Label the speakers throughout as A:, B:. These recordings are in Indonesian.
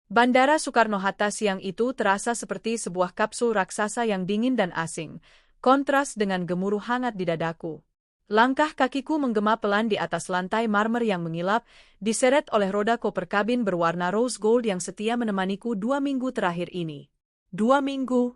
A: Bandara Soekarno-Hatta siang itu terasa seperti sebuah kapsul raksasa yang dingin dan asing, kontras dengan gemuruh hangat di dadaku. Langkah kakiku menggema pelan di atas lantai marmer yang mengilap, diseret oleh roda koper kabin berwarna rose gold yang setia menemaniku 2 minggu terakhir ini. 2 minggu,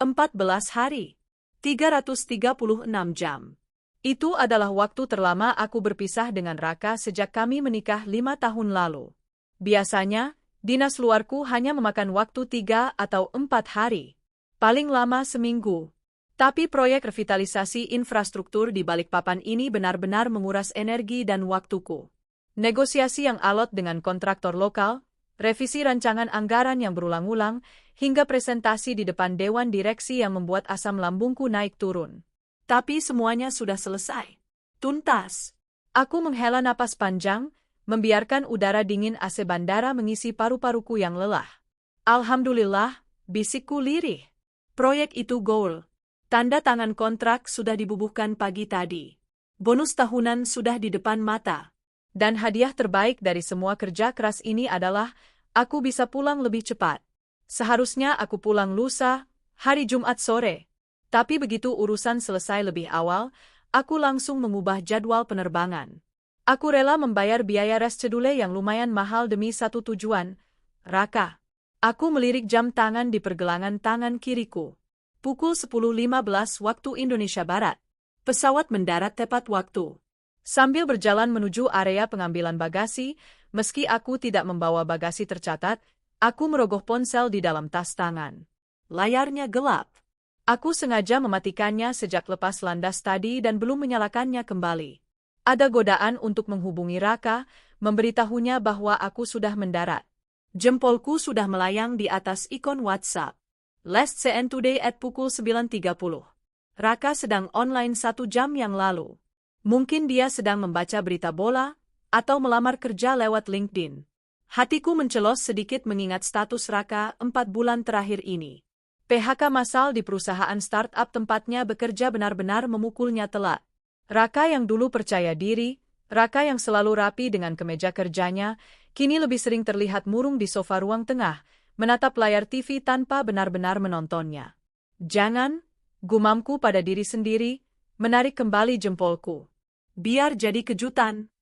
A: 14 hari, 336 jam. Itu adalah waktu terlama aku berpisah dengan Raka sejak kami menikah 5 tahun lalu. Biasanya, dinas luarku hanya memakan waktu 3 atau 4 hari. Paling lama seminggu. Tapi proyek revitalisasi infrastruktur di Balikpapan ini benar-benar menguras energi dan waktuku. Negosiasi yang alot dengan kontraktor lokal, revisi rancangan anggaran yang berulang-ulang, hingga presentasi di depan Dewan Direksi yang membuat asam lambungku naik turun. Tapi semuanya sudah selesai. Tuntas. Aku menghela napas panjang, membiarkan udara dingin AC bandara mengisi paru-paruku yang lelah. Alhamdulillah, bisikku lirih. Proyek itu goal. Tanda tangan kontrak sudah dibubuhkan pagi tadi. Bonus tahunan sudah di depan mata. Dan hadiah terbaik dari semua kerja keras ini adalah, aku bisa pulang lebih cepat. Seharusnya aku pulang lusa, hari Jumat sore. Tapi begitu urusan selesai lebih awal, aku langsung mengubah jadwal penerbangan. Aku rela membayar biaya reschedule yang lumayan mahal demi satu tujuan, Raka. Aku melirik jam tangan di pergelangan tangan kiriku. Pukul 10.15 waktu Indonesia Barat. Pesawat mendarat tepat waktu. Sambil berjalan menuju area pengambilan bagasi, meski aku tidak membawa bagasi tercatat, aku merogoh ponsel di dalam tas tangan. Layarnya gelap. Aku sengaja mematikannya sejak lepas landas tadi dan belum menyalakannya kembali. Ada godaan untuk menghubungi Raka, memberitahunya bahwa aku sudah mendarat. Jempolku sudah melayang di atas ikon WhatsApp. Last seen today at pukul 9.30. Raka sedang online 1 jam yang lalu. Mungkin dia sedang membaca berita bola, atau melamar kerja lewat LinkedIn. Hatiku mencelos sedikit mengingat status Raka 4 bulan terakhir ini. PHK massal di perusahaan startup tempatnya bekerja benar-benar memukulnya telak. Raka yang dulu percaya diri, Raka yang selalu rapi dengan kemeja kerjanya, kini lebih sering terlihat murung di sofa ruang tengah, menatap layar TV tanpa benar-benar menontonnya. Jangan, gumamku pada diri sendiri, menarik kembali jempolku. Biar jadi kejutan.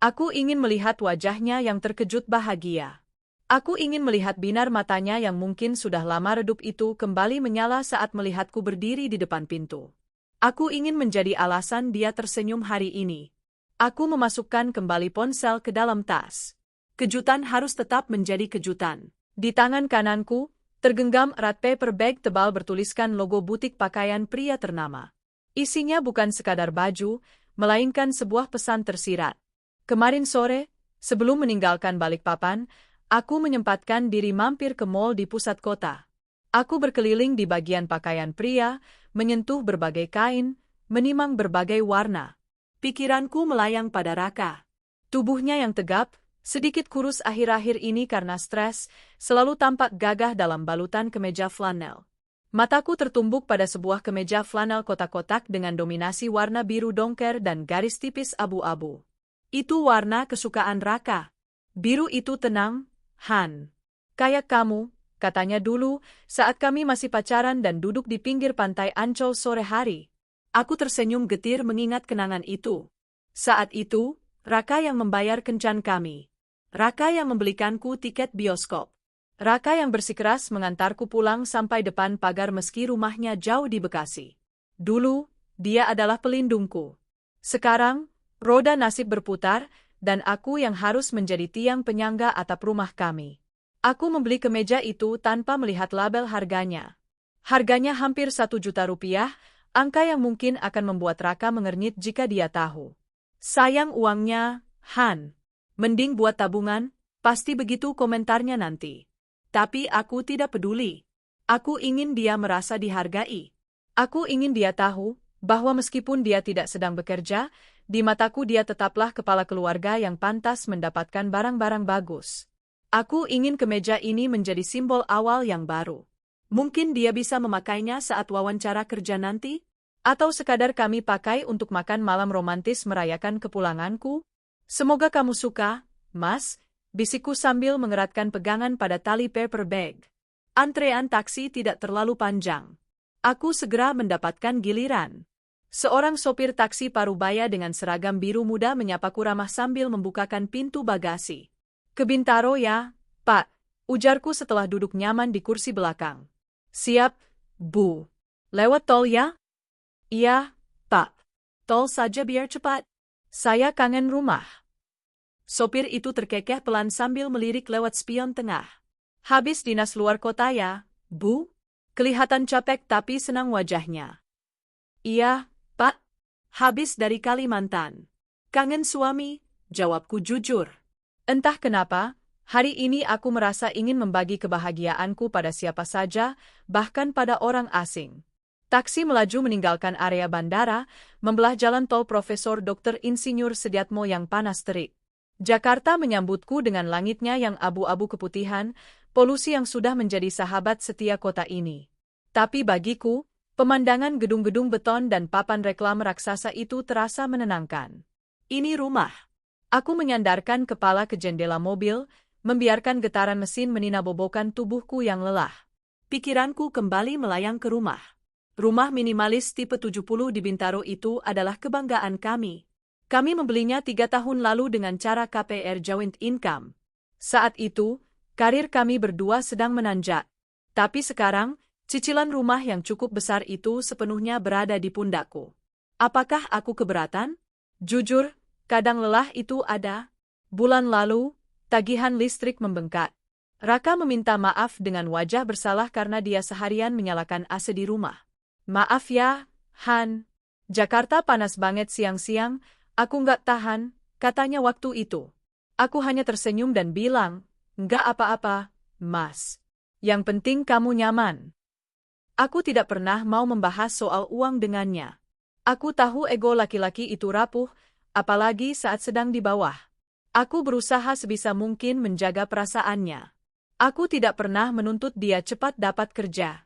A: Aku ingin melihat wajahnya yang terkejut bahagia. Aku ingin melihat binar matanya yang mungkin sudah lama redup itu kembali menyala saat melihatku berdiri di depan pintu. Aku ingin menjadi alasan dia tersenyum hari ini. Aku memasukkan kembali ponsel ke dalam tas. Kejutan harus tetap menjadi kejutan. Di tangan kananku, tergenggam erat paper bag tebal bertuliskan logo butik pakaian pria ternama. Isinya bukan sekadar baju, melainkan sebuah pesan tersirat. Kemarin sore, sebelum meninggalkan Balikpapan, aku menyempatkan diri mampir ke mall di pusat kota. Aku berkeliling di bagian pakaian pria, menyentuh berbagai kain, menimang berbagai warna. Pikiranku melayang pada Raka. Tubuhnya yang tegap, sedikit kurus akhir-akhir ini karena stres, selalu tampak gagah dalam balutan kemeja flanel. Mataku tertumbuk pada sebuah kemeja flanel kotak-kotak dengan dominasi warna biru dongker dan garis tipis abu-abu. Itu warna kesukaan Raka. Biru itu tenang, Han. Kayak kamu, katanya dulu, saat kami masih pacaran dan duduk di pinggir pantai Ancol sore hari. Aku tersenyum getir mengingat kenangan itu. Saat itu, Raka yang membayar kencan kami. Raka yang membelikanku tiket bioskop. Raka yang bersikeras mengantarku pulang sampai depan pagar meski rumahnya jauh di Bekasi. Dulu, dia adalah pelindungku. Sekarang, roda nasib berputar, dan aku yang harus menjadi tiang penyangga atap rumah kami. Aku membeli kemeja itu tanpa melihat label harganya. Harganya hampir 1 juta rupiah, angka yang mungkin akan membuat Raka mengernyit jika dia tahu. Sayang uangnya, Han. Mending buat tabungan, pasti begitu komentarnya nanti. Tapi aku tidak peduli. Aku ingin dia merasa dihargai. Aku ingin dia tahu bahwa meskipun dia tidak sedang bekerja, di mataku dia tetaplah kepala keluarga yang pantas mendapatkan barang-barang bagus. Aku ingin kemeja ini menjadi simbol awal yang baru. Mungkin dia bisa memakainya saat wawancara kerja nanti? Atau sekadar kami pakai untuk makan malam romantis merayakan kepulanganku? Semoga kamu suka, Mas. bisikku sambil mengeratkan pegangan pada tali paper bag. Antrean taksi tidak terlalu panjang. Aku segera mendapatkan giliran. Seorang sopir taksi parubaya dengan seragam biru muda menyapaku ramah sambil membukakan pintu bagasi. "Ke Bintaro ya, Pak," ujarku setelah duduk nyaman di kursi belakang. "Siap, Bu. Lewat tol ya?" "Iya, Pak. Tol saja biar cepat. Saya kangen rumah." Sopir itu terkekeh pelan sambil melirik lewat spion tengah. "Habis dinas luar kota ya, Bu?" Kelihatan capek tapi senang wajahnya. "Iya, Pak. Habis dari Kalimantan." "Kangen suami," jawabku jujur. Entah kenapa, hari ini aku merasa ingin membagi kebahagiaanku pada siapa saja, bahkan pada orang asing. Taksi melaju meninggalkan area bandara, membelah jalan tol Profesor Dr. Insinyur Sediatmo yang panas terik. Jakarta menyambutku dengan langitnya yang abu-abu keputihan, polusi yang sudah menjadi sahabat setia kota ini. Tapi bagiku, pemandangan gedung-gedung beton dan papan reklame raksasa itu terasa menenangkan. Ini rumah. Aku menyandarkan kepala ke jendela mobil, membiarkan getaran mesin meninabobokan tubuhku yang lelah. Pikiranku kembali melayang ke rumah. Rumah minimalis tipe 70 di Bintaro itu adalah kebanggaan kami. Kami membelinya 3 tahun lalu dengan cara KPR Joint Income. Saat itu, karir kami berdua sedang menanjak. Tapi sekarang, cicilan rumah yang cukup besar itu sepenuhnya berada di pundakku. Apakah aku keberatan? Jujur, kadang lelah itu ada. Bulan lalu, tagihan listrik membengkak. Raka meminta maaf dengan wajah bersalah karena dia seharian menyalakan AC di rumah. "Maaf ya, Han. Jakarta panas banget siang-siang, aku nggak tahan," katanya waktu itu. Aku hanya tersenyum dan bilang, "Nggak apa-apa, Mas. Yang penting kamu nyaman." Aku tidak pernah mau membahas soal uang dengannya. Aku tahu ego laki-laki itu rapuh, apalagi saat sedang di bawah. Aku berusaha sebisa mungkin menjaga perasaannya. Aku tidak pernah menuntut dia cepat dapat kerja.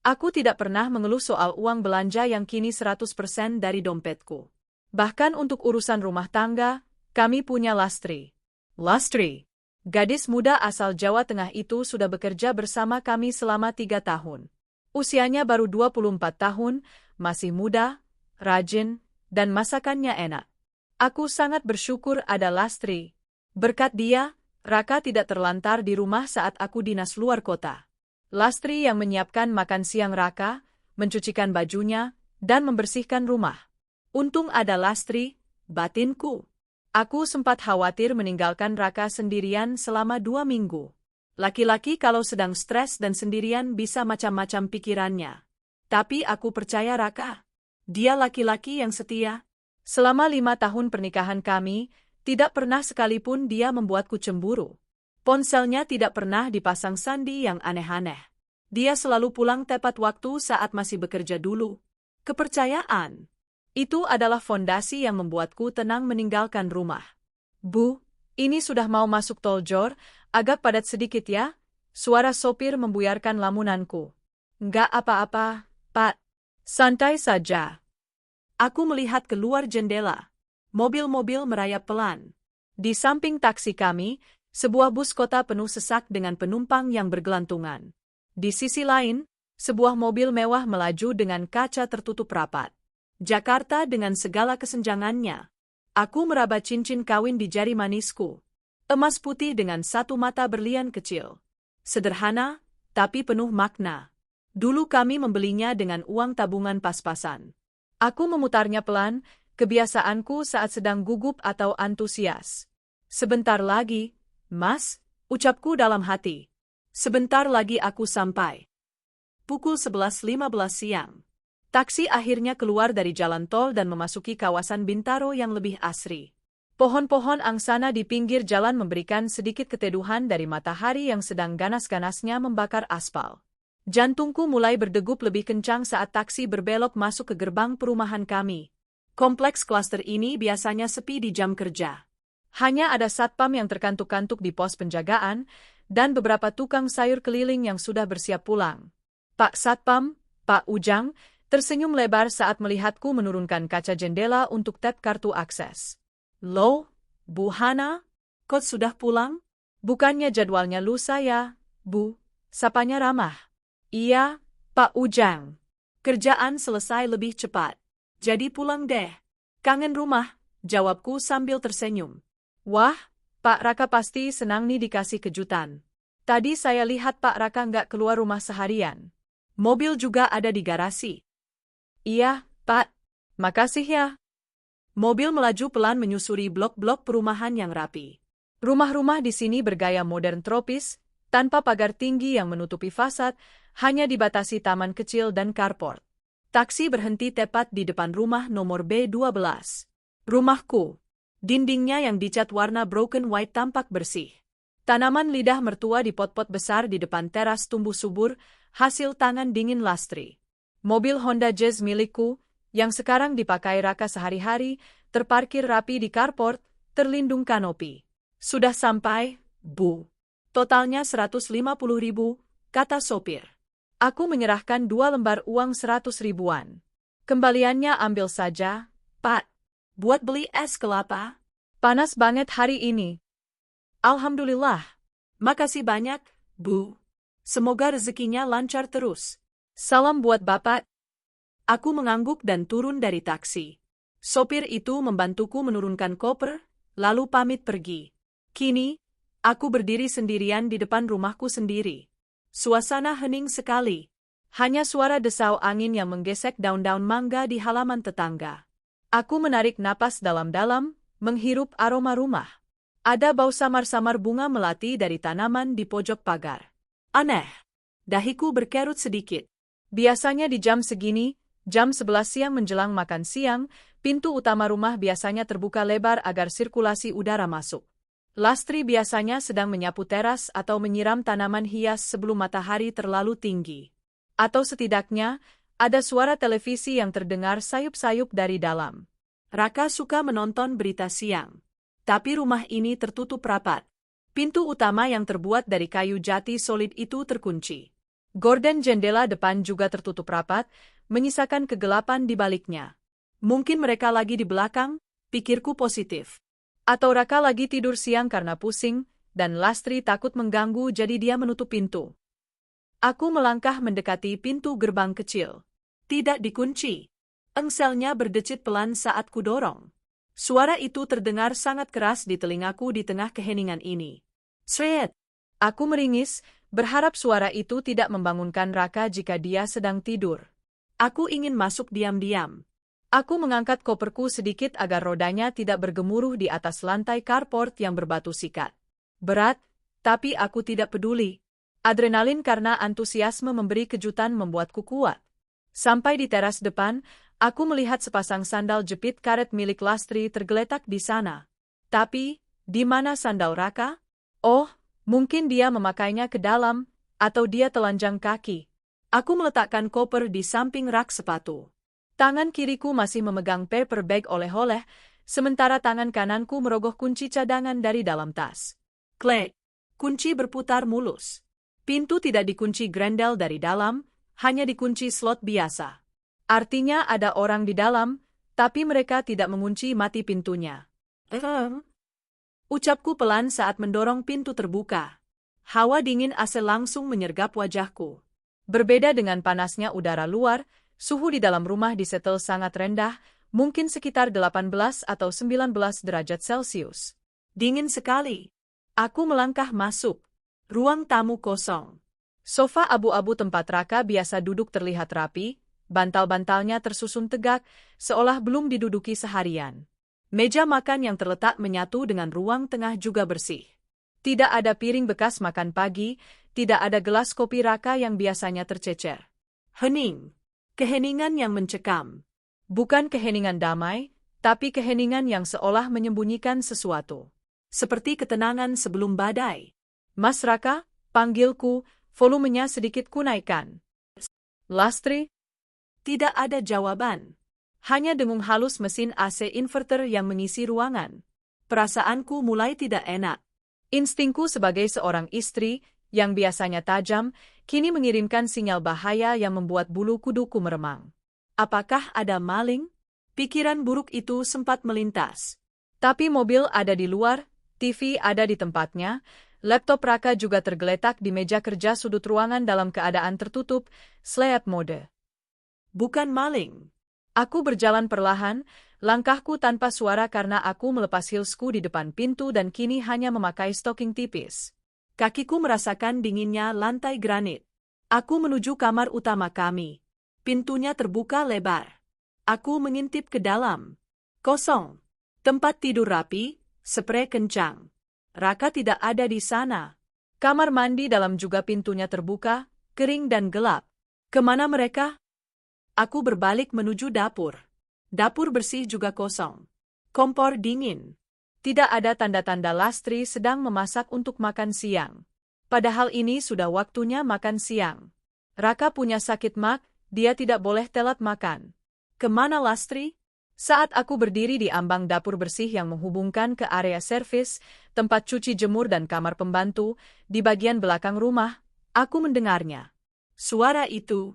A: Aku tidak pernah mengeluh soal uang belanja yang kini 100% dari dompetku. Bahkan untuk urusan rumah tangga, kami punya Lastri. Lastri, gadis muda asal Jawa Tengah itu sudah bekerja bersama kami selama 3 tahun. Usianya baru 24 tahun, masih muda, rajin, dan masakannya enak. Aku sangat bersyukur ada Lastri. Berkat dia, Raka tidak terlantar di rumah saat aku dinas luar kota. Lastri yang menyiapkan makan siang Raka, mencucikan bajunya, dan membersihkan rumah. Untung ada Lastri, batinku. Aku sempat khawatir meninggalkan Raka sendirian selama 2 minggu. Laki-laki kalau sedang stres dan sendirian bisa macam-macam pikirannya. Tapi aku percaya Raka. Dia laki-laki yang setia. Selama 5 tahun pernikahan kami, tidak pernah sekalipun dia membuatku cemburu. Ponselnya tidak pernah dipasang sandi yang aneh-aneh. Dia selalu pulang tepat waktu saat masih bekerja dulu. Kepercayaan. Itu adalah fondasi yang membuatku tenang meninggalkan rumah. "Bu, ini sudah mau masuk tol Jor, agak padat sedikit ya?" Suara sopir membuyarkan lamunanku. "Nggak apa-apa, Pak. Santai saja." Aku melihat keluar jendela. Mobil-mobil merayap pelan. Di samping taksi kami, sebuah bus kota penuh sesak dengan penumpang yang bergelantungan. Di sisi lain, sebuah mobil mewah melaju dengan kaca tertutup rapat. Jakarta dengan segala kesenjangannya. Aku meraba cincin kawin di jari manisku. Emas putih dengan satu mata berlian kecil. Sederhana, tapi penuh makna. Dulu kami membelinya dengan uang tabungan pas-pasan. Aku memutarnya pelan, kebiasaanku saat sedang gugup atau antusias. "Sebentar lagi, Mas," ucapku dalam hati. Sebentar lagi aku sampai. Pukul 11.15 siang. Taksi akhirnya keluar dari jalan tol dan memasuki kawasan Bintaro yang lebih asri. Pohon-pohon angsana di pinggir jalan memberikan sedikit keteduhan dari matahari yang sedang ganas-ganasnya membakar aspal. Jantungku mulai berdegup lebih kencang saat taksi berbelok masuk ke gerbang perumahan kami. Kompleks klaster ini biasanya sepi di jam kerja. Hanya ada satpam yang terkantuk-kantuk di pos penjagaan, dan beberapa tukang sayur keliling yang sudah bersiap pulang. Pak Satpam, Pak Ujang, tersenyum lebar saat melihatku menurunkan kaca jendela untuk tap kartu akses. "Loh, Bu Hana, kau sudah pulang?" Bukannya jadwalnya lusa ya, Bu? Sapanya ramah. Iya, Pak Ujang. Kerjaan selesai lebih cepat. Jadi pulang deh. Kangen rumah, jawabku sambil tersenyum. Wah, Pak Raka pasti senang nih dikasih kejutan. Tadi saya lihat Pak Raka nggak keluar rumah seharian. Mobil juga ada di garasi. Iya, Pak. Makasih ya. Mobil melaju pelan menyusuri blok-blok perumahan yang rapi. Rumah-rumah di sini bergaya modern tropis, tanpa pagar tinggi yang menutupi fasad, hanya dibatasi taman kecil dan carport. Taksi berhenti tepat di depan rumah nomor B12. Rumahku. Dindingnya yang dicat warna broken white tampak bersih. Tanaman lidah mertua di pot-pot besar di depan teras tumbuh subur, hasil tangan dingin Lastri. Mobil Honda Jazz milikku, yang sekarang dipakai Raka sehari-hari, terparkir rapi di carport, terlindung kanopi. Sudah sampai, Bu. Totalnya 150.000, kata sopir. Aku menyerahkan 2 lembar uang 100 ribuan. Kembaliannya ambil saja, Pak. Buat beli es kelapa. Panas banget hari ini. Alhamdulillah. Makasih banyak, Bu. Semoga rezekinya lancar terus. Salam buat Bapak. Aku mengangguk dan turun dari taksi. Sopir itu membantuku menurunkan koper, lalu pamit pergi. Kini, aku berdiri sendirian di depan rumahku sendiri. Suasana hening sekali. Hanya suara desau angin yang menggesek daun-daun mangga di halaman tetangga. Aku menarik napas dalam-dalam, menghirup aroma rumah. Ada bau samar-samar bunga melati dari tanaman di pojok pagar. Aneh. Dahiku berkerut sedikit. Biasanya di jam segini, jam 11 siang menjelang makan siang, pintu utama rumah biasanya terbuka lebar agar sirkulasi udara masuk. Lastri biasanya sedang menyapu teras atau menyiram tanaman hias sebelum matahari terlalu tinggi. Atau setidaknya, ada suara televisi yang terdengar sayup-sayup dari dalam. Raka suka menonton berita siang. Tapi rumah ini tertutup rapat. Pintu utama yang terbuat dari kayu jati solid itu terkunci. Gorden jendela depan juga tertutup rapat, menyisakan kegelapan di baliknya. Mungkin mereka lagi di belakang, pikirku positif. Atau Raka lagi tidur siang karena pusing, dan Lastri takut mengganggu jadi dia menutup pintu. Aku melangkah mendekati pintu gerbang kecil. Tidak dikunci. Engselnya berdecit pelan saat kudorong. Suara itu terdengar sangat keras di telingaku di tengah keheningan ini. Sret! Aku meringis, berharap suara itu tidak membangunkan Raka jika dia sedang tidur. Aku ingin masuk diam-diam. Aku mengangkat koperku sedikit agar rodanya tidak bergemuruh di atas lantai carport yang berbatu sikat. Berat, tapi aku tidak peduli. Adrenalin karena antusiasme memberi kejutan membuatku kuat. Sampai di teras depan, aku melihat sepasang sandal jepit karet milik Lastri tergeletak di sana. Tapi, di mana sandal Raka? Oh, mungkin dia memakainya ke dalam, atau dia telanjang kaki. Aku meletakkan koper di samping rak sepatu. Tangan kiriku masih memegang paper bag oleh-oleh, sementara tangan kananku merogoh kunci cadangan dari dalam tas. Klik! Kunci berputar mulus. Pintu tidak dikunci grendel dari dalam, hanya dikunci slot biasa. Artinya ada orang di dalam, tapi mereka tidak mengunci mati pintunya. Ucapku pelan saat mendorong pintu terbuka. Hawa dingin AC langsung menyergap wajahku. Berbeda dengan panasnya udara luar, suhu di dalam rumah disetel sangat rendah, mungkin sekitar 18 atau 19 derajat Celcius. Dingin sekali. Aku melangkah masuk. Ruang tamu kosong. Sofa abu-abu tempat Raka biasa duduk terlihat rapi, bantal-bantalnya tersusun tegak, seolah belum diduduki seharian. Meja makan yang terletak menyatu dengan ruang tengah juga bersih. Tidak ada piring bekas makan pagi, tidak ada gelas kopi Raka yang biasanya tercecer. Hening. Keheningan yang mencekam. Bukan keheningan damai, tapi keheningan yang seolah menyembunyikan sesuatu. Seperti ketenangan sebelum badai. Mas Raka, panggilku, volumenya sedikit kunaikkan. Lastri? Tidak ada jawaban. Hanya dengung halus mesin AC inverter yang mengisi ruangan. Perasaanku mulai tidak enak. Instingku sebagai seorang istri, yang biasanya tajam, kini mengirimkan sinyal bahaya yang membuat bulu kuduku meremang. Apakah ada maling? Pikiran buruk itu sempat melintas. Tapi mobil ada di luar, TV ada di tempatnya, Laptop Raka juga tergeletak di meja kerja sudut ruangan dalam keadaan tertutup, sleep mode.
B: Bukan maling.
A: Aku berjalan perlahan, langkahku tanpa suara karena aku melepas heelsku di depan pintu dan kini hanya memakai stoking tipis.
B: Kakiku merasakan dinginnya lantai granit. Aku menuju kamar utama kami. Pintunya terbuka lebar. Aku mengintip ke dalam. Kosong. Tempat tidur rapi, sprei kencang. Raka tidak ada di sana.
A: Kamar mandi dalam juga pintunya terbuka, kering dan gelap.
B: Kemana mereka? Aku berbalik menuju dapur. Dapur bersih juga kosong. Kompor dingin.
A: Tidak ada tanda-tanda Lastri sedang memasak untuk makan siang. Padahal ini sudah waktunya makan siang. Raka punya sakit mak, dia tidak boleh telat makan.
B: Kemana Lastri?
A: Saat aku berdiri di ambang dapur bersih yang menghubungkan ke area servis, tempat cuci jemur dan kamar pembantu, di bagian belakang rumah, aku mendengarnya.
B: Suara itu.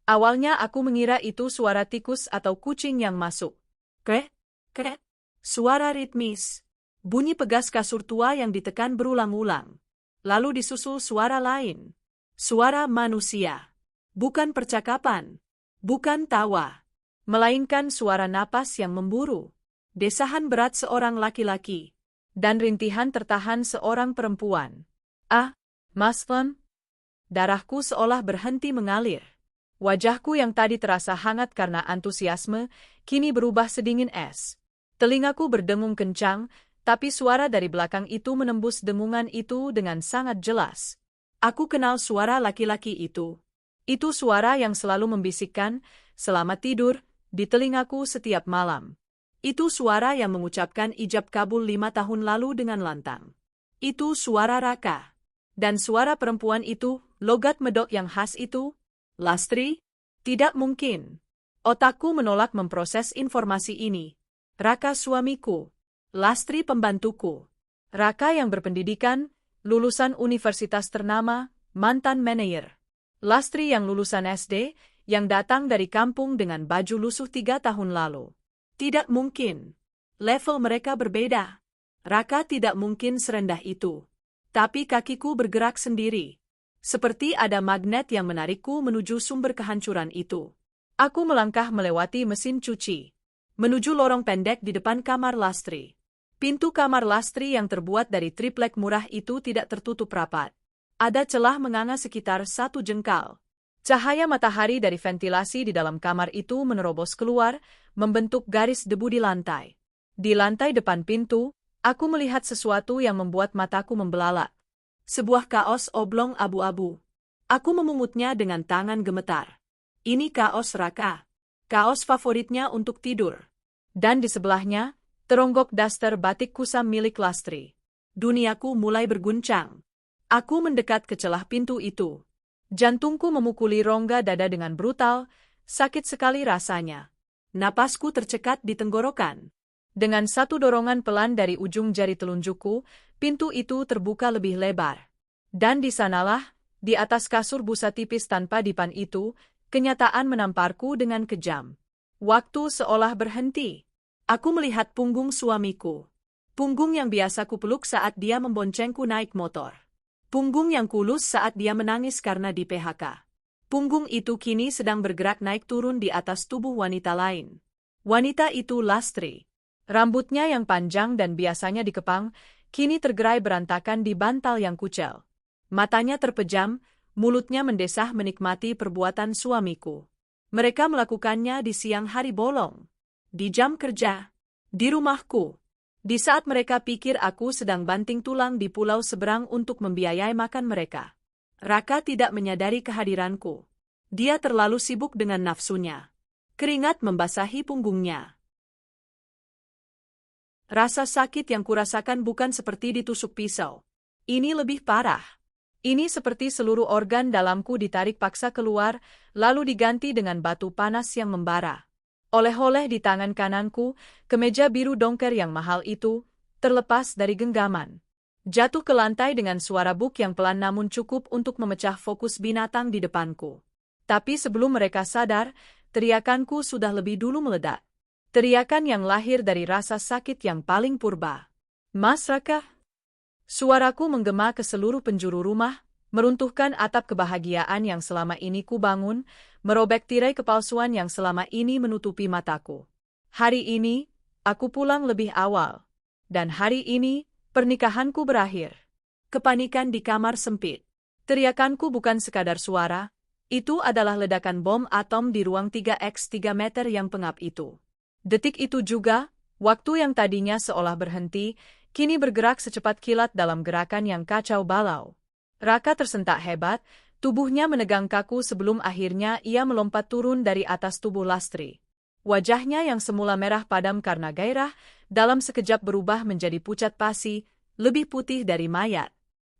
A: Awalnya aku mengira itu suara tikus atau kucing yang masuk.
B: Krek, krek. Suara ritmis. Bunyi pegas kasur tua yang ditekan berulang-ulang. Lalu disusul suara lain. Suara manusia. Bukan percakapan. Bukan tawa.
A: Melainkan suara napas yang memburu.
B: Desahan berat seorang laki-laki.
A: Dan rintihan tertahan seorang perempuan. Ah, Mas Fon. Darahku seolah berhenti mengalir. Wajahku yang tadi terasa hangat karena antusiasme, kini berubah sedingin es. Telingaku berdengung kencang, tapi suara dari belakang itu menembus dengungan itu dengan sangat jelas.
B: Aku kenal suara laki-laki itu.
A: Itu suara yang selalu membisikkan, "Selamat tidur," di telingaku setiap malam.
B: Itu suara yang mengucapkan ijab kabul 5 tahun lalu dengan lantang. Itu suara Raka.
A: Dan suara perempuan itu, logat medok yang khas itu,
B: Lastri?
A: Tidak mungkin. Otakku menolak memproses informasi ini. Raka suamiku.
B: Lastri pembantuku.
A: Raka yang berpendidikan, lulusan universitas ternama, mantan manajer. Lastri yang lulusan SD, yang datang dari kampung dengan baju lusuh 3 tahun lalu.
B: Tidak mungkin. Level mereka berbeda. Raka tidak mungkin serendah itu. Tapi kakiku bergerak sendiri. Seperti ada magnet yang menarikku menuju sumber kehancuran itu.
A: Aku melangkah melewati mesin cuci. Menuju lorong pendek di depan kamar Lastri. Pintu kamar Lastri yang terbuat dari triplek murah itu tidak tertutup rapat. Ada celah menganga sekitar 1 jengkal. Cahaya matahari dari ventilasi di dalam kamar itu menerobos keluar, membentuk garis debu di lantai. Di lantai depan pintu, aku melihat sesuatu yang membuat mataku membelalak.
B: Sebuah kaos oblong abu-abu. Aku memungutnya dengan tangan gemetar. Ini kaos Raka. Kaos favoritnya untuk tidur.
A: Dan di sebelahnya, teronggok daster batik kusam milik Lastri.
B: Duniaku mulai berguncang. Aku mendekat ke celah pintu itu.
A: Jantungku memukuli rongga dada dengan brutal, sakit sekali rasanya.
B: Napasku tercekat di tenggorokan.
A: Dengan satu dorongan pelan dari ujung jari telunjukku, pintu itu terbuka lebih lebar. Dan di sanalah, di atas kasur busa tipis tanpa dipan itu, kenyataan menamparku dengan kejam. Waktu seolah berhenti.
B: Aku melihat punggung suamiku. Punggung yang biasa kupeluk saat dia memboncengku naik motor. Punggung yang kulus saat dia menangis karena di PHK. Punggung itu kini sedang bergerak naik turun di atas tubuh wanita lain. Wanita itu Lastri.
A: Rambutnya yang panjang dan biasanya dikepang, kini tergerai berantakan di bantal yang kucel. Matanya terpejam, mulutnya mendesah menikmati perbuatan suamiku. Mereka melakukannya di siang hari bolong.
B: Di jam kerja. Di rumahku. Di saat mereka pikir aku sedang banting tulang di pulau seberang untuk membiayai makan mereka. Raka tidak menyadari kehadiranku. Dia terlalu sibuk dengan nafsunya. Keringat membasahi punggungnya. Rasa sakit yang kurasakan bukan seperti ditusuk pisau. Ini lebih parah.
A: Ini seperti seluruh organ dalamku ditarik paksa keluar, lalu diganti dengan batu panas yang membara. Oleh-oleh di tangan kananku, kemeja biru dongker yang mahal itu, terlepas dari genggaman. Jatuh ke lantai dengan suara buk yang pelan namun cukup untuk memecah fokus binatang di depanku. Tapi sebelum mereka sadar, teriakanku sudah lebih dulu meledak. Teriakan yang lahir dari rasa sakit yang paling purba. "Mas Raka!" Suaraku menggema ke seluruh penjuru rumah, meruntuhkan atap kebahagiaan yang selama ini ku bangun, merobek tirai kepalsuan yang selama ini menutupi mataku. Hari ini, aku pulang lebih awal. Dan hari ini, pernikahanku berakhir.
B: Kepanikan di kamar sempit.
A: Teriakanku bukan sekadar suara, itu adalah ledakan bom atom di ruang 3x3 meter yang pengap itu. Detik itu juga, waktu yang tadinya seolah berhenti, kini bergerak secepat kilat dalam gerakan yang kacau balau. Raka tersentak hebat, tubuhnya menegang kaku sebelum akhirnya ia melompat turun dari atas tubuh Lastri. Wajahnya yang semula merah padam karena gairah, dalam sekejap berubah menjadi pucat pasi, lebih putih dari mayat.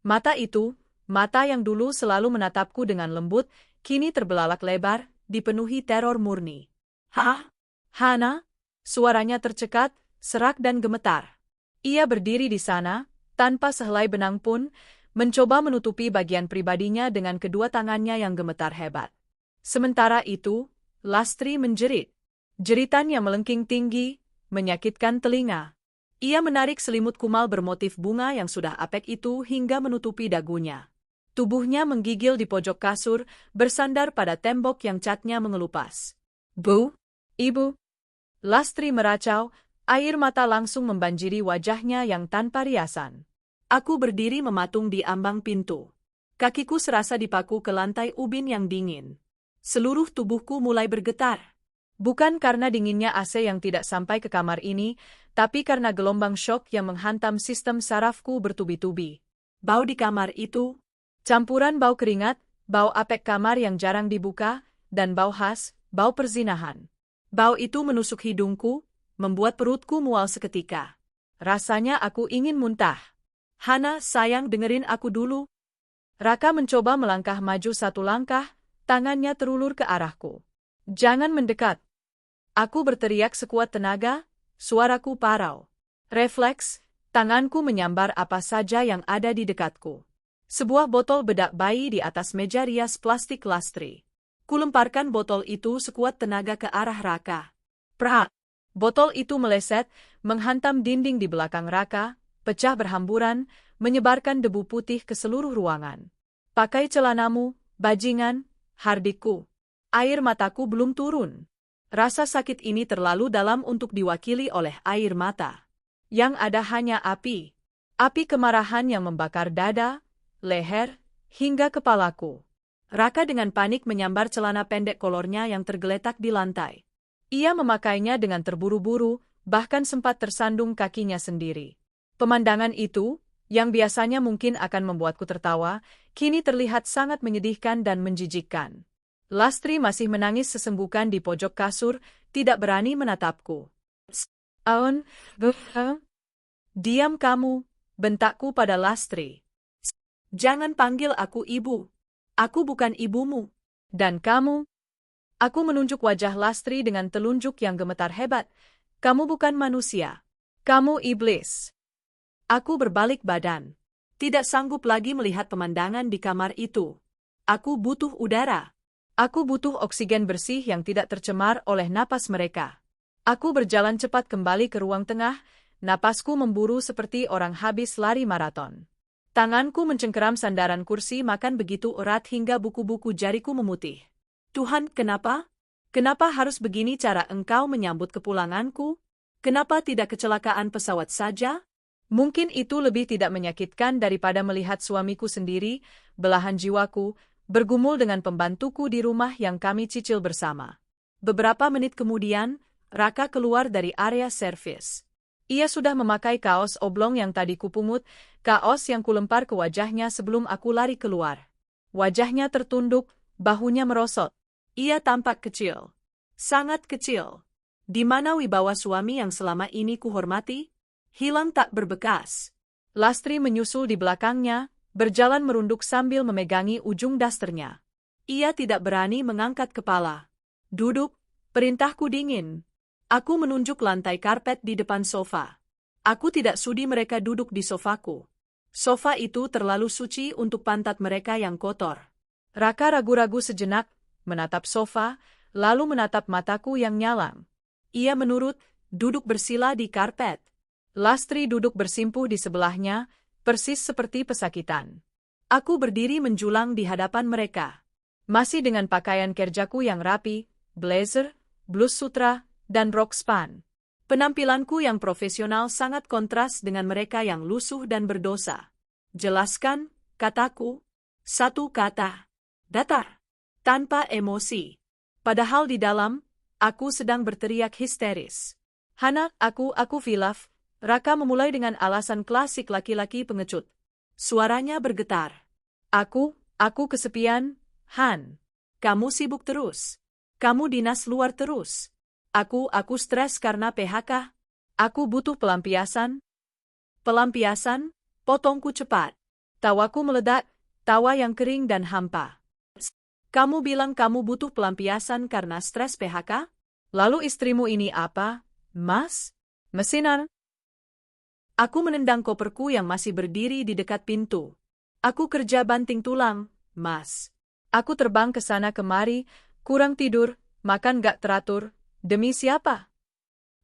A: Mata itu, mata yang dulu selalu menatapku dengan lembut, kini terbelalak lebar, dipenuhi teror murni.
B: Hah?
A: Hana? Suaranya tercekat, serak dan gemetar. Ia berdiri di sana, tanpa sehelai benang pun, mencoba menutupi bagian pribadinya dengan kedua tangannya yang gemetar hebat. Sementara itu, Lastri menjerit. Jeritan yang melengking tinggi, menyakitkan telinga. Ia menarik selimut kumal bermotif bunga yang sudah apek itu hingga menutupi dagunya. Tubuhnya menggigil di pojok kasur, bersandar pada tembok yang catnya mengelupas. Bu? Ibu? Lastri meracau, air mata langsung membanjiri wajahnya yang tanpa riasan.
B: Aku berdiri mematung di ambang pintu. Kakiku serasa dipaku ke lantai ubin yang dingin. Seluruh tubuhku mulai bergetar.
A: Bukan karena dinginnya AC yang tidak sampai ke kamar ini, tapi karena gelombang syok yang menghantam sistem sarafku bertubi-tubi.
B: Bau di kamar itu,
A: campuran bau keringat, bau apek kamar yang jarang dibuka, dan bau khas, bau perzinahan. Bau itu menusuk hidungku, membuat perutku mual seketika. Rasanya aku ingin muntah.
B: Hana, sayang, dengerin aku dulu.
A: Raka mencoba melangkah maju satu langkah, tangannya terulur ke arahku. Jangan mendekat. Aku berteriak sekuat tenaga, suaraku parau. Refleks, tanganku menyambar apa saja yang ada di dekatku. Sebuah botol bedak bayi di atas meja rias plastik Lastri. Kulemparkan botol itu sekuat tenaga ke arah Raka. Prak! Botol itu meleset, menghantam dinding di belakang Raka, pecah berhamburan, menyebarkan debu putih ke seluruh ruangan. Pakai celanamu, bajingan, hardikku. Air mataku belum turun. Rasa sakit ini terlalu dalam untuk diwakili oleh air mata. Yang ada hanya api. Api kemarahan yang membakar dada, leher, hingga kepalaku. Raka dengan panik menyambar celana pendek kolornya yang tergeletak di lantai. Ia memakainya dengan terburu-buru, bahkan sempat tersandung kakinya sendiri. Pemandangan itu, yang biasanya mungkin akan membuatku tertawa, kini terlihat sangat menyedihkan dan menjijikkan. Lastri masih menangis sesenggukan di pojok kasur, tidak berani menatapku. Aun, diam kamu, bentakku pada Lastri.
B: Jangan panggil aku ibu. Aku bukan ibumu.
A: Dan kamu? Aku menunjuk wajah Lastri dengan telunjuk yang gemetar hebat. Kamu bukan manusia. Kamu iblis.
B: Aku berbalik badan. Tidak sanggup lagi melihat pemandangan di kamar itu. Aku butuh udara.
A: Aku butuh oksigen bersih yang tidak tercemar oleh napas mereka. Aku berjalan cepat kembali ke ruang tengah, napasku memburu seperti orang habis lari maraton. Tanganku mencengkeram sandaran kursi makan begitu erat hingga buku-buku jariku memutih.
B: Tuhan, kenapa?
A: Kenapa harus begini cara engkau menyambut kepulanganku? Kenapa tidak kecelakaan pesawat saja? Mungkin itu lebih tidak menyakitkan daripada melihat suamiku sendiri, belahan jiwaku, bergumul dengan pembantuku di rumah yang kami cicil bersama. Beberapa menit kemudian, Raka keluar dari area servis. Ia sudah memakai kaos oblong yang tadi kupungut, kaos yang kulempar ke wajahnya sebelum aku lari keluar. Wajahnya tertunduk, bahunya merosot.
B: Ia tampak kecil. Sangat kecil. Di mana wibawa suami yang selama ini kuhormati? Hilang tak berbekas.
A: Lastri menyusul di belakangnya, berjalan merunduk sambil memegangi ujung dasternya. Ia tidak berani mengangkat kepala. Duduk, perintahku dingin. Aku menunjuk lantai karpet di depan sofa. Aku tidak sudi mereka duduk di sofaku. Sofa itu terlalu suci untuk pantat mereka yang kotor. Raka ragu-ragu sejenak, menatap sofa, lalu menatap mataku yang nyalang. Ia menurut, duduk bersila di karpet. Lastri duduk bersimpuh di sebelahnya, persis seperti pesakitan.
B: Aku berdiri menjulang di hadapan mereka.
A: Masih dengan pakaian kerjaku yang rapi, blazer, blus sutra, dan rok span.
B: Penampilanku yang profesional sangat kontras dengan mereka yang lusuh dan berdosa. Jelaskan, kataku. Satu kata. Datar. Tanpa emosi. Padahal di dalam, aku sedang berteriak histeris.
A: Hana, aku Filaf. Raka memulai dengan alasan klasik laki-laki pengecut.
B: Suaranya bergetar.
A: Aku kesepian, Han.
B: Kamu sibuk terus. Kamu dinas luar terus. Aku stres karena PHK.
A: Aku butuh pelampiasan.
B: Pelampiasan? Potongku cepat.
A: Tawaku meledak, tawa yang kering dan hampa.
B: Kamu bilang kamu butuh pelampiasan karena stres PHK?
A: Lalu istrimu ini apa, Mas? Mesinan?
B: Aku menendang koperku yang masih berdiri di dekat pintu. Aku kerja banting tulang, Mas.
A: Aku terbang ke sana kemari, kurang tidur, makan gak teratur. Demi siapa?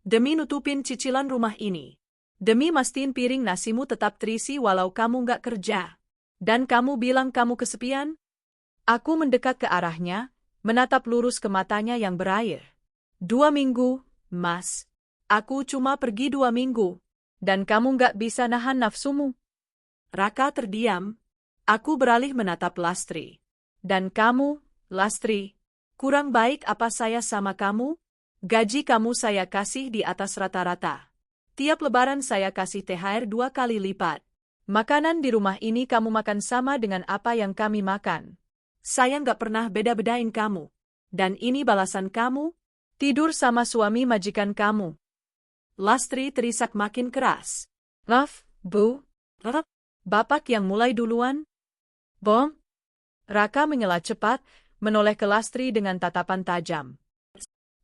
B: Demi nutupin cicilan rumah ini. Demi mastiin piring nasimu tetap terisi walau kamu gak kerja. Dan kamu bilang kamu kesepian?
A: Aku mendekat ke arahnya, menatap lurus ke matanya yang berair. 2 minggu, Mas.
B: Aku cuma pergi 2 minggu.
A: Dan kamu gak bisa nahan nafsumu.
B: Raka terdiam. Aku beralih menatap Lastri.
A: Dan kamu, Lastri,
B: kurang baik apa saya sama kamu? Gaji kamu saya kasih di atas rata-rata. Tiap lebaran saya kasih THR 2 kali lipat.
A: Makanan di rumah ini kamu makan sama dengan apa yang kami makan.
B: Saya nggak pernah beda-bedain kamu. Dan ini balasan kamu?
A: Tidur sama suami majikan kamu.
B: Lastri terisak makin keras.
A: Raf, Bu.
B: Raf.
A: Bapak yang mulai duluan? Bom? Raka menyela cepat, menoleh ke Lastri dengan tatapan tajam.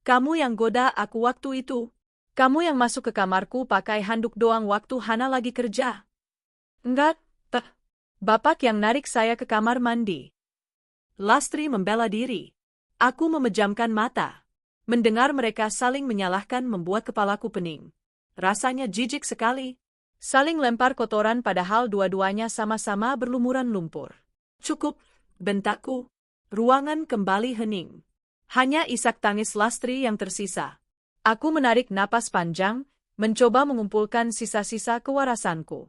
B: Kamu yang goda aku waktu itu.
A: Kamu yang masuk ke kamarku pakai handuk doang waktu Hana lagi kerja. Enggak, Bapak yang narik saya ke kamar mandi.
B: Lastri membela diri. Aku memejamkan mata. Mendengar mereka saling menyalahkan membuat kepalaku pening. Rasanya jijik sekali.
A: Saling lempar kotoran padahal dua-duanya sama-sama berlumuran lumpur.
B: Cukup, bentakku. Ruangan kembali hening. Hanya isak tangis Lastri yang tersisa.
A: Aku menarik napas panjang, mencoba mengumpulkan sisa-sisa kewarasanku.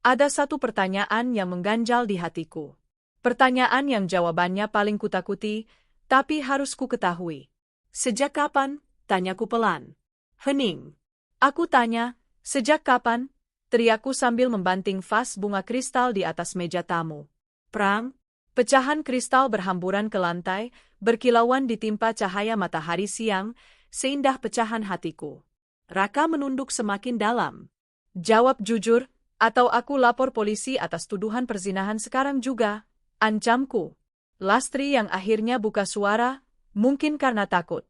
A: Ada satu pertanyaan yang mengganjal di hatiku. Pertanyaan yang jawabannya paling kutakuti, tapi harus ku ketahui.
B: Sejak kapan? Tanyaku pelan. Hening.
A: Aku tanya, sejak kapan? Teriakku sambil membanting vas bunga kristal di atas meja tamu.
B: Prang.
A: Pecahan kristal berhamburan ke lantai, berkilauan ditimpa cahaya matahari siang, seindah pecahan hatiku.
B: Raka menunduk semakin dalam.
A: Jawab jujur, atau aku lapor polisi atas tuduhan perzinahan sekarang juga, ancamku. Lastri yang akhirnya buka suara, mungkin karena takut.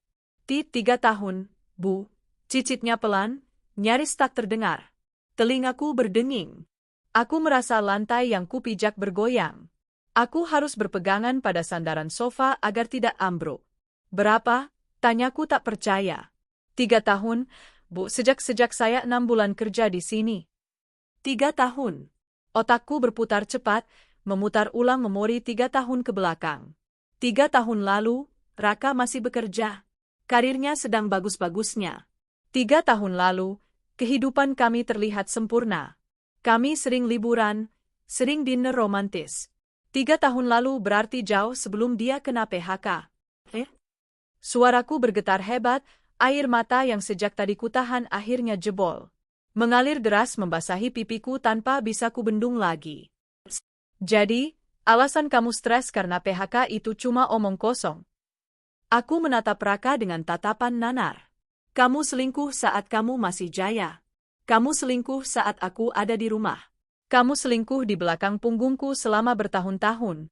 A: 3 tahun, Bu, cicitnya pelan, nyaris tak terdengar.
B: Telingaku berdenging.
A: Aku merasa lantai yang kupijak bergoyang. Aku harus berpegangan pada sandaran sofa agar tidak ambruk. Berapa? Tanyaku tak percaya. 3 tahun, Bu, sejak saya 6 bulan kerja di sini.
B: 3 tahun.
A: Otakku berputar cepat, memutar ulang memori 3 tahun ke belakang.
B: 3 tahun lalu, Raka masih bekerja. Karirnya sedang bagus-bagusnya.
A: 3 tahun lalu, kehidupan kami terlihat sempurna. Kami sering liburan, sering dinner romantis. 3 tahun lalu berarti jauh sebelum dia kena PHK. Suaraku bergetar hebat, air mata yang sejak tadi kutahan akhirnya jebol. Mengalir deras membasahi pipiku tanpa bisa kubendung lagi. Jadi, alasan kamu stres karena PHK itu cuma omong kosong.
B: Aku menatap Raka dengan tatapan nanar. Kamu selingkuh saat kamu masih jaya. Kamu selingkuh saat aku ada di rumah.
A: Kamu selingkuh di belakang punggungku selama bertahun-tahun.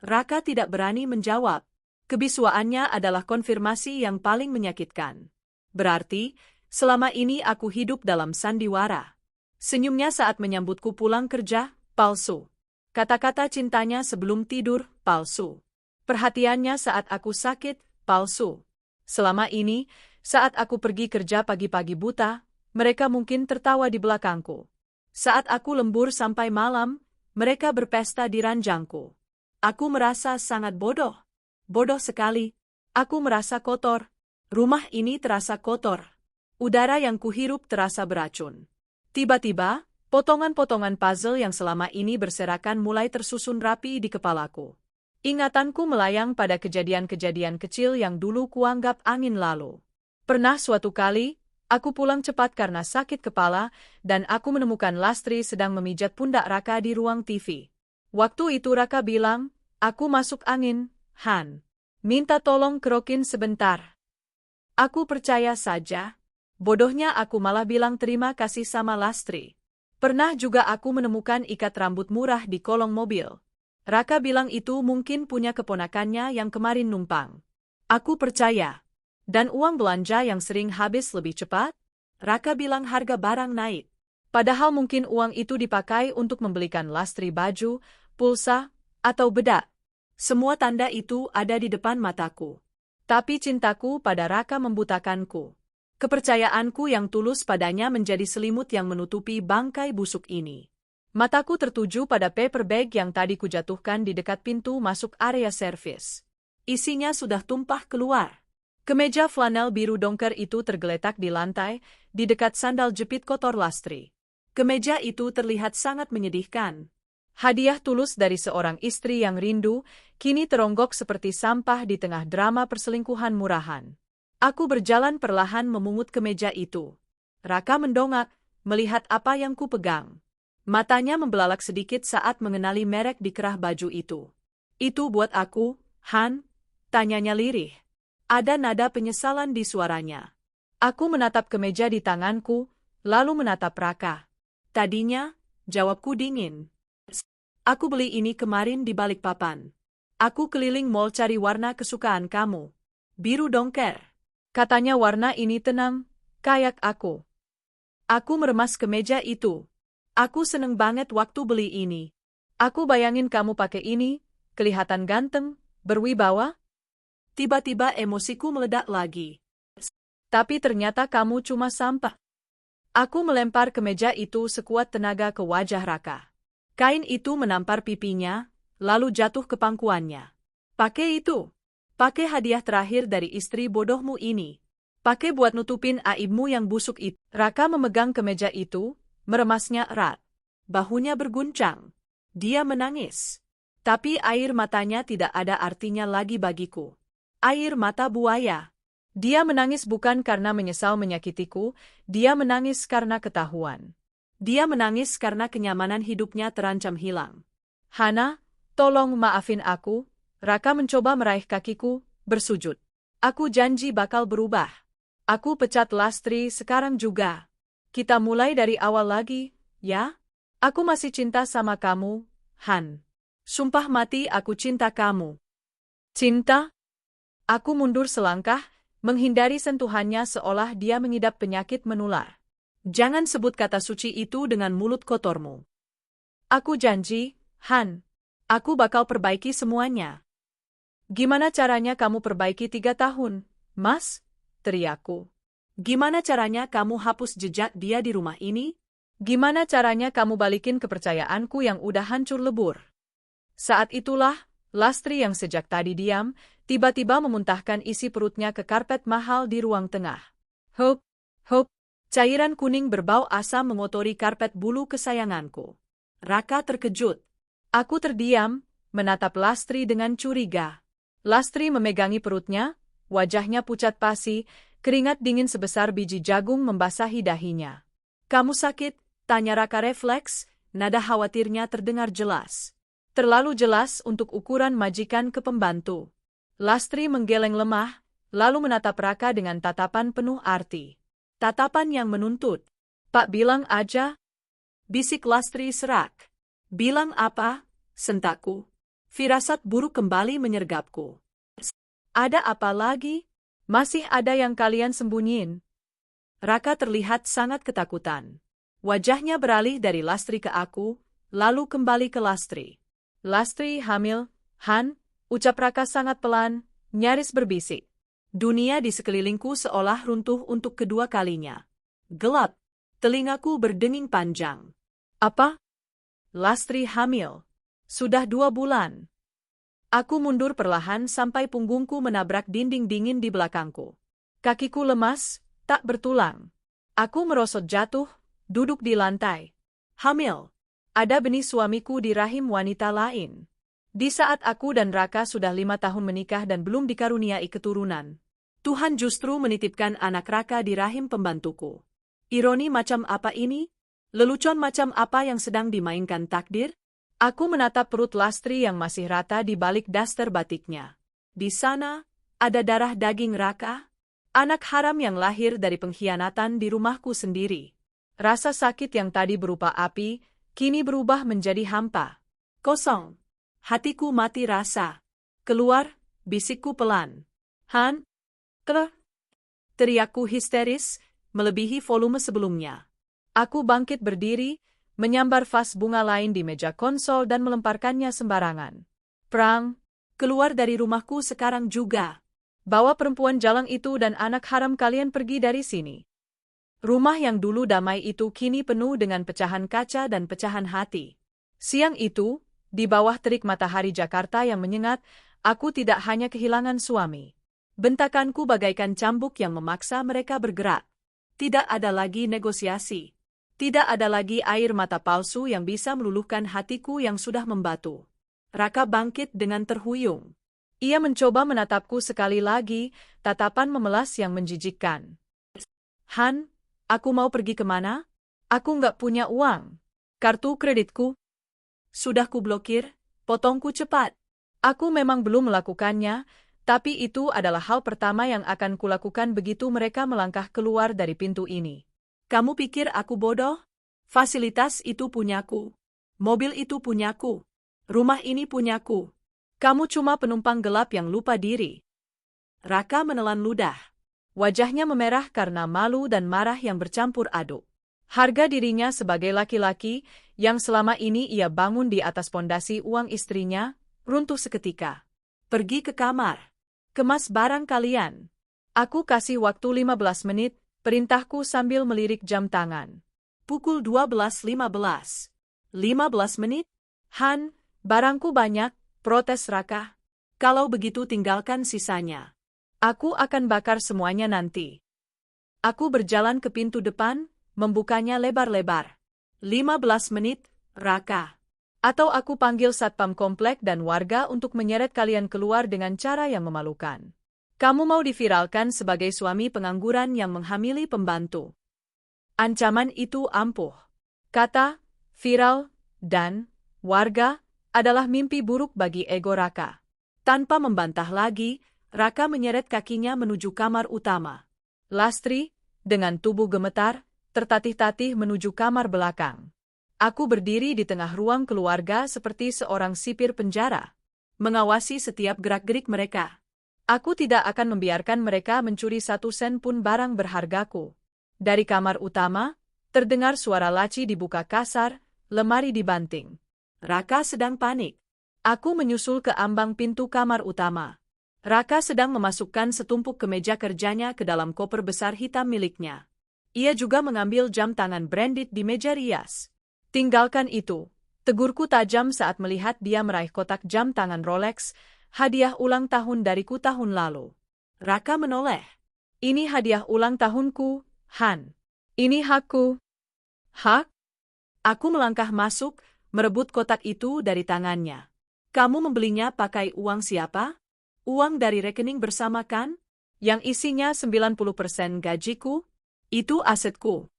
B: Raka tidak berani menjawab. Kebisuaannya adalah konfirmasi yang paling menyakitkan. Berarti, selama ini aku hidup dalam sandiwara. Senyumnya saat menyambutku pulang kerja, palsu. Kata-kata cintanya sebelum tidur, palsu. Perhatiannya saat aku sakit, palsu. Selama ini, saat aku pergi kerja pagi-pagi buta, mereka mungkin tertawa di belakangku. Saat aku lembur sampai malam, mereka berpesta di ranjangku. Aku merasa sangat bodoh. Bodoh sekali. Aku merasa kotor. Rumah ini terasa kotor. Udara yang kuhirup terasa beracun. Tiba-tiba, potongan-potongan puzzle yang selama ini berserakan mulai tersusun rapi di kepalaku. Ingatanku melayang pada kejadian-kejadian kecil yang dulu kuanggap angin lalu. Pernah suatu kali, aku pulang cepat karena sakit kepala, dan aku menemukan Lastri sedang memijat pundak Raka di ruang TV. Waktu itu Raka bilang, "Aku masuk angin, Han. Minta tolong kerokin sebentar." Aku percaya saja. Bodohnya aku malah bilang terima kasih sama Lastri. Pernah juga aku menemukan ikat rambut murah di kolong mobil. Raka bilang itu mungkin punya keponakannya yang kemarin numpang. Aku percaya. Dan uang belanja yang sering habis lebih cepat? Raka bilang harga barang naik. Padahal mungkin uang itu dipakai untuk membelikan Lastri baju, pulsa, atau bedak. Semua tanda itu ada di depan mataku. Tapi cintaku pada Raka membutakanku. Kepercayaanku yang tulus padanya menjadi selimut yang menutupi bangkai busuk ini. Mataku tertuju pada paper bag yang tadi kujatuhkan di dekat pintu masuk area servis. Isinya sudah tumpah keluar. Kemeja flanel biru dongker itu tergeletak di lantai, di dekat sandal jepit kotor Lastri. Kemeja itu terlihat sangat menyedihkan. Hadiah tulus dari seorang istri yang rindu, kini teronggok seperti sampah di tengah drama perselingkuhan murahan. Aku berjalan perlahan memungut kemeja itu. Raka mendongak, melihat apa yang kupegang. Matanya membelalak sedikit saat mengenali merek di kerah baju itu. "Itu buat aku, Han?" tanyanya lirih. Ada nada penyesalan di suaranya. Aku menatap kemeja di tanganku, lalu menatap Raka. "Tadinya," jawabku dingin. "Aku beli ini kemarin di Balikpapan. Aku keliling mall cari warna kesukaan kamu. Biru dongker." Katanya warna ini tenang, kayak aku. Aku meremas kemeja itu. "Aku seneng banget waktu beli ini. Aku bayangin kamu pakai ini, kelihatan ganteng, berwibawa." Tiba-tiba emosiku meledak lagi. Tapi ternyata kamu cuma sampah. Aku melempar kemeja itu sekuat tenaga ke wajah Raka. Kain itu menampar pipinya, lalu jatuh ke pangkuannya. "Pakai itu. Pakai hadiah terakhir dari istri bodohmu ini. Pakai buat nutupin aibmu yang busuk itu." Raka memegang kemeja itu, meremasnya erat. Bahunya berguncang. Dia menangis. Tapi air matanya tidak ada artinya lagi bagiku. Air mata buaya. Dia menangis bukan karena menyesal menyakitiku, dia menangis karena ketahuan. Dia menangis karena kenyamanan hidupnya terancam hilang. "Hana, tolong maafin aku." Raka mencoba meraih kakiku, bersujud. "Aku janji bakal berubah. Aku pecat Lastri sekarang juga. Kita mulai dari awal lagi, ya? Aku masih cinta sama kamu, Han. Sumpah mati aku cinta kamu." "Cinta?" Aku mundur selangkah, menghindari sentuhannya seolah dia mengidap penyakit menular. "Jangan sebut kata suci itu dengan mulut kotormu." "Aku janji, Han. Aku bakal perbaiki semuanya." "Gimana caranya kamu perbaiki 3 tahun, Mas?" teriakku. "Gimana caranya kamu hapus jejak dia di rumah ini? Gimana caranya kamu balikin kepercayaanku yang udah hancur lebur?" Saat itulah, Lastri yang sejak tadi diam, tiba-tiba memuntahkan isi perutnya ke karpet mahal di ruang tengah. Hup, hup, cairan kuning berbau asam mengotori karpet bulu kesayanganku. Raka terkejut. Aku terdiam, menatap Lastri dengan curiga. Lastri memegangi perutnya, wajahnya pucat pasi, keringat dingin sebesar biji jagung membasahi dahinya. "Kamu sakit?" tanya Raka refleks, nada khawatirnya terdengar jelas. Terlalu jelas untuk ukuran majikan ke pembantu. Lastri menggeleng lemah, lalu menatap Raka dengan tatapan penuh arti. Tatapan yang menuntut. "Pak, bilang aja." Bisik Lastri serak. "Bilang apa?" sentakku. Firasat buruk kembali menyergapku. "Ada apa lagi? Masih ada yang kalian sembunyiin?" Raka terlihat sangat ketakutan. Wajahnya beralih dari Lastri ke aku, lalu kembali ke Lastri. "Lastri hamil, Han," ucap Raka sangat pelan, nyaris berbisik. Dunia di sekelilingku seolah runtuh untuk kedua kalinya. Gelap, telingaku berdenging panjang. Apa? Lastri hamil. Sudah 2 bulan. Aku mundur perlahan sampai punggungku menabrak dinding dingin di belakangku. Kakiku lemas, tak bertulang. Aku merosot jatuh, duduk di lantai. Hamil. Ada benih suamiku di rahim wanita lain. Di saat aku dan Raka sudah 5 tahun menikah dan belum dikaruniai keturunan, Tuhan justru menitipkan anak Raka di rahim pembantuku. Ironi macam apa ini? Lelucon macam apa yang sedang dimainkan takdir? Aku menatap perut Lastri yang masih rata di balik daster batiknya. Di sana, ada darah daging Raka, anak haram yang lahir dari pengkhianatan di rumahku sendiri. Rasa sakit yang tadi berupa api, kini berubah menjadi hampa. Kosong. Hatiku mati rasa. Keluar, bisikku pelan. Han? Keluar. Teriakku histeris, melebihi volume sebelumnya. Aku bangkit berdiri, menyambar vas bunga lain di meja konsol dan melemparkannya sembarangan. Prang, keluar dari rumahku sekarang juga. Bawa perempuan jalang itu dan anak haram kalian pergi dari sini. Rumah yang dulu damai itu kini penuh dengan pecahan kaca dan pecahan hati. Siang itu, di bawah terik matahari Jakarta yang menyengat, aku tidak hanya kehilangan suami. Bentakanku bagaikan cambuk yang memaksa mereka bergerak. Tidak ada lagi negosiasi. Tidak ada lagi air mata palsu yang bisa meluluhkan hatiku yang sudah membatu. Raka bangkit dengan terhuyung. Ia mencoba menatapku sekali lagi, tatapan memelas yang menjijikkan. Han, aku mau pergi kemana? Aku nggak punya uang. Kartu kreditku sudah kublokir, potongku cepat. Aku memang belum melakukannya, tapi itu adalah hal pertama yang akan kulakukan begitu mereka melangkah keluar dari pintu ini. Kamu pikir aku bodoh? Fasilitas itu punyaku. Mobil itu punyaku. Rumah ini punyaku. Kamu cuma penumpang gelap yang lupa diri. Raka menelan ludah. Wajahnya memerah karena malu dan marah yang bercampur aduk. Harga dirinya sebagai laki-laki yang selama ini ia bangun di atas pondasi uang istrinya, runtuh seketika. Pergi ke kamar. Kemas barang kalian. Aku kasih waktu 15 menit, perintahku sambil melirik jam tangan. Pukul 12.15. 15 menit? Han, barangku banyak, protes Raka. Kalau begitu tinggalkan sisanya. Aku akan bakar semuanya nanti. Aku berjalan ke pintu depan, membukanya lebar-lebar. 15 menit, Raka. Atau aku panggil satpam komplek dan warga untuk menyeret kalian keluar dengan cara yang memalukan. Kamu mau diviralkan sebagai suami pengangguran yang menghamili pembantu. Ancaman itu ampuh. Kata, viral, dan warga adalah mimpi buruk bagi ego Raka. Tanpa membantah lagi, Raka menyeret kakinya menuju kamar utama. Lastri, dengan tubuh gemetar, tertatih-tatih menuju kamar belakang. Aku berdiri di tengah ruang keluarga seperti seorang sipir penjara, mengawasi setiap gerak-gerik mereka. Aku tidak akan membiarkan mereka mencuri 1 sen pun barang berhargaku. Dari kamar utama, terdengar suara laci dibuka kasar, lemari dibanting. Raka sedang panik. Aku menyusul ke ambang pintu kamar utama. Raka sedang memasukkan setumpuk kemeja kerjanya ke dalam koper besar hitam miliknya. Ia juga mengambil jam tangan branded di meja rias. Tinggalkan itu, tegurku tajam saat melihat dia meraih kotak jam tangan Rolex, hadiah ulang tahun dariku tahun lalu. Raka menoleh. Ini hadiah ulang tahunku, Han. Ini hakku. Hak? Aku melangkah masuk, merebut kotak itu dari tangannya. Kamu membelinya pakai uang siapa? Uang dari rekening bersama kan? Yang isinya 90% gajiku? Itu asetku.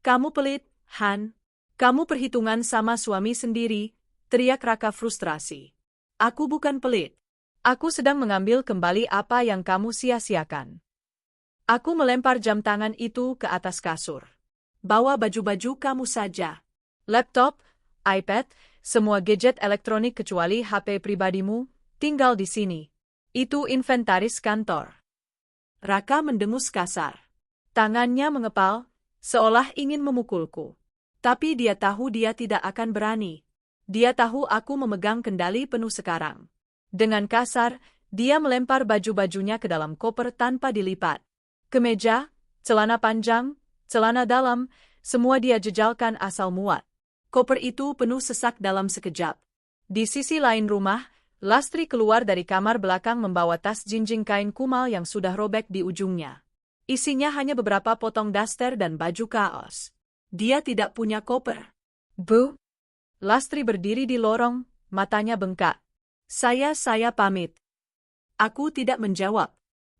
B: Kamu pelit, Han. Kamu perhitungan sama suami sendiri, teriak Raka frustrasi. Aku bukan pelit. Aku sedang mengambil kembali apa yang kamu sia-siakan. Aku melempar jam tangan itu ke atas kasur. Bawa baju-baju kamu saja. Laptop, iPad, semua gadget elektronik kecuali HP pribadimu, tinggal di sini. Itu inventaris kantor. Raka mendengus kasar. Tangannya mengepal, seolah ingin memukulku. Tapi dia tahu dia tidak akan berani. Dia tahu aku memegang kendali penuh sekarang. Dengan kasar, dia melempar baju-bajunya ke dalam koper tanpa dilipat. Kemeja, celana panjang, celana dalam, semua dia jejalkan asal muat. Koper itu penuh sesak dalam sekejap.
A: Di sisi lain rumah, Lastri keluar dari kamar belakang membawa tas jinjing kain kumal yang sudah robek di ujungnya. Isinya hanya beberapa potong daster dan baju kaos.
B: Dia tidak punya koper.
A: Bu? Lastri berdiri di lorong, matanya bengkak.
B: Saya pamit. Aku tidak menjawab.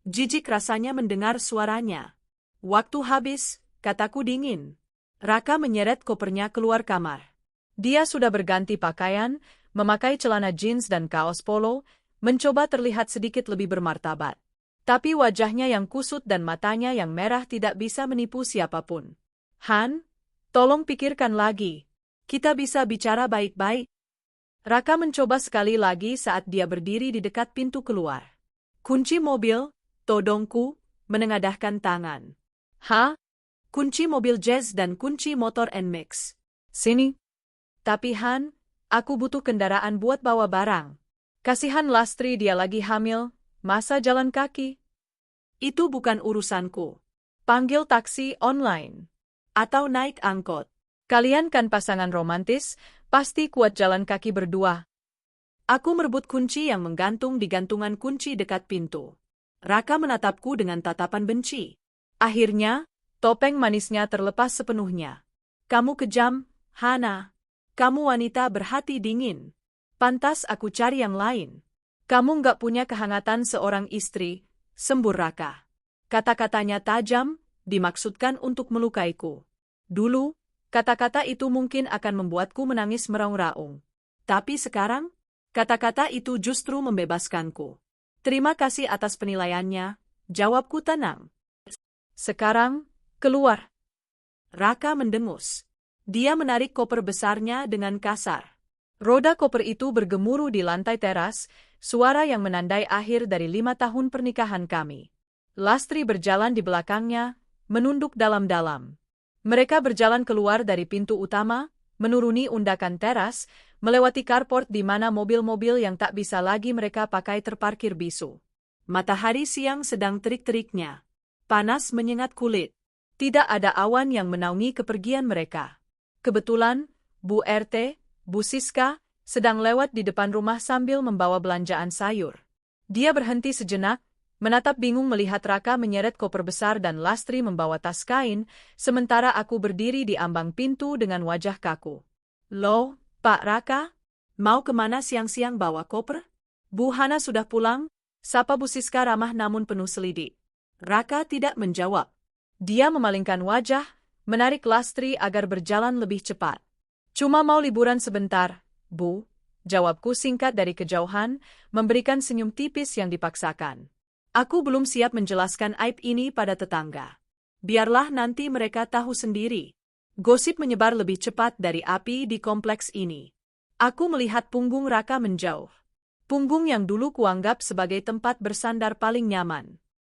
B: Jijik rasanya mendengar suaranya. Waktu habis, kataku dingin. Raka menyeret kopernya keluar kamar.
A: Dia sudah berganti pakaian, memakai celana jeans dan kaos polo, mencoba terlihat sedikit lebih bermartabat. Tapi wajahnya yang kusut dan matanya yang merah tidak bisa menipu siapapun. Han, tolong pikirkan lagi. Kita bisa bicara baik-baik. Raka mencoba sekali lagi saat dia berdiri di dekat pintu keluar.
B: Kunci mobil, todongku, menengadahkan tangan.
A: Ha?
B: Kunci mobil Jazz dan kunci motor NMAX.
A: Sini. Tapi Han, aku butuh kendaraan buat bawa barang. Kasihan Lastri, dia lagi hamil, masa jalan kaki?
B: Itu bukan urusanku.
A: Panggil taksi online.
B: Atau naik angkot.
A: Kalian kan pasangan romantis, pasti kuat jalan kaki berdua.
B: Aku merebut kunci yang menggantung di gantungan kunci dekat pintu. Raka menatapku dengan tatapan benci.
A: Akhirnya, topeng manisnya terlepas sepenuhnya.
B: Kamu kejam, Hana. Kamu wanita berhati dingin. Pantas aku cari yang lain.
A: Kamu nggak punya kehangatan seorang istri, sembur Raka.
B: Kata-katanya tajam, dimaksudkan untuk melukaiku. Dulu, kata-kata itu mungkin akan membuatku menangis meraung-raung. Tapi sekarang, kata-kata itu justru membebaskanku. Terima kasih atas penilaiannya, jawabku tenang.
A: Sekarang, keluar.
B: Raka mendengus. Dia menarik koper besarnya dengan kasar.
A: Roda koper itu bergemuruh di lantai teras, suara yang menandai akhir dari 5 tahun pernikahan kami. Lastri berjalan di belakangnya, menunduk dalam-dalam. Mereka berjalan keluar dari pintu utama, menuruni undakan teras, melewati carport di mana mobil-mobil yang tak bisa lagi mereka pakai terparkir bisu.
B: Matahari siang sedang terik-teriknya. Panas menyengat kulit.
A: Tidak ada awan yang menaungi kepergian mereka. Kebetulan, Bu RT, Bu Siska, sedang lewat di depan rumah sambil membawa belanjaan sayur. Dia berhenti sejenak, menatap bingung melihat Raka menyeret koper besar dan Lastri membawa tas kain, sementara aku berdiri di ambang pintu dengan wajah kaku.
B: Loh, Pak Raka? Mau kemana siang-siang bawa koper?
A: Bu Hana sudah pulang, sapa Bu Siska ramah namun penuh selidik.
B: Raka tidak menjawab.
A: Dia memalingkan wajah, menarik Lastri agar berjalan lebih cepat. Cuma mau liburan sebentar, Bu, jawabku singkat dari kejauhan, memberikan senyum tipis yang dipaksakan. Aku belum siap menjelaskan aib ini pada tetangga. Biarlah nanti mereka tahu sendiri. Gosip menyebar lebih cepat dari api di kompleks ini. Aku melihat punggung Raka menjauh. Punggung yang dulu kuanggap sebagai tempat bersandar paling nyaman.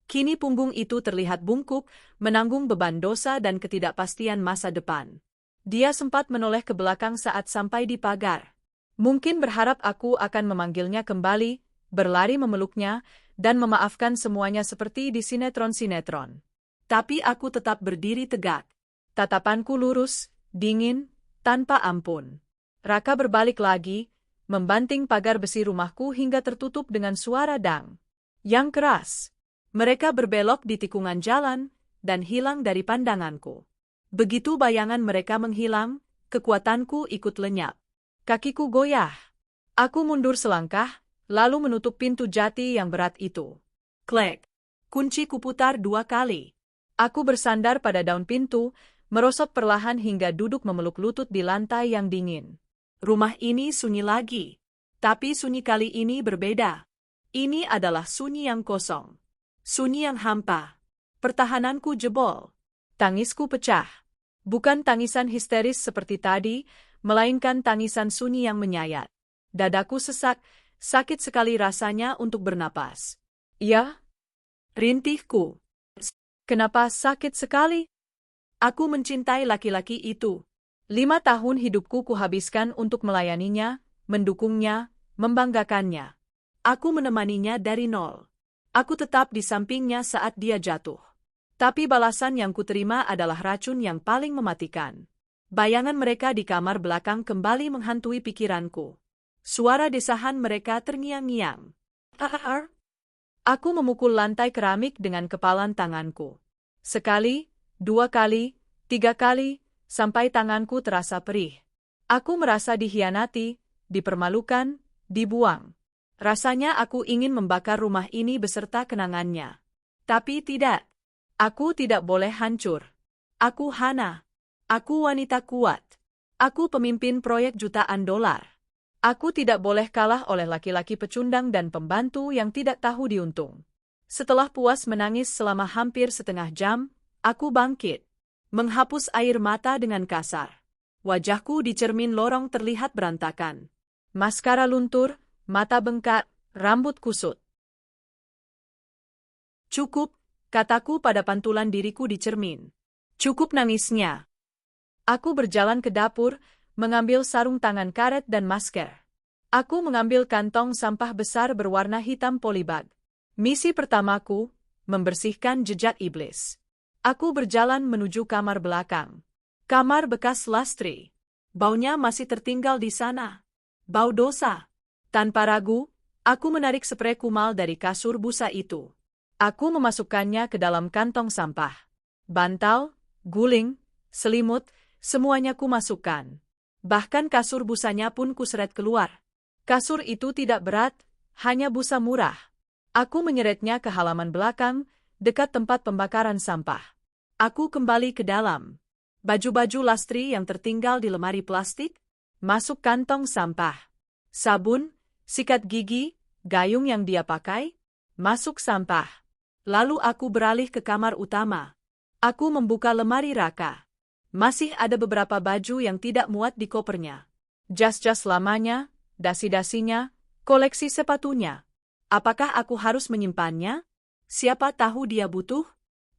A: Kini punggung itu terlihat bungkuk, menanggung beban dosa dan ketidakpastian masa depan. Dia sempat menoleh ke belakang saat sampai di pagar. Mungkin berharap aku akan memanggilnya kembali, berlari memeluknya, dan memaafkan semuanya seperti di sinetron-sinetron. Tapi aku tetap berdiri tegak. Tatapanku lurus, dingin, tanpa ampun. Raka berbalik lagi, membanting pagar besi rumahku hingga tertutup dengan suara dang yang keras. Mereka berbelok di tikungan jalan, dan hilang dari pandanganku. Begitu bayangan mereka menghilang, kekuatanku ikut lenyap. Kakiku goyah. Aku mundur selangkah, lalu menutup pintu jati yang berat itu. Klek. Kunci kuputar 2 kali. Aku bersandar pada daun pintu, merosot perlahan hingga duduk memeluk lutut di lantai yang dingin. Rumah ini sunyi lagi. Tapi sunyi kali ini berbeda. Ini adalah sunyi yang kosong. Sunyi yang hampa. Pertahananku jebol. Tangisku pecah. Bukan tangisan histeris seperti tadi, melainkan tangisan sunyi yang menyayat. Dadaku sesak, sakit sekali rasanya untuk bernapas. Ya? Rintihku. Kenapa sakit sekali? Aku mencintai laki-laki itu. 5 tahun hidupku kuhabiskan untuk melayaninya, mendukungnya, membanggakannya. Aku menemaninya dari nol. Aku tetap di sampingnya saat dia jatuh. Tapi balasan yang kuterima adalah racun yang paling mematikan.
B: Bayangan mereka di kamar belakang kembali menghantui pikiranku. Suara desahan mereka terngiang-ngiang.
A: Aku memukul lantai keramik dengan kepalan tanganku. Sekali, 2 kali, 3 kali, sampai tanganku terasa perih. Aku merasa dikhianati, dipermalukan, dibuang. Rasanya aku ingin membakar rumah ini beserta kenangannya. Tapi tidak. Aku tidak boleh hancur. Aku Hana. Aku wanita kuat. Aku pemimpin proyek jutaan dolar. Aku tidak boleh kalah oleh laki-laki pecundang dan pembantu yang tidak tahu diuntung. Setelah puas menangis selama hampir setengah jam, aku bangkit. Menghapus air mata dengan kasar. Wajahku di cermin lorong terlihat berantakan. Maskara luntur, mata bengkak, rambut kusut.
B: Cukup, kataku pada pantulan diriku di cermin. Cukup nangisnya.
A: Aku berjalan ke dapur, mengambil sarung tangan karet dan masker. Aku mengambil kantong sampah besar berwarna hitam polybag. Misi pertamaku, membersihkan jejak iblis. Aku berjalan menuju kamar belakang. Kamar bekas Lastri. Baunya masih tertinggal di sana. Bau dosa. Tanpa ragu, aku menarik sprei kumal dari kasur busa itu. Aku memasukkannya ke dalam kantong sampah. Bantal, guling, selimut, semuanya kumasukkan. Bahkan kasur busanya pun kuseret keluar. Kasur itu tidak berat, hanya busa murah. Aku menyeretnya ke halaman belakang, dekat tempat pembakaran sampah. Aku kembali ke dalam. Baju-baju Lastri yang tertinggal di lemari plastik, masuk kantong sampah. Sabun, sikat gigi, gayung yang dia pakai, masuk sampah. Lalu aku beralih ke kamar utama. Aku membuka lemari Raka. Masih ada beberapa baju yang tidak muat di kopernya. Jas-jas lamanya, dasi-dasinya, koleksi sepatunya. Apakah aku harus menyimpannya? Siapa tahu dia butuh?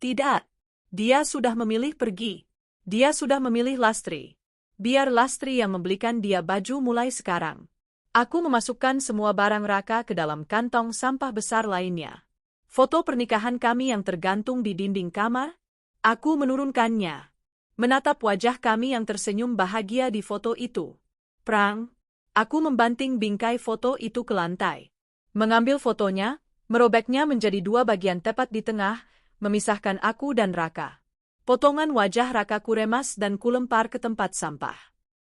A: Tidak. Dia sudah memilih pergi. Dia sudah memilih Lastri. Biar Lastri yang membelikan dia baju mulai sekarang. Aku memasukkan semua barang Raka ke dalam kantong sampah besar lainnya. Foto pernikahan kami yang tergantung di dinding kamar, aku menurunkannya. Menatap wajah kami yang tersenyum bahagia di foto itu. Prang, aku membanting bingkai foto itu ke lantai. Mengambil fotonya, merobeknya menjadi 2 bagian tepat di tengah, memisahkan aku dan Raka. Potongan wajah Raka kuremas dan kulempar ke tempat sampah.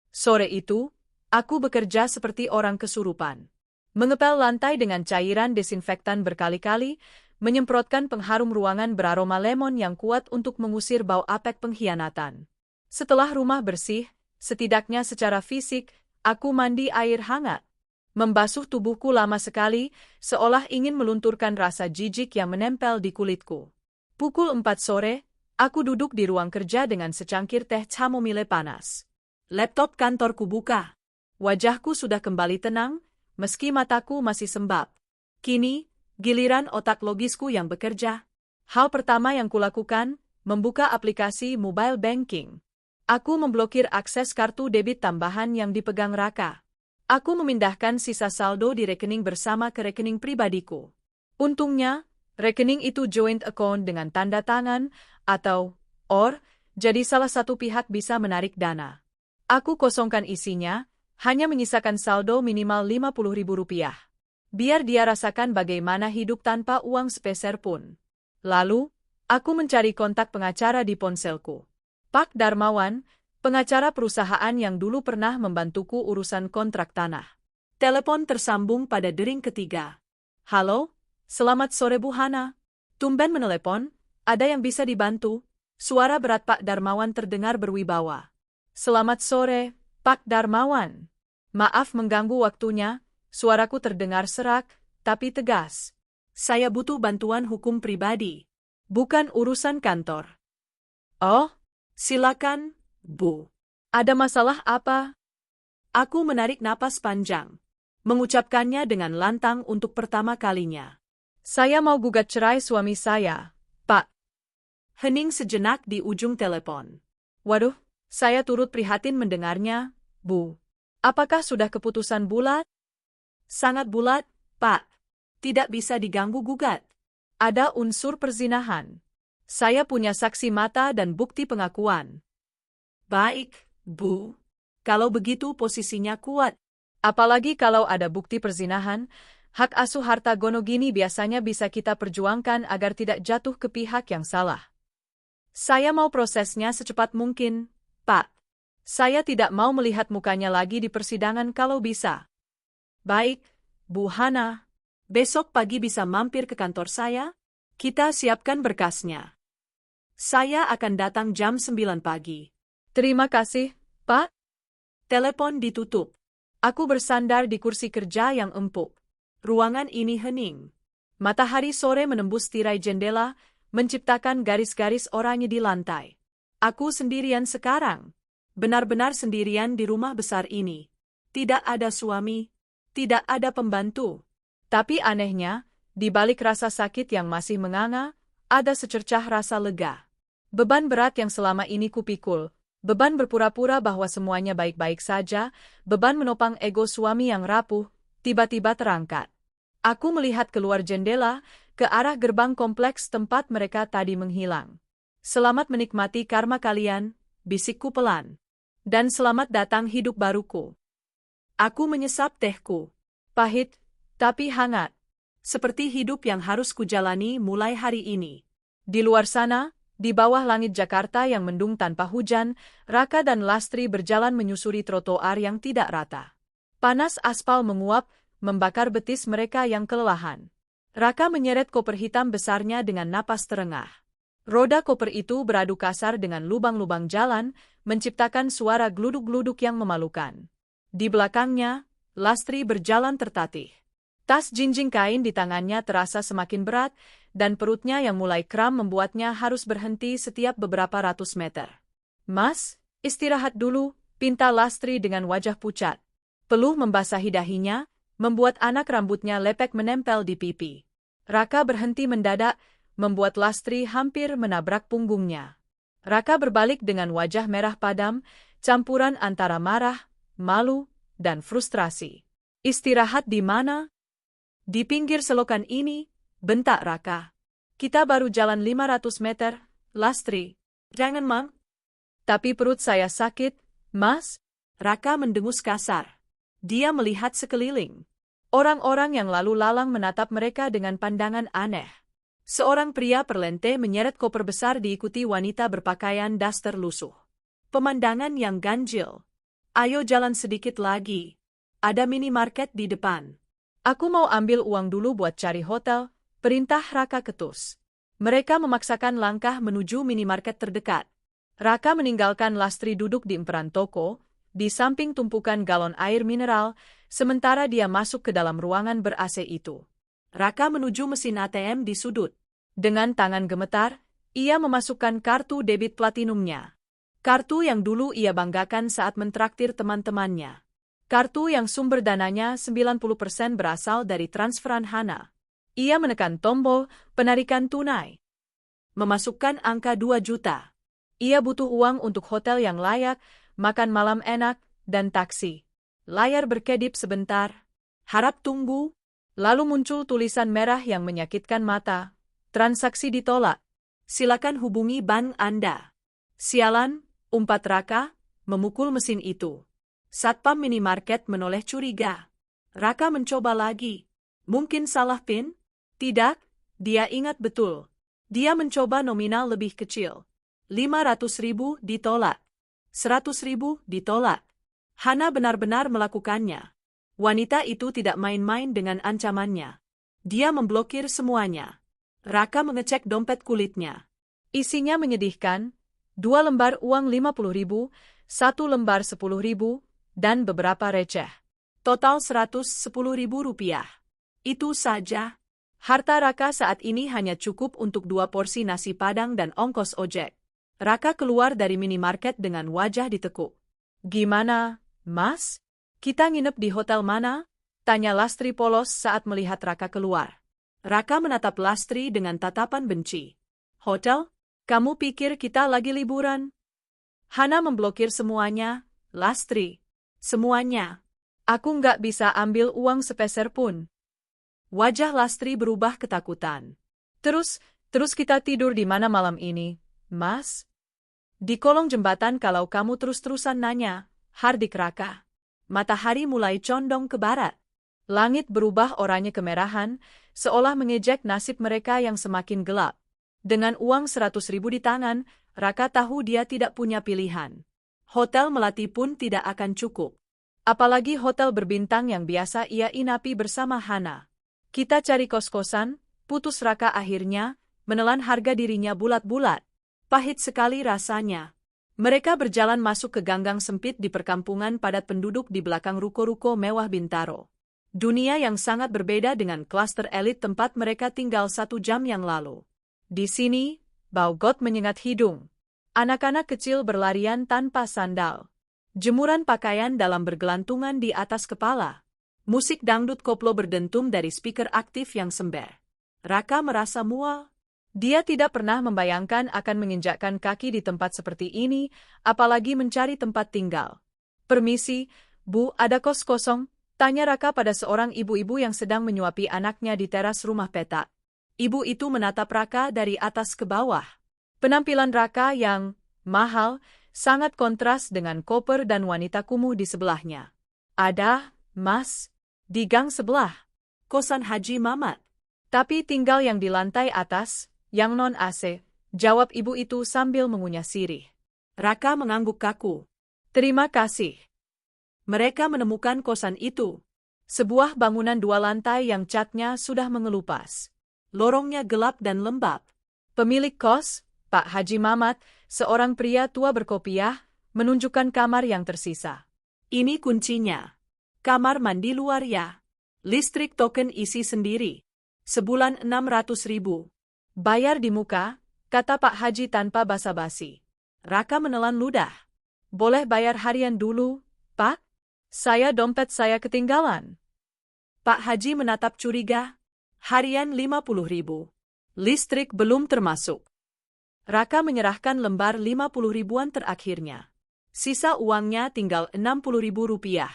A: Sore itu, aku bekerja seperti orang kesurupan. Mengepel lantai dengan cairan desinfektan berkali-kali, menyemprotkan pengharum ruangan beraroma lemon yang kuat untuk mengusir bau apek pengkhianatan. Setelah rumah bersih, setidaknya secara fisik, aku mandi air hangat. Membasuh tubuhku lama sekali, seolah ingin melunturkan rasa jijik yang menempel di kulitku. Pukul 4 sore, aku duduk di ruang kerja dengan secangkir teh chamomile panas. Laptop kantorku buka. Wajahku sudah kembali tenang, meski mataku masih sembab. Kini, giliran otak logisku yang bekerja. Hal pertama yang kulakukan, membuka aplikasi mobile banking. Aku memblokir akses kartu debit tambahan yang dipegang Raka. Aku memindahkan sisa saldo di rekening bersama ke rekening pribadiku. Untungnya, rekening itu joint account dengan tanda tangan, atau OR, jadi salah satu pihak bisa menarik dana. Aku kosongkan isinya, hanya menyisakan saldo minimal Rp50.000. Biar dia rasakan bagaimana hidup tanpa uang sepeser pun. Lalu, aku mencari kontak pengacara di ponselku. Pak Darmawan, pengacara perusahaan yang dulu pernah membantuku urusan kontrak tanah. Telepon tersambung pada dering ketiga. Halo, selamat sore Bu Hana. Tumben menelepon, ada yang bisa dibantu? Suara berat Pak Darmawan terdengar berwibawa. Selamat sore, Pak Darmawan. Maaf mengganggu waktunya, suaraku terdengar serak, tapi tegas. Saya butuh bantuan hukum pribadi, bukan urusan kantor. Oh, silakan, Bu. Ada masalah apa? Aku menarik napas panjang. Mengucapkannya dengan lantang untuk pertama kalinya. Saya mau gugat cerai suami saya, Pak. Hening sejenak di ujung telepon. Waduh, saya turut prihatin mendengarnya, Bu. Apakah sudah keputusan bulat? Sangat bulat, Pak. Tidak bisa diganggu-gugat. Ada unsur perzinahan. Saya punya saksi mata dan bukti pengakuan. Baik,
B: Bu, kalau begitu posisinya kuat.
A: Apalagi kalau ada bukti perzinahan, hak asuh harta Gonogini biasanya bisa kita perjuangkan agar tidak jatuh ke pihak yang salah. Saya mau prosesnya secepat mungkin, Pak. Saya tidak mau melihat mukanya lagi di persidangan kalau bisa.
B: Baik, Bu Hana. Besok pagi bisa mampir ke kantor saya? Kita siapkan berkasnya. Saya akan datang jam 9 pagi.
A: Terima kasih, Pak.
B: Telepon ditutup. Aku bersandar di kursi kerja yang empuk. Ruangan ini hening. Matahari sore menembus tirai jendela, menciptakan garis-garis oranye di lantai. Aku sendirian sekarang. Benar-benar sendirian di rumah besar ini. Tidak ada suami, tidak ada pembantu.
A: Tapi anehnya, di balik rasa sakit yang masih menganga, ada secercah rasa lega. Beban berat yang selama ini kupikul, beban berpura-pura bahwa semuanya baik-baik saja, beban menopang ego suami yang rapuh, tiba-tiba terangkat. Aku melihat keluar jendela, ke arah gerbang kompleks tempat mereka tadi menghilang. Selamat menikmati karma kalian, bisikku pelan. Dan selamat datang hidup baruku.
B: Aku menyesap tehku.
A: Pahit, tapi hangat.
B: Seperti hidup yang harus kujalani mulai hari ini.
A: Di luar sana, di bawah langit Jakarta yang mendung tanpa hujan, Raka dan Lastri berjalan menyusuri trotoar yang tidak rata. Panas aspal menguap, membakar betis mereka yang kelelahan. Raka menyeret koper hitam besarnya dengan napas terengah. Roda koper itu beradu kasar dengan lubang-lubang jalan, menciptakan suara gluduk-gluduk yang memalukan. Di belakangnya, Lastri berjalan tertatih. Tas jinjing kain di tangannya terasa semakin berat, dan perutnya yang mulai kram membuatnya harus berhenti setiap beberapa ratus meter. Mas, istirahat dulu, pinta Lastri dengan wajah pucat. Peluh membasahi dahinya, membuat anak rambutnya lepek menempel di pipi. Raka berhenti mendadak, membuat Lastri hampir menabrak punggungnya. Raka berbalik dengan wajah merah padam, campuran antara marah, malu, dan frustrasi. Istirahat di mana? Di pinggir selokan ini, bentak Raka. Kita baru jalan 500 meter, Lastri.
B: Jangan, Mam.
A: Tapi perut saya sakit, Mas.
B: Raka mendengus kasar. Dia melihat sekeliling.
A: Orang-orang yang lalu lalang menatap mereka dengan pandangan aneh. Seorang pria perlente menyeret koper besar diikuti wanita berpakaian daster lusuh.
B: Pemandangan yang ganjil. Ayo jalan sedikit lagi. Ada minimarket di depan.
A: Aku mau ambil uang dulu buat cari hotel, perintah Raka ketus. Mereka memaksakan langkah menuju minimarket terdekat. Raka meninggalkan Lastri duduk di emperan toko, di samping tumpukan galon air mineral, sementara dia masuk ke dalam ruangan ber-AC itu.
B: Raka menuju mesin ATM di sudut.
A: Dengan tangan gemetar, ia memasukkan kartu debit platinumnya. Kartu yang dulu ia banggakan saat mentraktir teman-temannya. Kartu yang sumber dananya 90% berasal dari transferan Hana. Ia menekan tombol penarikan tunai.
B: Memasukkan angka 2 juta.
A: Ia butuh uang untuk hotel yang layak, makan malam enak, dan taksi. Layar berkedip sebentar.
B: Harap tunggu.
A: Lalu muncul tulisan merah yang menyakitkan mata. Transaksi ditolak.
B: Silakan hubungi bank Anda. Sialan, umpat Raka, memukul mesin itu. Satpam minimarket menoleh curiga. Raka mencoba lagi. Mungkin salah PIN? Tidak, dia ingat betul. Dia mencoba nominal lebih kecil. 500.000 ditolak. 100.000 ditolak. Hana benar-benar melakukannya. Wanita itu tidak main-main dengan ancamannya. Dia memblokir semuanya. Raka mengecek dompet kulitnya.
A: Isinya menyedihkan, 2 lembar uang 50.000, 1 lembar 10.000, dan beberapa receh.
B: Total 110.000 rupiah. Itu saja.
A: Harta Raka saat ini hanya cukup untuk 2 porsi nasi padang dan ongkos ojek. Raka keluar dari minimarket dengan wajah ditekuk. Gimana, Mas? Kita nginep di hotel mana? Tanya Lastri polos saat melihat Raka keluar.
B: Raka menatap Lastri dengan tatapan benci. Hotel?
A: Kamu pikir kita lagi liburan? Hana memblokir semuanya, Lastri.
B: Semuanya.
A: Aku nggak bisa ambil uang sepeser pun.
B: Wajah Lastri berubah ketakutan.
A: Terus kita tidur di mana malam ini, Mas?
B: Di kolong jembatan kalau kamu terus-terusan nanya, Hardik Raka. Matahari mulai condong ke barat.
A: Langit berubah oranye kemerahan, seolah mengejek nasib mereka yang semakin gelap. Dengan uang 100.000 di tangan, Raka tahu dia tidak punya pilihan.
B: Hotel Melati pun tidak akan cukup.
A: Apalagi hotel berbintang yang biasa ia inapi bersama Hana. Kita cari kos-kosan, putus Raka akhirnya, menelan harga dirinya bulat-bulat.
B: Pahit sekali rasanya. Mereka berjalan masuk ke ganggang sempit di perkampungan padat penduduk di belakang ruko-ruko mewah Bintaro. Dunia yang sangat berbeda dengan klaster elit tempat mereka tinggal 1 jam yang lalu.
A: Di sini, bau got menyengat hidung. Anak-anak kecil berlarian tanpa sandal. Jemuran pakaian dalam bergelantungan di atas kepala.
B: Musik dangdut koplo berdentum dari speaker aktif yang sember. Raka merasa mual.
A: Dia tidak pernah membayangkan akan menginjakkan kaki di tempat seperti ini, apalagi mencari tempat tinggal. "Permisi, Bu, ada kos kosong?" tanya Raka pada seorang ibu-ibu yang sedang menyuapi anaknya di teras rumah petak.
B: Ibu itu menatap Raka dari atas ke bawah.
A: Penampilan Raka yang mahal sangat kontras dengan koper dan wanita kumuh di sebelahnya.
B: "Ada, Mas, di gang sebelah. Kosan Haji Mamat.
A: Tapi tinggal yang di lantai atas, yang non-AC," jawab ibu itu sambil mengunyah sirih.
B: Raka mengangguk kaku.
A: "Terima kasih."
B: Mereka menemukan kosan itu.
A: Sebuah bangunan 2 lantai yang catnya sudah mengelupas.
B: Lorongnya gelap dan lembab.
A: Pemilik kos, Pak Haji Mamat, seorang pria tua berkopiah, menunjukkan kamar yang tersisa.
B: "Ini kuncinya. Kamar mandi luar ya. Listrik token isi sendiri. Sebulan 600.000.
A: Bayar di muka," kata Pak Haji tanpa basa-basi.
B: Raka menelan ludah.
A: "Boleh bayar harian dulu, Pak? Dompet saya ketinggalan."
B: Pak Haji menatap curiga. "Harian 50.000. Listrik belum termasuk." Raka menyerahkan lembar 50 ribuan terakhirnya. Sisa uangnya tinggal 60.000 rupiah.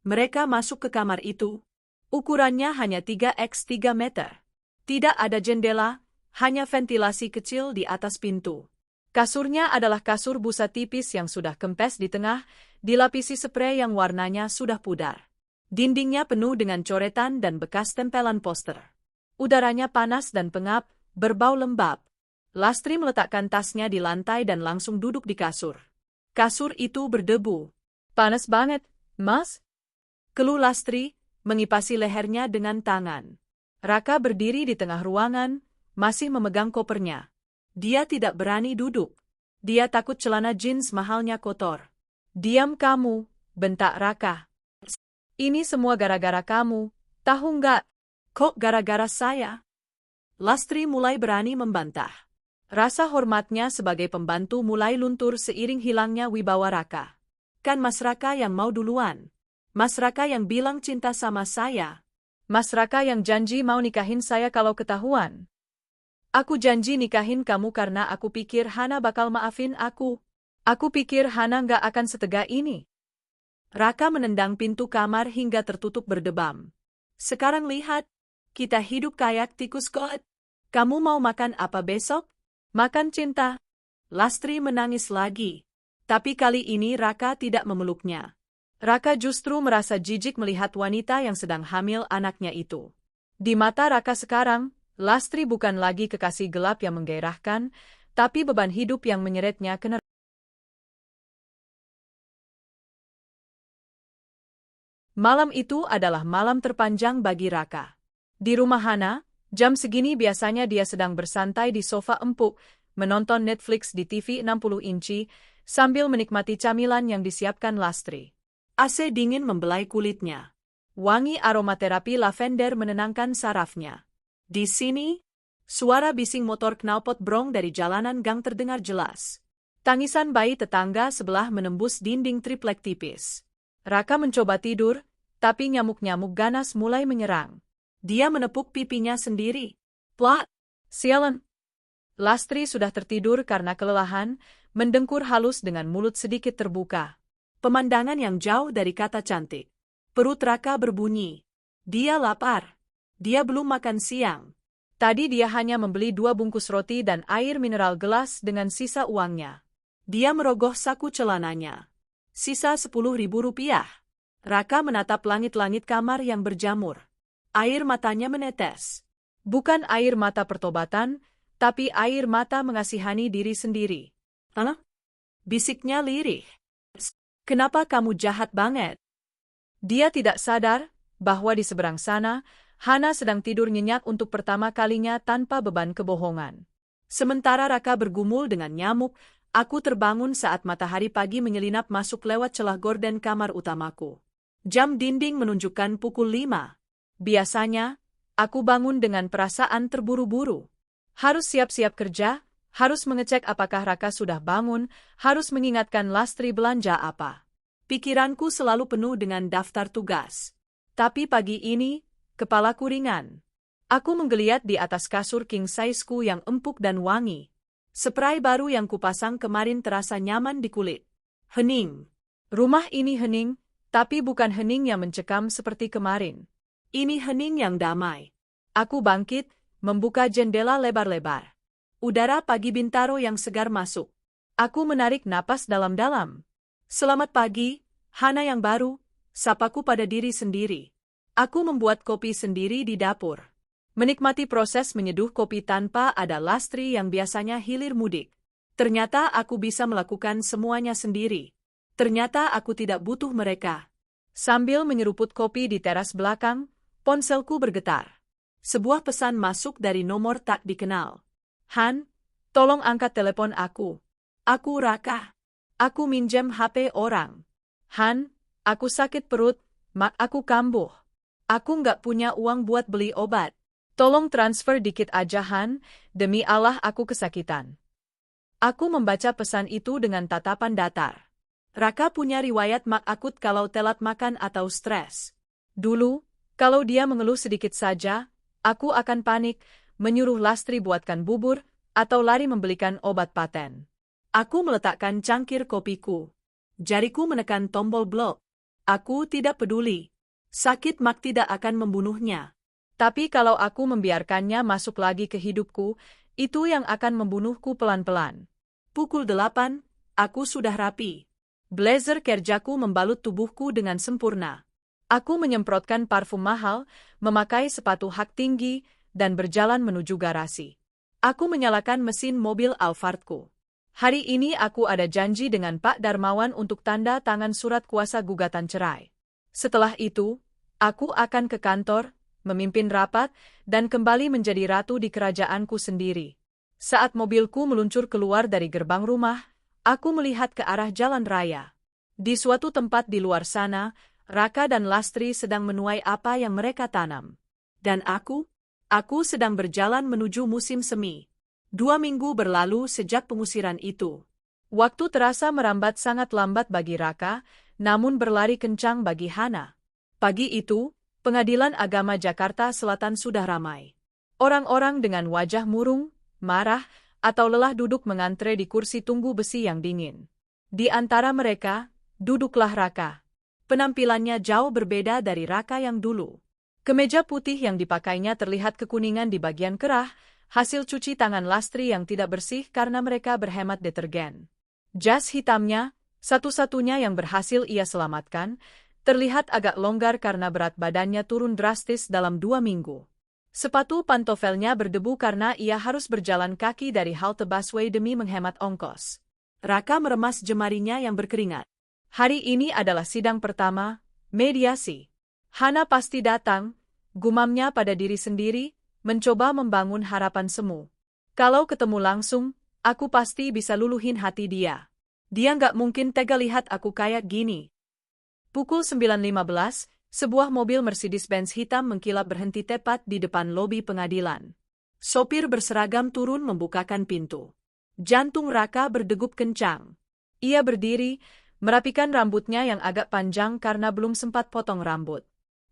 B: Mereka masuk ke kamar itu. Ukurannya hanya 3x3 meter. Tidak ada jendela, hanya ventilasi kecil di atas pintu.
A: Kasurnya adalah kasur busa tipis yang sudah kempes di tengah, dilapisi sprei yang warnanya sudah pudar.
B: Dindingnya penuh dengan coretan dan bekas tempelan poster.
A: Udaranya panas dan pengap, berbau lembab. Lastri meletakkan tasnya di lantai dan langsung duduk di kasur.
B: Kasur itu berdebu.
A: "Panas banget, Mas?"
B: keluh Lastri, mengipasi lehernya dengan tangan. Raka berdiri di tengah ruangan, masih memegang kopernya. Dia tidak berani duduk. Dia takut celana jeans mahalnya kotor.
A: "Diam kamu," bentak Raka. "Ini semua gara-gara kamu, tahu nggak?"
B: "Kok gara-gara saya?" Lastri mulai berani membantah. Rasa hormatnya sebagai pembantu mulai luntur seiring hilangnya wibawa Raka. "Kan Mas Raka yang mau duluan. Mas Raka yang bilang cinta sama saya.
A: Mas Raka yang janji mau nikahin saya kalau ketahuan. Aku janji nikahin kamu karena aku pikir Hana bakal maafin aku. Aku pikir Hana nggak akan setega ini."
B: Raka menendang pintu kamar hingga tertutup berdebam. "Sekarang lihat, kita hidup kayak tikus kot. Kamu mau makan apa besok?"
A: "Makan cinta."
B: Lastri menangis lagi. Tapi kali ini Raka tidak memeluknya.
A: Raka justru merasa jijik melihat wanita yang sedang hamil anaknya itu. Di mata Raka sekarang, Lastri bukan lagi kekasih gelap yang menggairahkan, tapi beban hidup yang menyeretnya ke neraka. Malam itu adalah malam terpanjang bagi Raka. Di rumah Hana, jam segini biasanya dia sedang bersantai di sofa empuk, menonton Netflix di TV 60 inci, sambil menikmati camilan yang disiapkan Lastri.
B: AC dingin membelai kulitnya. Wangi aromaterapi lavender menenangkan sarafnya. Di sini, suara bising motor knalpot brong dari jalanan gang terdengar jelas.
A: Tangisan bayi tetangga sebelah menembus dinding triplek tipis. Raka mencoba tidur, tapi nyamuk-nyamuk ganas mulai menyerang.
B: Dia menepuk pipinya sendiri. "Plak!
A: Sialan!" Lastri sudah tertidur karena kelelahan, mendengkur halus dengan mulut sedikit terbuka.
B: Pemandangan yang jauh dari kata cantik. Perut Raka berbunyi. Dia lapar. Dia belum makan siang.
A: Tadi dia hanya membeli 2 bungkus roti dan air mineral gelas dengan sisa uangnya.
B: Dia merogoh saku celananya. Sisa 10.000 rupiah. Raka menatap langit-langit kamar yang berjamur. Air matanya menetes.
A: Bukan air mata pertobatan, tapi air mata mengasihani diri sendiri.
B: Hah? Bisiknya lirih. Kenapa kamu jahat banget?
A: Dia tidak sadar bahwa di seberang sana, Hana sedang tidur nyenyak untuk pertama kalinya tanpa beban kebohongan.
B: Sementara Raka bergumul dengan nyamuk, aku terbangun saat matahari pagi menyelinap masuk lewat celah gorden kamar utamaku. Jam dinding menunjukkan pukul 5.
A: Biasanya, aku bangun dengan perasaan terburu-buru. Harus siap-siap kerja, harus mengecek apakah Raka sudah bangun, harus mengingatkan Lastri belanja apa.
B: Pikiranku selalu penuh dengan daftar tugas.
A: Tapi pagi ini, kepalaku ringan. Aku menggeliat di atas kasur king size-ku yang empuk dan wangi.
B: Spray baru yang kupasang kemarin terasa nyaman di kulit. Hening.
A: Rumah ini hening, tapi bukan hening yang mencekam seperti kemarin.
B: Ini hening yang damai.
A: Aku bangkit, membuka jendela lebar-lebar.
B: Udara pagi Bintaro yang segar masuk.
A: Aku menarik napas dalam-dalam.
B: Selamat pagi, Hana yang baru, sapaku pada diri sendiri. Aku membuat kopi sendiri di dapur.
A: Menikmati proses menyeduh kopi tanpa ada Lastri yang biasanya hilir mudik.
B: Ternyata aku bisa melakukan semuanya sendiri. Ternyata aku tidak butuh mereka.
A: Sambil menyeruput kopi di teras belakang, ponselku bergetar.
B: Sebuah pesan masuk dari nomor tak dikenal.
A: Han, tolong angkat telepon aku.
B: Aku Raka.
A: Aku minjem HP orang. Han, aku sakit perut, mak aku kambuh. Aku nggak punya uang buat beli obat. Tolong transfer dikit aja Han, demi Allah aku kesakitan. Aku membaca pesan itu dengan tatapan datar.
B: Raka punya riwayat mak akut kalau telat makan atau stres.
A: Dulu, kalau dia mengeluh sedikit saja, aku akan panik, menyuruh Lastri buatkan bubur, atau lari membelikan obat paten.
B: Aku meletakkan cangkir kopiku. Jariku menekan tombol blok. Aku tidak peduli. Sakit mak tidak akan membunuhnya.
A: Tapi kalau aku membiarkannya masuk lagi ke hidupku, itu yang akan membunuhku pelan-pelan.
B: Pukul 8, aku sudah rapi.
A: Blazer kerjaku membalut tubuhku dengan sempurna. Aku menyemprotkan parfum mahal, memakai sepatu hak tinggi, dan berjalan menuju garasi. Aku menyalakan mesin mobil Alphardku. Hari ini aku ada janji dengan Pak Darmawan untuk tanda tangan surat kuasa gugatan cerai. Setelah itu, aku akan ke kantor, memimpin rapat, dan kembali menjadi ratu di kerajaanku sendiri. Saat mobilku meluncur keluar dari gerbang rumah, aku melihat ke arah jalan raya. Di suatu tempat di luar sana, Raka dan Lastri sedang menuai apa yang mereka tanam.
B: Dan aku sedang berjalan menuju musim semi. 2 minggu berlalu sejak pengusiran itu.
A: Waktu terasa merambat sangat lambat bagi Raka, namun berlari kencang bagi Hana. Pagi itu, Pengadilan Agama Jakarta Selatan sudah ramai. Orang-orang dengan wajah murung, marah, atau lelah duduk mengantre di kursi tunggu besi yang dingin. Di antara mereka, duduklah Raka. Penampilannya jauh berbeda dari Raka yang dulu. Kemeja putih yang dipakainya terlihat kekuningan di bagian kerah, hasil cuci tangan Lastri yang tidak bersih karena mereka berhemat detergen. Jas hitamnya, satu-satunya yang berhasil ia selamatkan, terlihat agak longgar karena berat badannya turun drastis dalam 2 minggu. Sepatu pantofelnya berdebu karena ia harus berjalan kaki dari halte busway demi menghemat ongkos.
B: Raka meremas jemarinya yang berkeringat.
A: Hari ini adalah sidang pertama, mediasi. Hana pasti datang, gumamnya pada diri sendiri, mencoba membangun harapan semu. Kalau ketemu langsung, aku pasti bisa luluhin hati dia. Dia nggak mungkin tega lihat aku kayak gini. Pukul 9.15, sebuah mobil Mercedes-Benz hitam mengkilap berhenti tepat di depan lobi pengadilan.
B: Sopir berseragam turun membukakan pintu. Jantung Raka berdegup kencang.
A: Ia berdiri, merapikan rambutnya yang agak panjang karena belum sempat potong rambut.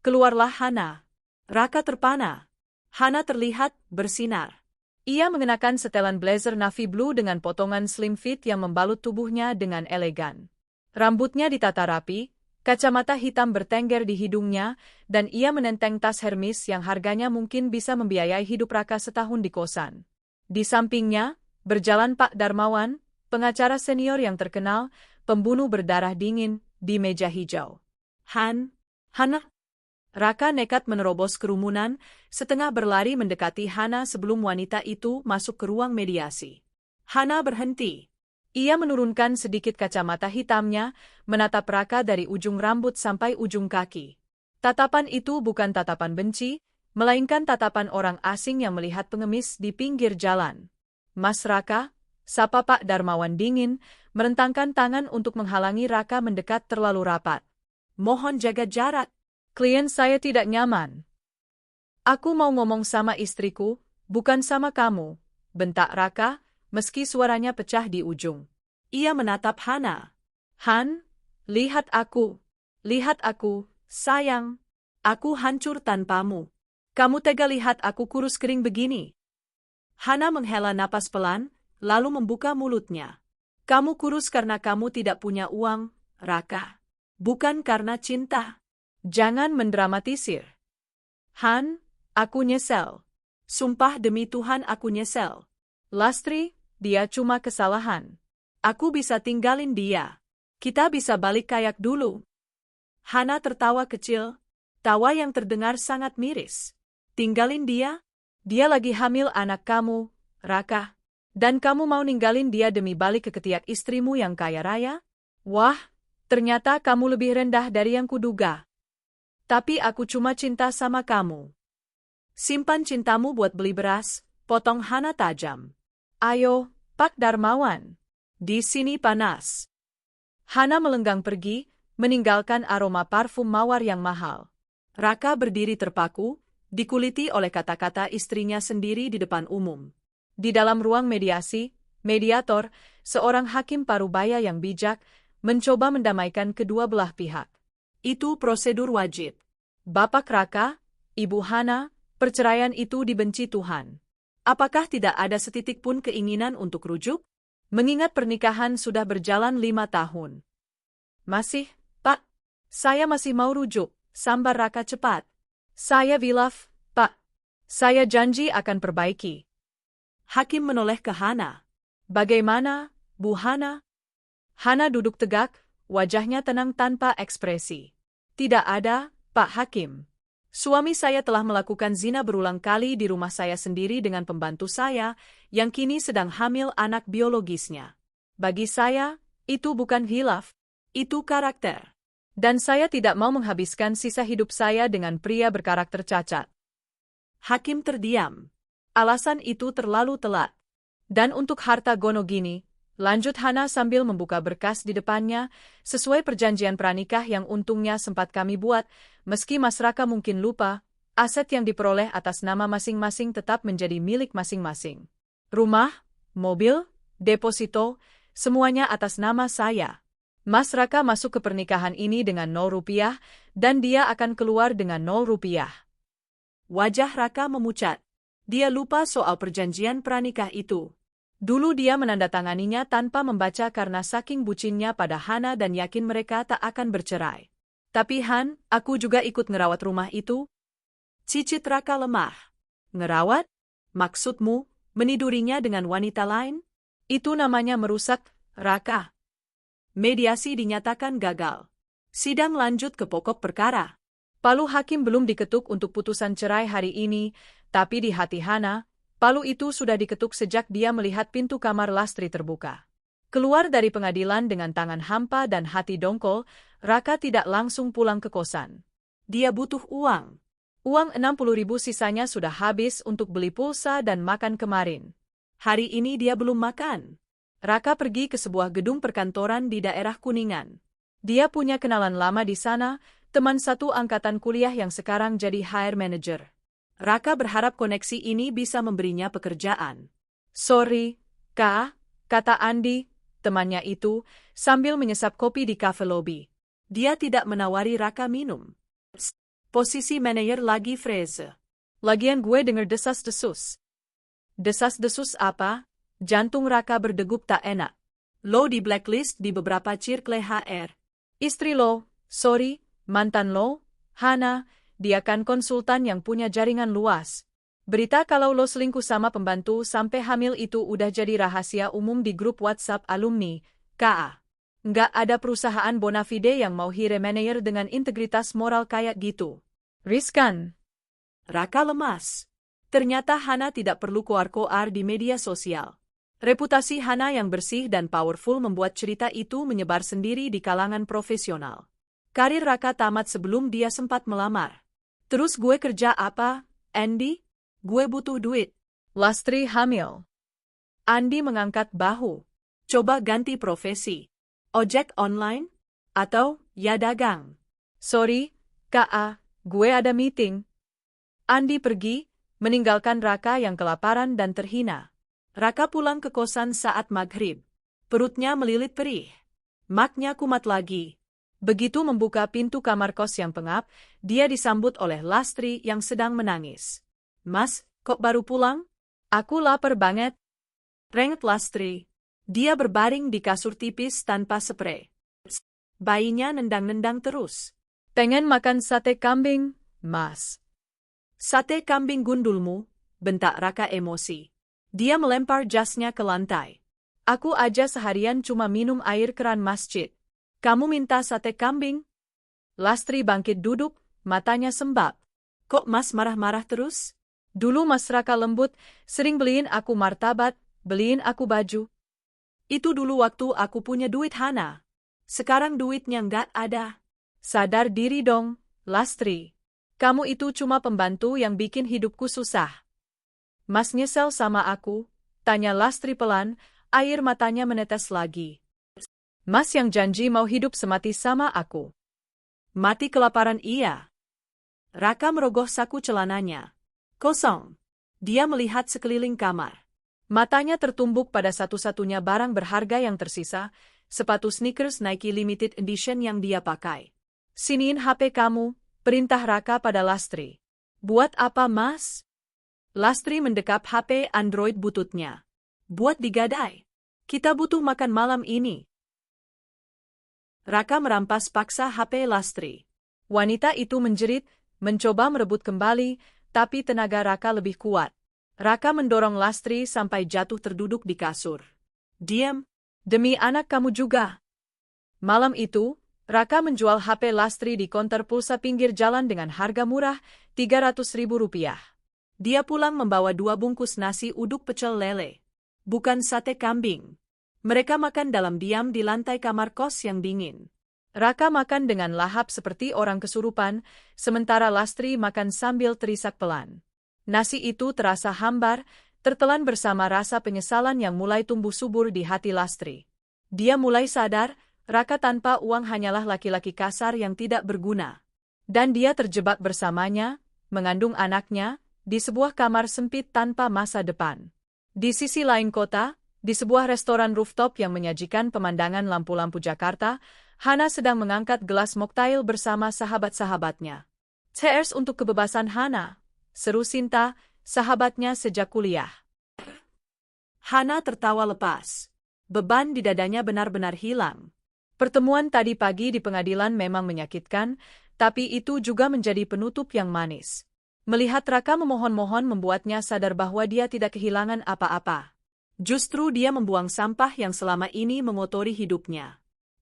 A: Keluarlah Hana.
B: Raka terpana. Hana terlihat bersinar.
A: Ia mengenakan setelan blazer navy blue dengan potongan slim fit yang membalut tubuhnya dengan elegan. Rambutnya ditata rapi, kacamata hitam bertengger di hidungnya, dan ia menenteng tas Hermes yang harganya mungkin bisa membiayai hidup Raka setahun di kosan. Di sampingnya, berjalan Pak Darmawan, pengacara senior yang terkenal, pembunuh berdarah dingin, di meja hijau.
B: Hana?
A: Raka nekat menerobos kerumunan, setengah berlari mendekati Hana sebelum wanita itu masuk ke ruang mediasi.
B: Hana berhenti.
A: Ia menurunkan sedikit kacamata hitamnya, menatap Raka dari ujung rambut sampai ujung kaki. Tatapan itu bukan tatapan benci, melainkan tatapan orang asing yang melihat pengemis di pinggir jalan. Mas Raka, sapa Pak Darmawan dingin, merentangkan tangan untuk menghalangi Raka mendekat terlalu rapat.
B: Mohon jaga jarak.
A: Klien saya tidak nyaman. Aku mau ngomong sama istriku, bukan sama kamu, bentak Raka, meski suaranya pecah di ujung.
B: Ia menatap Hana.
A: Han, lihat aku, sayang.
B: Aku hancur tanpamu. Kamu tega lihat aku kurus kering begini? Hana menghela napas pelan, lalu membuka mulutnya. Kamu kurus karena kamu tidak punya uang, Raka. Bukan karena cinta.
A: Jangan mendramatisir. Han, aku nyesel.
B: Sumpah demi Tuhan aku nyesel.
A: Lastri, dia cuma kesalahan.
B: Aku bisa tinggalin dia. Kita bisa balik kayak dulu. Hana tertawa kecil, tawa yang terdengar sangat miris. Tinggalin dia?
A: Dia lagi hamil anak kamu, Raka. Dan kamu mau ninggalin dia demi balik ke ketiak istrimu yang kaya raya? Wah, ternyata kamu lebih rendah dari yang kuduga. Tapi aku cuma cinta sama kamu.
B: Simpan cintamu buat beli beras, potong Hana tajam.
A: Ayo, Pak Darmawan.
B: Di sini panas.
A: Hana melenggang pergi, meninggalkan aroma parfum mawar yang mahal.
B: Raka berdiri terpaku, dikuliti oleh kata-kata istrinya sendiri di depan umum.
A: Di dalam ruang mediasi, mediator, seorang hakim parubaya yang bijak, mencoba mendamaikan kedua belah pihak.
B: Itu prosedur wajib.
A: Bapak Raka, Ibu Hana, perceraian itu dibenci Tuhan.
B: Apakah tidak ada setitik pun keinginan untuk rujuk?
A: Mengingat pernikahan sudah berjalan 5 tahun. Masih, Pak. Saya masih mau rujuk, sambar Raka cepat. Saya wilaf, Pak. Saya janji akan perbaiki.
B: Hakim menoleh ke Hana.
A: Bagaimana, Bu Hana? Hana duduk tegak, wajahnya tenang tanpa ekspresi. Tidak ada, Pak Hakim. Suami saya telah melakukan zina berulang kali di rumah saya sendiri dengan pembantu saya, yang kini sedang hamil anak biologisnya. Bagi saya, itu bukan hilaf,
B: itu karakter.
A: Dan saya tidak mau menghabiskan sisa hidup saya dengan pria berkarakter cacat.
B: Hakim terdiam.
A: Alasan itu terlalu telat. Dan untuk harta gono gini, lanjut Hana sambil membuka berkas di depannya, sesuai perjanjian pranikah yang untungnya sempat kami buat, meski Mas Raka mungkin lupa, aset yang diperoleh atas nama masing-masing tetap menjadi milik masing-masing. Rumah, mobil, deposito, semuanya atas nama saya. Mas Raka masuk ke pernikahan ini dengan 0 rupiah, dan dia akan keluar dengan 0 rupiah.
B: Wajah Raka memucat. Dia lupa soal perjanjian pranikah itu.
A: Dulu dia menandatanganinya tanpa membaca karena saking bucinnya pada Hana dan yakin mereka tak akan bercerai. Tapi Han, aku juga ikut ngerawat rumah itu.
B: Cicit Raka lemah. Ngerawat? Maksudmu, menidurinya dengan wanita lain?
A: Itu namanya merusak, Raka.
B: Mediasi dinyatakan gagal. Sidang lanjut ke pokok perkara.
A: Palu hakim belum diketuk untuk putusan cerai hari ini, tapi di hati Hana, palu itu sudah diketuk sejak dia melihat pintu kamar Lastri terbuka. Keluar dari pengadilan dengan tangan hampa dan hati dongkol, Raka tidak langsung pulang ke kosan.
B: Dia butuh uang.
A: Uang 60.000 sisanya sudah habis untuk beli pulsa dan makan kemarin.
B: Hari ini dia belum makan.
A: Raka pergi ke sebuah gedung perkantoran di daerah Kuningan. Dia punya kenalan lama di sana, teman satu angkatan kuliah yang sekarang jadi HR manager.
B: Raka berharap koneksi ini bisa memberinya pekerjaan.
A: Sorry, Kak, kata Andi, temannya itu, sambil menyesap kopi di cafe lobby.
B: Dia tidak menawari Raka minum. Posisi manajer lagi freeze.
A: Lagian gue denger desas-desus. Desas-desus apa? Jantung Raka berdegup tak enak.
B: Lo di blacklist di beberapa circle HR.
A: Istri lo, sorry, mantan lo, Hana, dia kan konsultan yang punya jaringan luas. Berita kalau lo selingkuh sama pembantu sampai hamil itu udah jadi rahasia umum di grup WhatsApp alumni, KA. Nggak ada perusahaan bona fide yang mau hire manajer dengan integritas moral kayak gitu. Riskan.
B: Raka lemas. Ternyata Hana tidak perlu koar-koar di media sosial. Reputasi Hana yang bersih dan powerful membuat cerita itu menyebar sendiri di kalangan profesional. Karir Raka tamat sebelum dia sempat melamar. Terus gue kerja apa, Andy? Gue butuh duit.
A: Lastri hamil.
B: Andi mengangkat bahu. Coba ganti profesi. Ojek online? Atau ya dagang?
A: Sorry, KA, gue ada meeting.
B: Andi pergi, meninggalkan Raka yang kelaparan dan terhina. Raka pulang ke kosan saat maghrib. Perutnya melilit perih. Maknya kumat lagi. Begitu membuka pintu kamar kos yang pengap, dia disambut oleh Lastri yang sedang menangis. Mas, kok baru pulang?
A: Aku lapar banget.
B: Renget Lastri. Dia berbaring di kasur tipis tanpa spray. Bayinya nendang-nendang terus.
A: Pengen makan sate kambing, Mas.
B: Sate kambing gundulmu, bentak Raka emosi. Dia melempar jasnya ke lantai.
A: Aku aja seharian cuma minum air keran masjid. Kamu minta sate kambing? Lastri bangkit duduk, matanya sembab.
B: Kok Mas marah-marah terus?
A: Dulu Mas Raka lembut, sering beliin aku martabat, beliin aku baju.
B: Itu dulu waktu aku punya duit Hana. Sekarang duitnya nggak ada.
A: Sadar diri dong, Lastri. Kamu itu cuma pembantu yang bikin hidupku susah. Mas nyesel sama aku? Tanya Lastri pelan, air matanya menetes lagi. Mas yang janji mau hidup semati sama aku.
B: Mati kelaparan iya. Raka merogoh saku celananya. Kosong. Dia melihat sekeliling kamar.
A: Matanya tertumbuk pada satu-satunya barang berharga yang tersisa, sepatu sneakers Nike Limited Edition yang dia pakai. Siniin HP kamu, perintah Raka pada Lastri. Buat apa, Mas?
B: Lastri mendekap HP Android bututnya. Buat digadai. Kita butuh makan malam ini. Raka merampas paksa HP Lastri.
A: Wanita itu menjerit, mencoba merebut kembali, tapi tenaga Raka lebih kuat. Raka mendorong Lastri sampai jatuh terduduk di kasur.
B: Diam.
A: Demi anak kamu juga. Malam itu, Raka menjual HP Lastri di konter pulsa pinggir jalan dengan harga murah, Rp300.000.
B: Dia pulang membawa 2 bungkus nasi uduk pecel lele. Bukan sate kambing. Mereka makan dalam diam di lantai kamar kos yang dingin.
A: Raka makan dengan lahap seperti orang kesurupan, sementara Lastri makan sambil terisak pelan. Nasi itu terasa hambar, tertelan bersama rasa penyesalan yang mulai tumbuh subur di hati Lastri. Dia mulai sadar, Raka tanpa uang hanyalah laki-laki kasar yang tidak berguna. Dan dia terjebak bersamanya, mengandung anaknya, di sebuah kamar sempit tanpa masa depan. Di sisi lain kota, di sebuah restoran rooftop yang menyajikan pemandangan lampu-lampu Jakarta, Hana sedang mengangkat gelas mocktail bersama sahabat-sahabatnya. Cheers untuk kebebasan Hana, seru Sinta, sahabatnya sejak kuliah.
B: Hana tertawa lepas. Beban di dadanya benar-benar hilang.
A: Pertemuan tadi pagi di pengadilan memang menyakitkan, tapi itu juga menjadi penutup yang manis. Melihat Raka memohon-mohon membuatnya sadar bahwa dia tidak kehilangan apa-apa.
B: Justru dia membuang sampah yang selama ini mengotori hidupnya.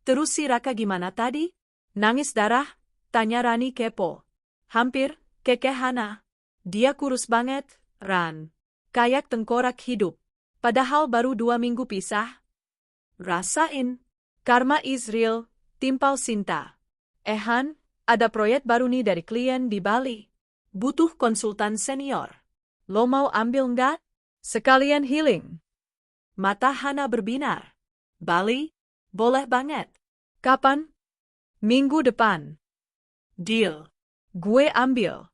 B: Terus si Raka gimana tadi? Nangis darah? Tanya Rani kepo. Hampir, kekeh Hana. Dia kurus banget, Ran. Kayak tengkorak hidup. Padahal baru 2 minggu pisah. Rasain.
A: Karma is real, timpal Sinta. Han, ada proyek baru nih dari klien di Bali.
B: Butuh konsultan senior.
A: Lo mau ambil nggak? Sekalian healing.
B: Mata Hana berbinar. Bali? Boleh banget.
A: Kapan? Minggu depan.
B: Deal.
A: Gue ambil.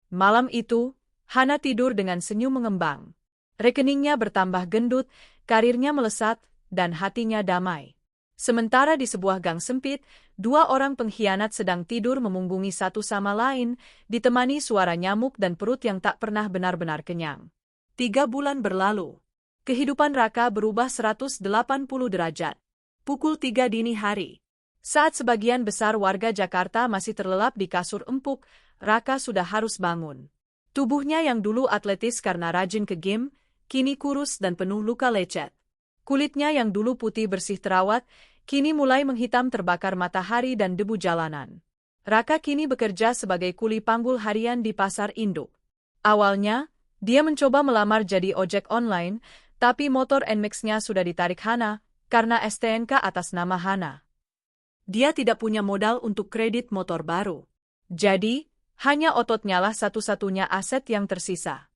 A: Malam itu, Hana tidur dengan senyum mengembang. Rekeningnya bertambah gendut, karirnya melesat, dan hatinya damai. Sementara di sebuah gang sempit, 2 orang pengkhianat sedang tidur memunggungi satu sama lain, ditemani suara nyamuk dan perut yang tak pernah benar-benar kenyang.
B: 3 bulan berlalu. Kehidupan Raka berubah 180 derajat. Pukul 3 dini hari.
A: Saat sebagian besar warga Jakarta masih terlelap di kasur empuk, Raka sudah harus bangun.
B: Tubuhnya yang dulu atletis karena rajin ke game, kini kurus dan penuh luka lecet. Kulitnya yang dulu putih bersih terawat, kini mulai menghitam terbakar matahari dan debu jalanan. Raka kini bekerja sebagai kuli panggul harian di pasar induk. Awalnya, dia mencoba melamar jadi ojek online, tapi motor NMAX-nya sudah ditarik Hana, karena STNK atas nama Hana. Dia tidak punya modal untuk kredit motor baru. Jadi, hanya ototnya lah satu-satunya aset yang tersisa.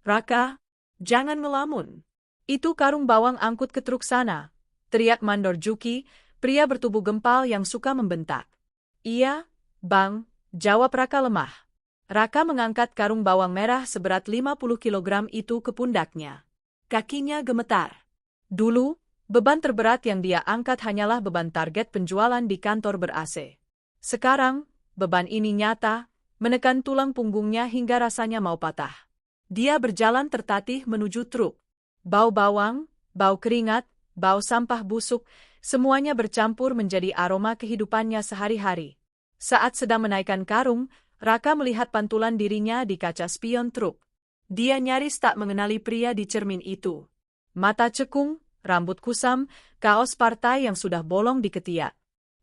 B: Raka, jangan ngelamun. Itu karung bawang angkut ke truk sana, teriak Mandor Juki, pria bertubuh gempal yang suka membentak. Iya, Bang, jawab Raka lemah. Raka mengangkat karung bawang merah seberat 50 kg itu ke pundaknya. Kakinya gemetar. Dulu, beban terberat yang dia angkat hanyalah beban target penjualan di kantor ber-AC. Sekarang, beban ini nyata, menekan tulang punggungnya hingga rasanya mau patah. Dia berjalan tertatih menuju truk. Bau bawang, bau keringat, bau sampah busuk, semuanya bercampur menjadi aroma kehidupannya sehari-hari. Saat sedang menaikkan karung, Raka melihat pantulan dirinya di kaca spion truk. Dia nyaris tak mengenali pria di cermin itu. Mata cekung, rambut kusam, kaos partai yang sudah bolong di ketiak.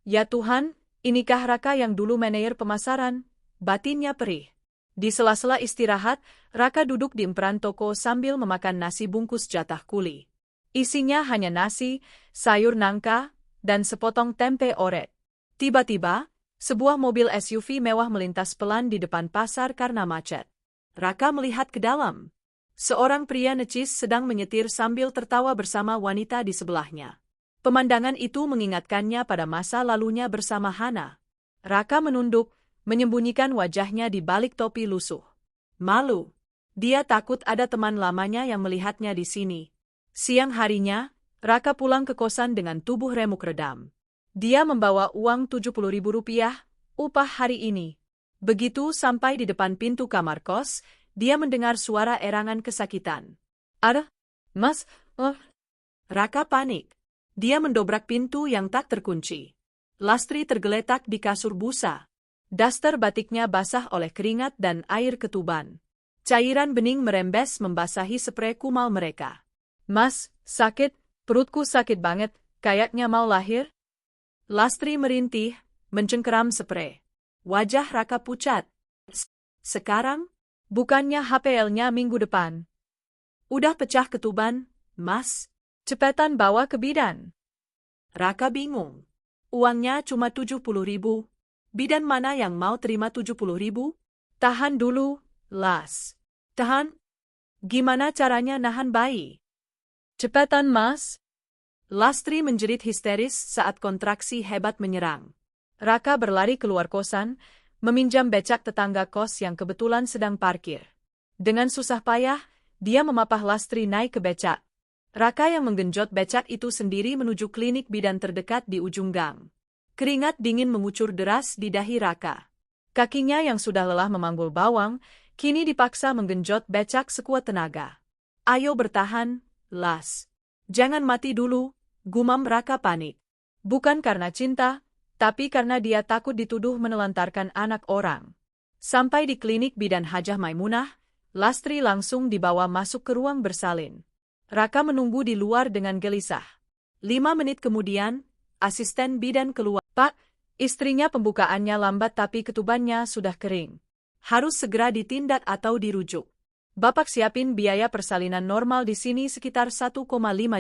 B: Ya Tuhan, inikah Raka yang dulu manajer pemasaran? Batinnya perih. Di sela-sela istirahat, Raka duduk di emperan toko sambil memakan nasi bungkus jatah kuli. Isinya hanya nasi, sayur nangka, dan sepotong tempe oret. Tiba-tiba, sebuah mobil SUV mewah melintas pelan di depan pasar karena macet. Raka melihat ke dalam. Seorang pria necis sedang menyetir sambil tertawa bersama wanita di sebelahnya. Pemandangan itu mengingatkannya pada masa lalunya bersama Hana. Raka menunduk, menyembunyikan wajahnya di balik topi lusuh. Malu. Dia takut ada teman lamanya yang melihatnya di sini. Siang harinya, Raka pulang ke kosan dengan tubuh remuk redam. Dia membawa uang Rp70.000, upah hari ini. Begitu sampai di depan pintu kamar kos, dia mendengar suara erangan kesakitan. Ada? Mas? Raka panik. Dia mendobrak pintu yang tak terkunci. Lastri tergeletak di kasur busa. Daster batiknya basah oleh keringat dan air ketuban. Cairan bening merembes membasahi sprei kumal mereka. Mas, sakit, perutku sakit banget, kayaknya mau lahir. Lastri merintih, mencengkeram sprei. Wajah Raka pucat. Sekarang, bukannya HPL-nya minggu depan. Udah pecah ketuban, Mas. Cepetan bawa ke bidan. Raka bingung. Uangnya cuma 70.000. Bidan mana yang mau terima 70.000? Tahan dulu, Las. Tahan? Gimana caranya nahan bayi? Cepetan, Mas. Lastri menjerit histeris saat kontraksi hebat menyerang. Raka berlari keluar kosan, meminjam becak tetangga kos yang kebetulan sedang parkir. Dengan susah payah, dia memapah Lastri naik ke becak. Raka yang menggenjot becak itu sendiri menuju klinik bidan terdekat di ujung gang. Keringat dingin mengucur deras di dahi Raka. Kakinya yang sudah lelah memanggul bawang, kini dipaksa menggenjot becak sekuat tenaga. Ayo bertahan, Las. Jangan mati dulu, gumam Raka panik. Bukan karena cinta, tapi karena dia takut dituduh menelantarkan anak orang. Sampai di klinik bidan Hajah Maimunah, Lastri langsung dibawa masuk ke ruang bersalin. Raka menunggu di luar dengan gelisah. 5 menit kemudian, asisten bidan keluar. Pak, istrinya pembukaannya lambat tapi ketubannya sudah kering. Harus segera ditindak atau dirujuk. Bapak siapin biaya persalinan normal di sini sekitar 1,5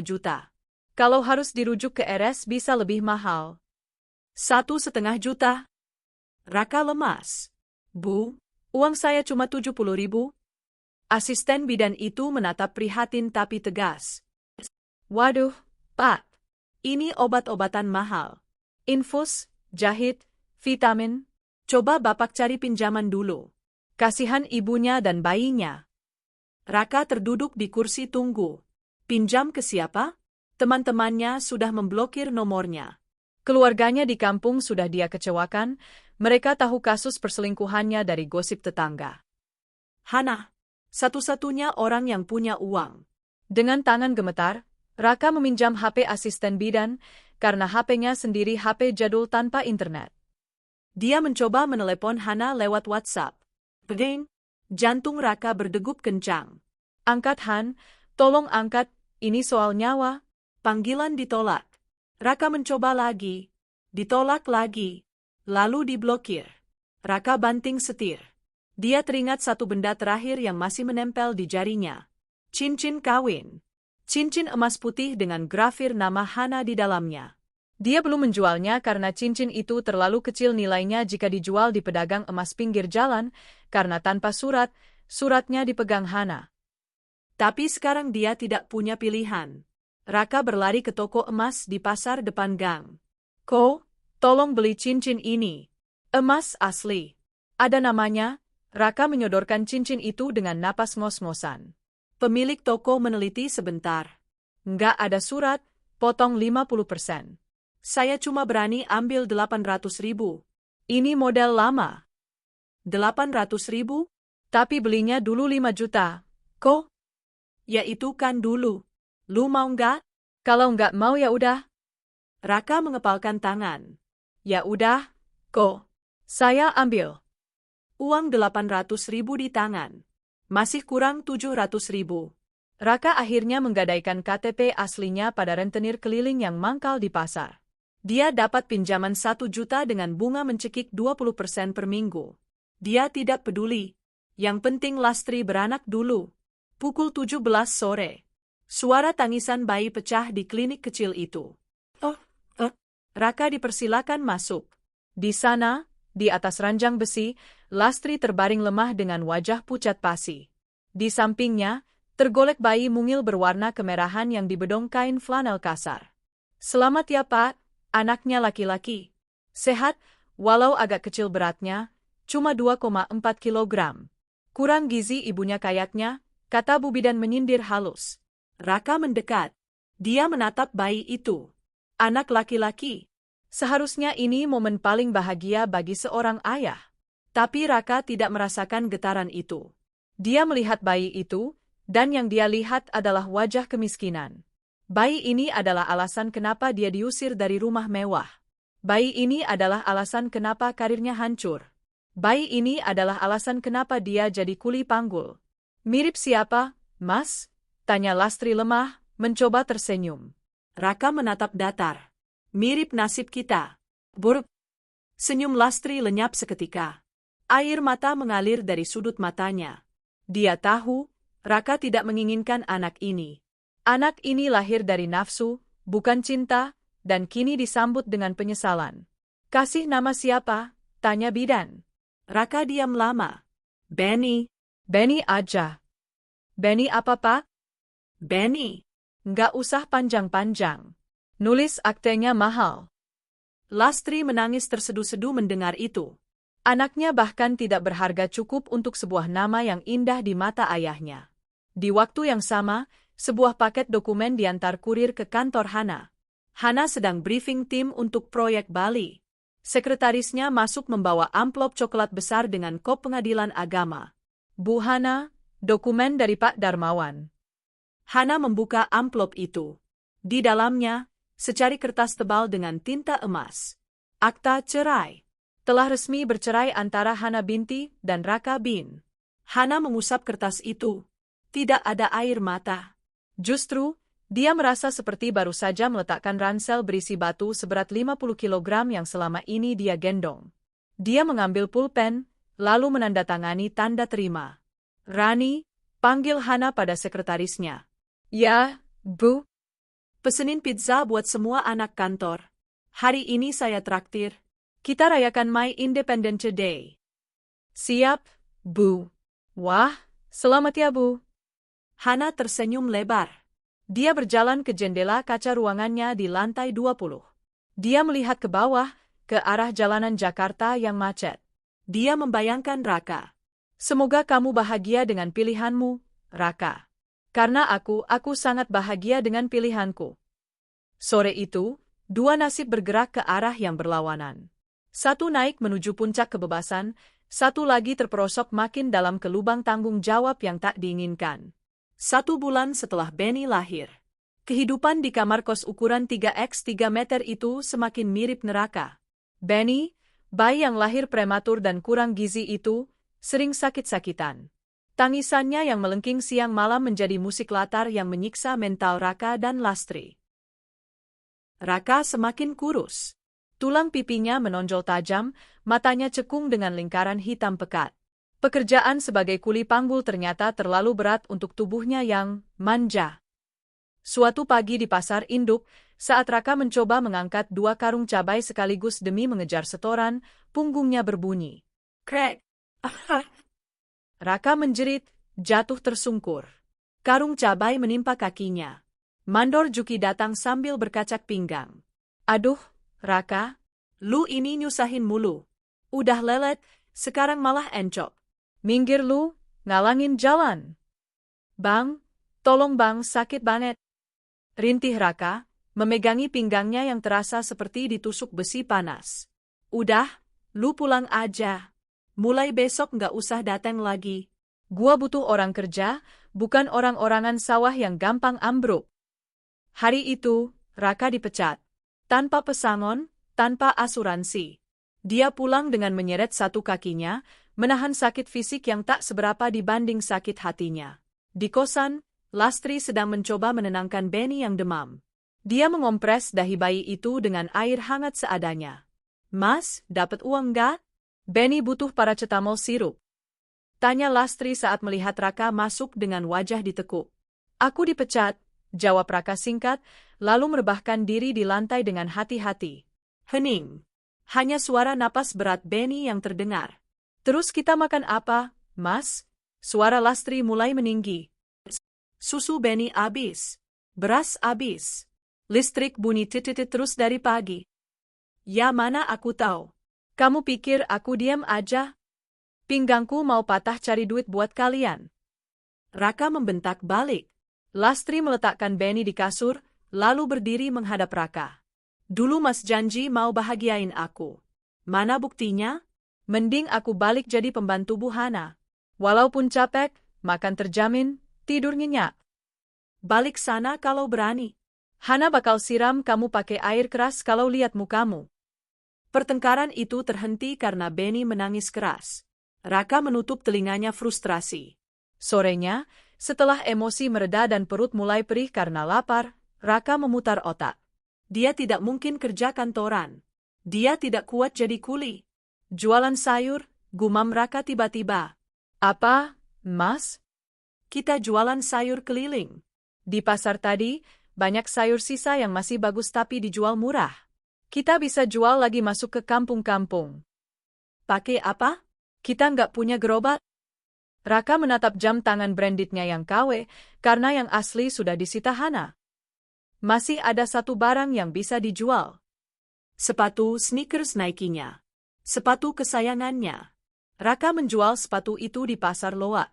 B: juta. Kalau harus dirujuk ke RS bisa lebih mahal. 1,5 juta. Raka lemas. Bu, uang saya cuma 70.000. Asisten bidan itu menatap prihatin tapi tegas. Waduh, Pak. Ini obat-obatan mahal. Infus, jahit, vitamin. Coba Bapak cari pinjaman dulu. Kasihan ibunya dan bayinya. Raka terduduk di kursi tunggu. Pinjam ke siapa? Teman-temannya sudah memblokir nomornya. Keluarganya di kampung sudah dia kecewakan, mereka tahu kasus perselingkuhannya dari gosip tetangga. Hana, satu-satunya orang yang punya uang. Dengan tangan gemetar, Raka meminjam HP asisten bidan, karena HP-nya sendiri HP jadul tanpa internet. Dia mencoba menelepon Hana lewat WhatsApp. Beding, Jantung Raka berdegup kencang.
A: Angkat Han, tolong angkat, ini soal nyawa.
B: Panggilan ditolak. Raka mencoba lagi. Ditolak lagi. Lalu diblokir. Raka banting setir. Dia teringat satu benda terakhir yang masih menempel di jarinya. Cincin kawin. Cincin emas putih dengan grafir nama Hana di dalamnya.
A: Dia belum menjualnya karena cincin itu terlalu kecil nilainya jika dijual di pedagang emas pinggir jalan, karena tanpa suratnya dipegang Hana.
B: Tapi sekarang dia tidak punya pilihan. Raka berlari ke toko emas di pasar depan gang.
A: Ko, tolong beli cincin ini. Emas asli. Ada namanya. Raka menyodorkan cincin itu dengan napas ngos-ngosan.
B: Pemilik toko meneliti sebentar.
A: Nggak ada surat, potong 50%.
B: Saya cuma berani ambil 800.000.
A: Ini model lama.
B: 800.000?
A: Tapi belinya dulu 5 juta. Ko?
B: Ya itu kan dulu. Lu mau nggak?
A: Kalau nggak mau ya udah.
B: Raka mengepalkan tangan.
A: Ya udah, Ko. Saya ambil.
B: Uang 800.000 di tangan. Masih kurang 700.000.
A: Raka akhirnya menggadaikan KTP aslinya pada rentenir keliling yang mangkal di pasar. Dia dapat pinjaman 1 juta dengan bunga mencekik 20% per minggu. Dia tidak peduli. Yang penting Lastri beranak dulu. Pukul 17 sore. Suara tangisan bayi pecah di klinik kecil itu. Raka dipersilakan masuk. Di sana, di atas ranjang besi, Lastri terbaring lemah dengan wajah pucat pasi. Di sampingnya, tergolek bayi mungil berwarna kemerahan yang dibedong kain flanel kasar. Selamat ya Pak, anaknya laki-laki. Sehat, walau agak kecil beratnya, cuma 2,4 kilogram. Kurang gizi ibunya kayaknya, kata Bu Bidan menyindir halus.
B: Raka mendekat. Dia menatap bayi itu. Anak laki-laki.
A: Seharusnya ini momen paling bahagia bagi seorang ayah. Tapi Raka tidak merasakan getaran itu. Dia melihat bayi itu, dan yang dia lihat adalah wajah kemiskinan. Bayi ini adalah alasan kenapa dia diusir dari rumah mewah. Bayi ini adalah alasan kenapa karirnya hancur. Bayi ini adalah alasan kenapa dia jadi kuli panggul. Mirip siapa, Mas? Tanya Lastri lemah, mencoba tersenyum.
B: Raka menatap datar. Mirip nasib kita. Buruk. Senyum Lastri lenyap seketika. Air mata mengalir dari sudut matanya. Dia tahu, Raka tidak menginginkan anak ini.
A: Anak ini lahir dari nafsu, bukan cinta, dan kini disambut dengan penyesalan. Kasih nama siapa? Tanya bidan.
B: Raka diam lama. Benny.
A: Benny aja. Benny apa Pak?
B: Benny.
A: Nggak usah panjang-panjang. Nulis aktenya mahal.
B: Lastri menangis terseduh-seduh mendengar itu.
A: Anaknya bahkan tidak berharga cukup untuk sebuah nama yang indah di mata ayahnya. Di waktu yang sama, sebuah paket dokumen diantar kurir ke kantor Hana. Hana sedang briefing tim untuk proyek Bali. Sekretarisnya masuk membawa amplop coklat besar dengan kop pengadilan agama. Bu Hana, dokumen dari Pak Darmawan.
B: Hana membuka amplop itu. Di dalamnya, secari kertas tebal dengan tinta emas. Akta cerai.
A: Telah resmi bercerai antara Hana binti dan Raka bin.
B: Hana mengusap kertas itu. Tidak ada air mata.
A: Justru, dia merasa seperti baru saja meletakkan ransel berisi batu seberat 50 kilogram yang selama ini dia gendong. Dia mengambil pulpen, lalu menandatangani tanda terima. Rani, panggil Hana pada sekretarisnya. Ya, Bu.
B: Pesenin pizza buat semua anak kantor. Hari ini saya traktir.
A: Kita rayakan My Independence Day. Siap, Bu. Wah, selamat ya, Bu.
B: Hana tersenyum lebar.
A: Dia berjalan ke jendela kaca ruangannya di lantai 20. Dia melihat ke bawah, ke arah jalanan Jakarta yang macet.
B: Dia membayangkan Raka.
A: Semoga kamu bahagia dengan pilihanmu, Raka. Karena aku sangat bahagia dengan pilihanku. Sore itu, dua nasib bergerak ke arah yang berlawanan. Satu naik menuju puncak kebebasan, satu lagi terperosok makin dalam ke lubang tanggung jawab yang tak diinginkan.
B: 1 bulan setelah Benny lahir. Kehidupan di kamar kos ukuran 3x3 meter itu semakin mirip neraka.
A: Benny, bayi yang lahir prematur dan kurang gizi itu, sering sakit-sakitan.
B: Tangisannya yang melengking siang malam menjadi musik latar yang menyiksa mental Raka dan Lastri. Raka semakin kurus. Tulang pipinya menonjol tajam, matanya cekung dengan lingkaran hitam pekat. Pekerjaan sebagai kuli panggul ternyata terlalu berat untuk tubuhnya yang manja. Suatu pagi di pasar induk, saat Raka mencoba mengangkat 2 karung cabai sekaligus demi mengejar setoran, punggungnya berbunyi. Krek! Raka menjerit, jatuh tersungkur. Karung cabai menimpa kakinya. Mandor Juki datang sambil berkacak pinggang. Aduh, Raka, lu ini nyusahin mulu. Udah lelet, sekarang malah encok. Minggir lu, ngalangin jalan. Bang, tolong bang, sakit banget. Rintih Raka, memegangi pinggangnya yang terasa seperti ditusuk besi panas. Udah, lu pulang aja. Mulai besok nggak usah datang lagi. Gua butuh orang kerja, bukan orang-orangan sawah yang gampang ambruk. Hari itu, Raka dipecat. Tanpa pesangon, tanpa asuransi. Dia pulang dengan menyeret satu kakinya, menahan sakit fisik yang tak seberapa dibanding sakit hatinya. Di kosan, Lastri sedang mencoba menenangkan Benny yang demam. Dia mengompres dahi bayi itu dengan air hangat seadanya. Mas, dapat uang nggak? Benny butuh paracetamol sirup. Tanya Lastri saat melihat Raka masuk dengan wajah ditekuk. Aku dipecat, jawab Raka singkat, lalu merebahkan diri di lantai dengan hati-hati. Hening. Hanya suara napas berat Benny yang terdengar. Terus kita makan apa, Mas? Suara Lastri mulai meninggi. Susu Benny abis. Beras abis. Listrik bunyi titit terus dari pagi. Ya mana aku tahu. Kamu pikir aku diam aja? Pinggangku mau patah cari duit buat kalian. Raka membentak balik. Lastri meletakkan Benny di kasur, lalu berdiri menghadap Raka. Dulu Mas janji mau bahagiain aku. Mana buktinya? Mending aku balik jadi pembantu Bu Hana. Walaupun capek, makan terjamin, tidur nyenyak. Balik sana kalau berani. Hana bakal siram kamu pakai air keras kalau lihat mukamu. Pertengkaran itu terhenti karena Benny menangis keras. Raka menutup telinganya frustrasi. Sorenya, setelah emosi mereda dan perut mulai perih karena lapar, Raka memutar otak. Dia tidak mungkin kerja kantoran. Dia tidak kuat jadi kuli. Jualan sayur, gumam Raka tiba-tiba. Apa, Mas? Kita jualan sayur keliling. Di pasar tadi, banyak sayur sisa yang masih bagus tapi dijual murah. Kita bisa jual lagi masuk ke kampung-kampung. Pakai apa? Kita nggak punya gerobak. Raka menatap jam tangan brandednya yang KW, karena yang asli sudah disita Hana. Masih ada satu barang yang bisa dijual. Sepatu sneakers Nike-nya. Sepatu kesayangannya. Raka menjual sepatu itu di pasar Loak.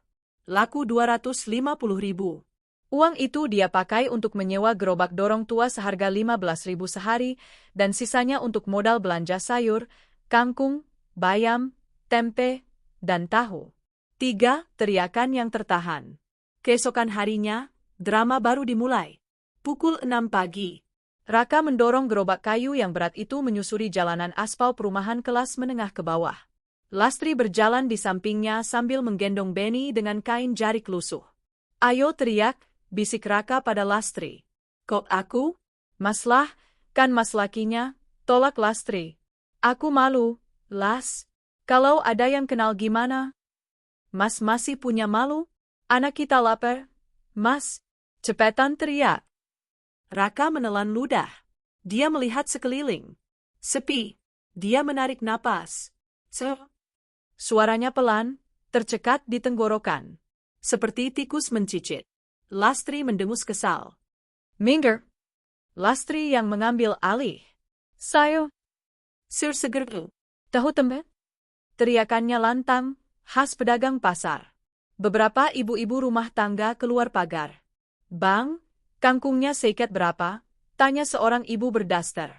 B: Laku 250.000. Uang itu dia pakai untuk menyewa gerobak dorong tua seharga 15.000 sehari, dan sisanya untuk modal belanja sayur, kangkung, bayam, tempe, dan tahu. 3 teriakan yang tertahan. Keesokan harinya, drama baru dimulai. Pukul 6 pagi. Raka mendorong gerobak kayu yang berat itu menyusuri jalanan aspal perumahan kelas menengah ke bawah. Lastri berjalan di sampingnya sambil menggendong Benny dengan kain jarik lusuh. Ayo teriak, bisik Raka pada Lastri. Kok aku? Maslah, kan mas lakinya, tolak Lastri. Aku malu, Las. Kalau ada yang kenal gimana? Mas masih punya malu? Anak kita lapar. Mas, cepetan teriak. Raka menelan ludah. Dia melihat sekeliling. Sepi. Dia menarik napas. Suaranya pelan, tercekat di tenggorokan. Seperti tikus mencicit. Lastri mendengus kesal. Minggir. Lastri yang mengambil alih. Sayo. Sir seger. Tahu tempe? Teriakannya lantang, khas pedagang pasar. Beberapa ibu-ibu rumah tangga keluar pagar. Bang, kangkungnya seikat berapa? Tanya seorang ibu berdaster.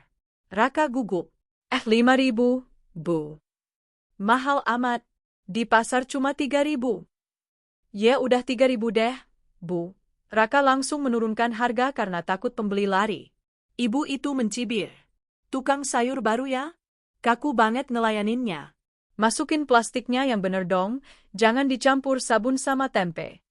B: Raka gugup. 5.000, Bu. Mahal amat. Di pasar cuma 3.000. Ya udah 3.000 deh, Bu. Raka langsung menurunkan harga karena takut pembeli lari. Ibu itu mencibir. Tukang sayur baru ya? Kaku banget ngelayaninnya.
A: Masukin plastiknya yang bener dong, jangan dicampur sabun sama tempe.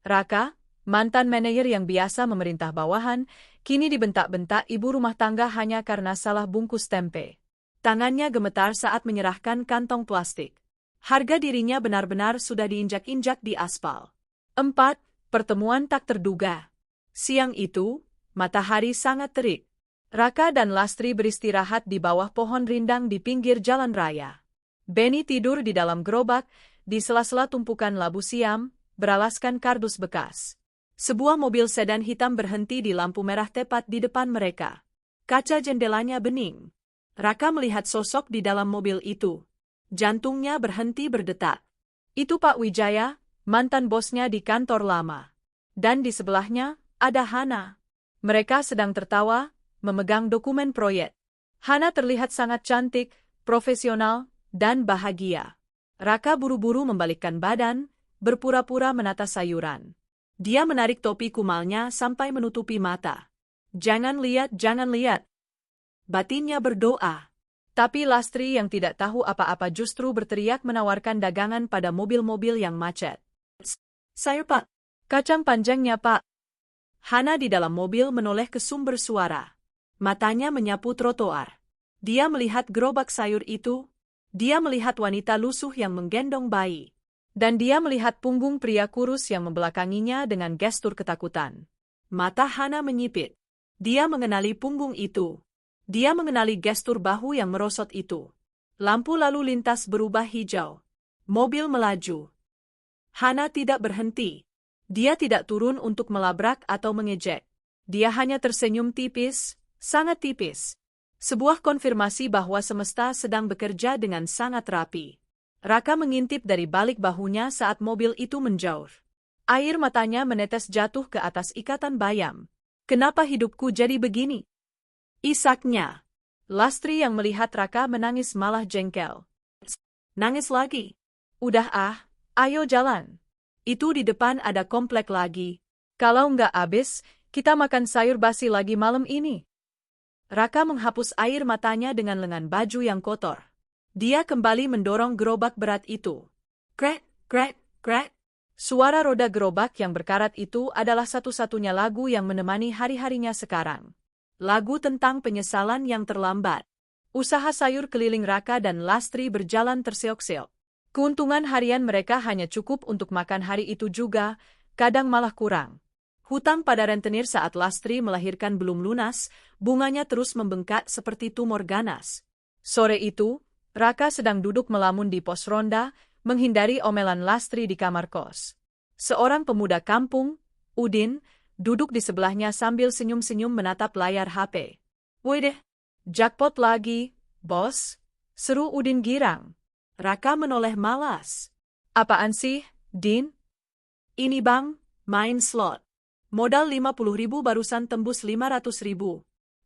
A: Raka, mantan manajer yang biasa memerintah bawahan, kini dibentak-bentak ibu rumah tangga hanya karena salah bungkus tempe. Tangannya gemetar saat menyerahkan kantong plastik. Harga dirinya benar-benar sudah diinjak-injak di aspal. 4. Pertemuan tak terduga. Siang itu, matahari sangat terik. Raka dan Lastri beristirahat di bawah pohon rindang di pinggir jalan raya. Benny tidur di dalam gerobak, di sela-sela tumpukan labu siam, beralaskan kardus bekas. Sebuah mobil sedan hitam berhenti di lampu merah tepat di depan mereka. Kaca jendelanya bening. Raka melihat sosok di dalam mobil itu. Jantungnya berhenti berdetak. Itu Pak Wijaya, mantan bosnya di kantor lama. Dan di sebelahnya, ada Hana. Mereka sedang tertawa, memegang dokumen proyek. Hana terlihat sangat cantik, profesional, dan bahagia. Raka buru-buru membalikkan badan, berpura-pura menata sayuran. Dia menarik topi kumalnya sampai menutupi mata. Jangan lihat, jangan lihat. Batinnya berdoa. Tapi Lastri yang tidak tahu apa-apa justru berteriak menawarkan dagangan pada mobil-mobil yang macet. Sayur Pak. Kacang panjangnya Pak. Hana di dalam mobil menoleh ke sumber suara. Matanya menyapu trotoar. Dia melihat gerobak sayur itu. Dia melihat wanita lusuh yang menggendong bayi. Dan dia melihat punggung pria kurus yang membelakanginya dengan gestur ketakutan. Mata Hana menyipit. Dia mengenali punggung itu. Dia mengenali gestur bahu yang merosot itu. Lampu lalu lintas berubah hijau. Mobil melaju. Hana tidak berhenti. Dia tidak turun untuk melabrak atau mengejek. Dia hanya tersenyum tipis, sangat tipis. Sebuah konfirmasi bahwa semesta sedang bekerja dengan sangat rapi. Raka mengintip dari balik bahunya saat mobil itu menjauh. Air matanya menetes jatuh ke atas ikatan bayam. Kenapa hidupku jadi begini? Isaknya. Lastri yang melihat Raka menangis malah jengkel. Nangis lagi. Udah ayo jalan. Itu di depan ada komplek lagi. Kalau nggak habis, kita makan sayur basi lagi malam ini. Raka menghapus air matanya dengan lengan baju yang kotor. Dia kembali mendorong gerobak berat itu. Krek, krek, krek. Suara roda gerobak yang berkarat itu adalah satu-satunya lagu yang menemani hari-harinya sekarang. Lagu tentang penyesalan yang terlambat. Usaha sayur keliling Raka dan Lastri berjalan terseok-seok. Keuntungan harian mereka hanya cukup untuk makan hari itu juga, kadang malah kurang. Hutang pada rentenir saat Lastri melahirkan belum lunas, bunganya terus membengkak seperti tumor ganas. Sore itu, Raka sedang duduk melamun di pos ronda, menghindari omelan Lastri di kamar kos. Seorang pemuda kampung, Udin, duduk di sebelahnya sambil senyum-senyum menatap layar HP. Woi deh, jackpot lagi, bos, seru Udin girang. Raka menoleh malas. Apaan sih, Din? Ini bang, main slot. Modal 50.000 barusan tembus 500.000.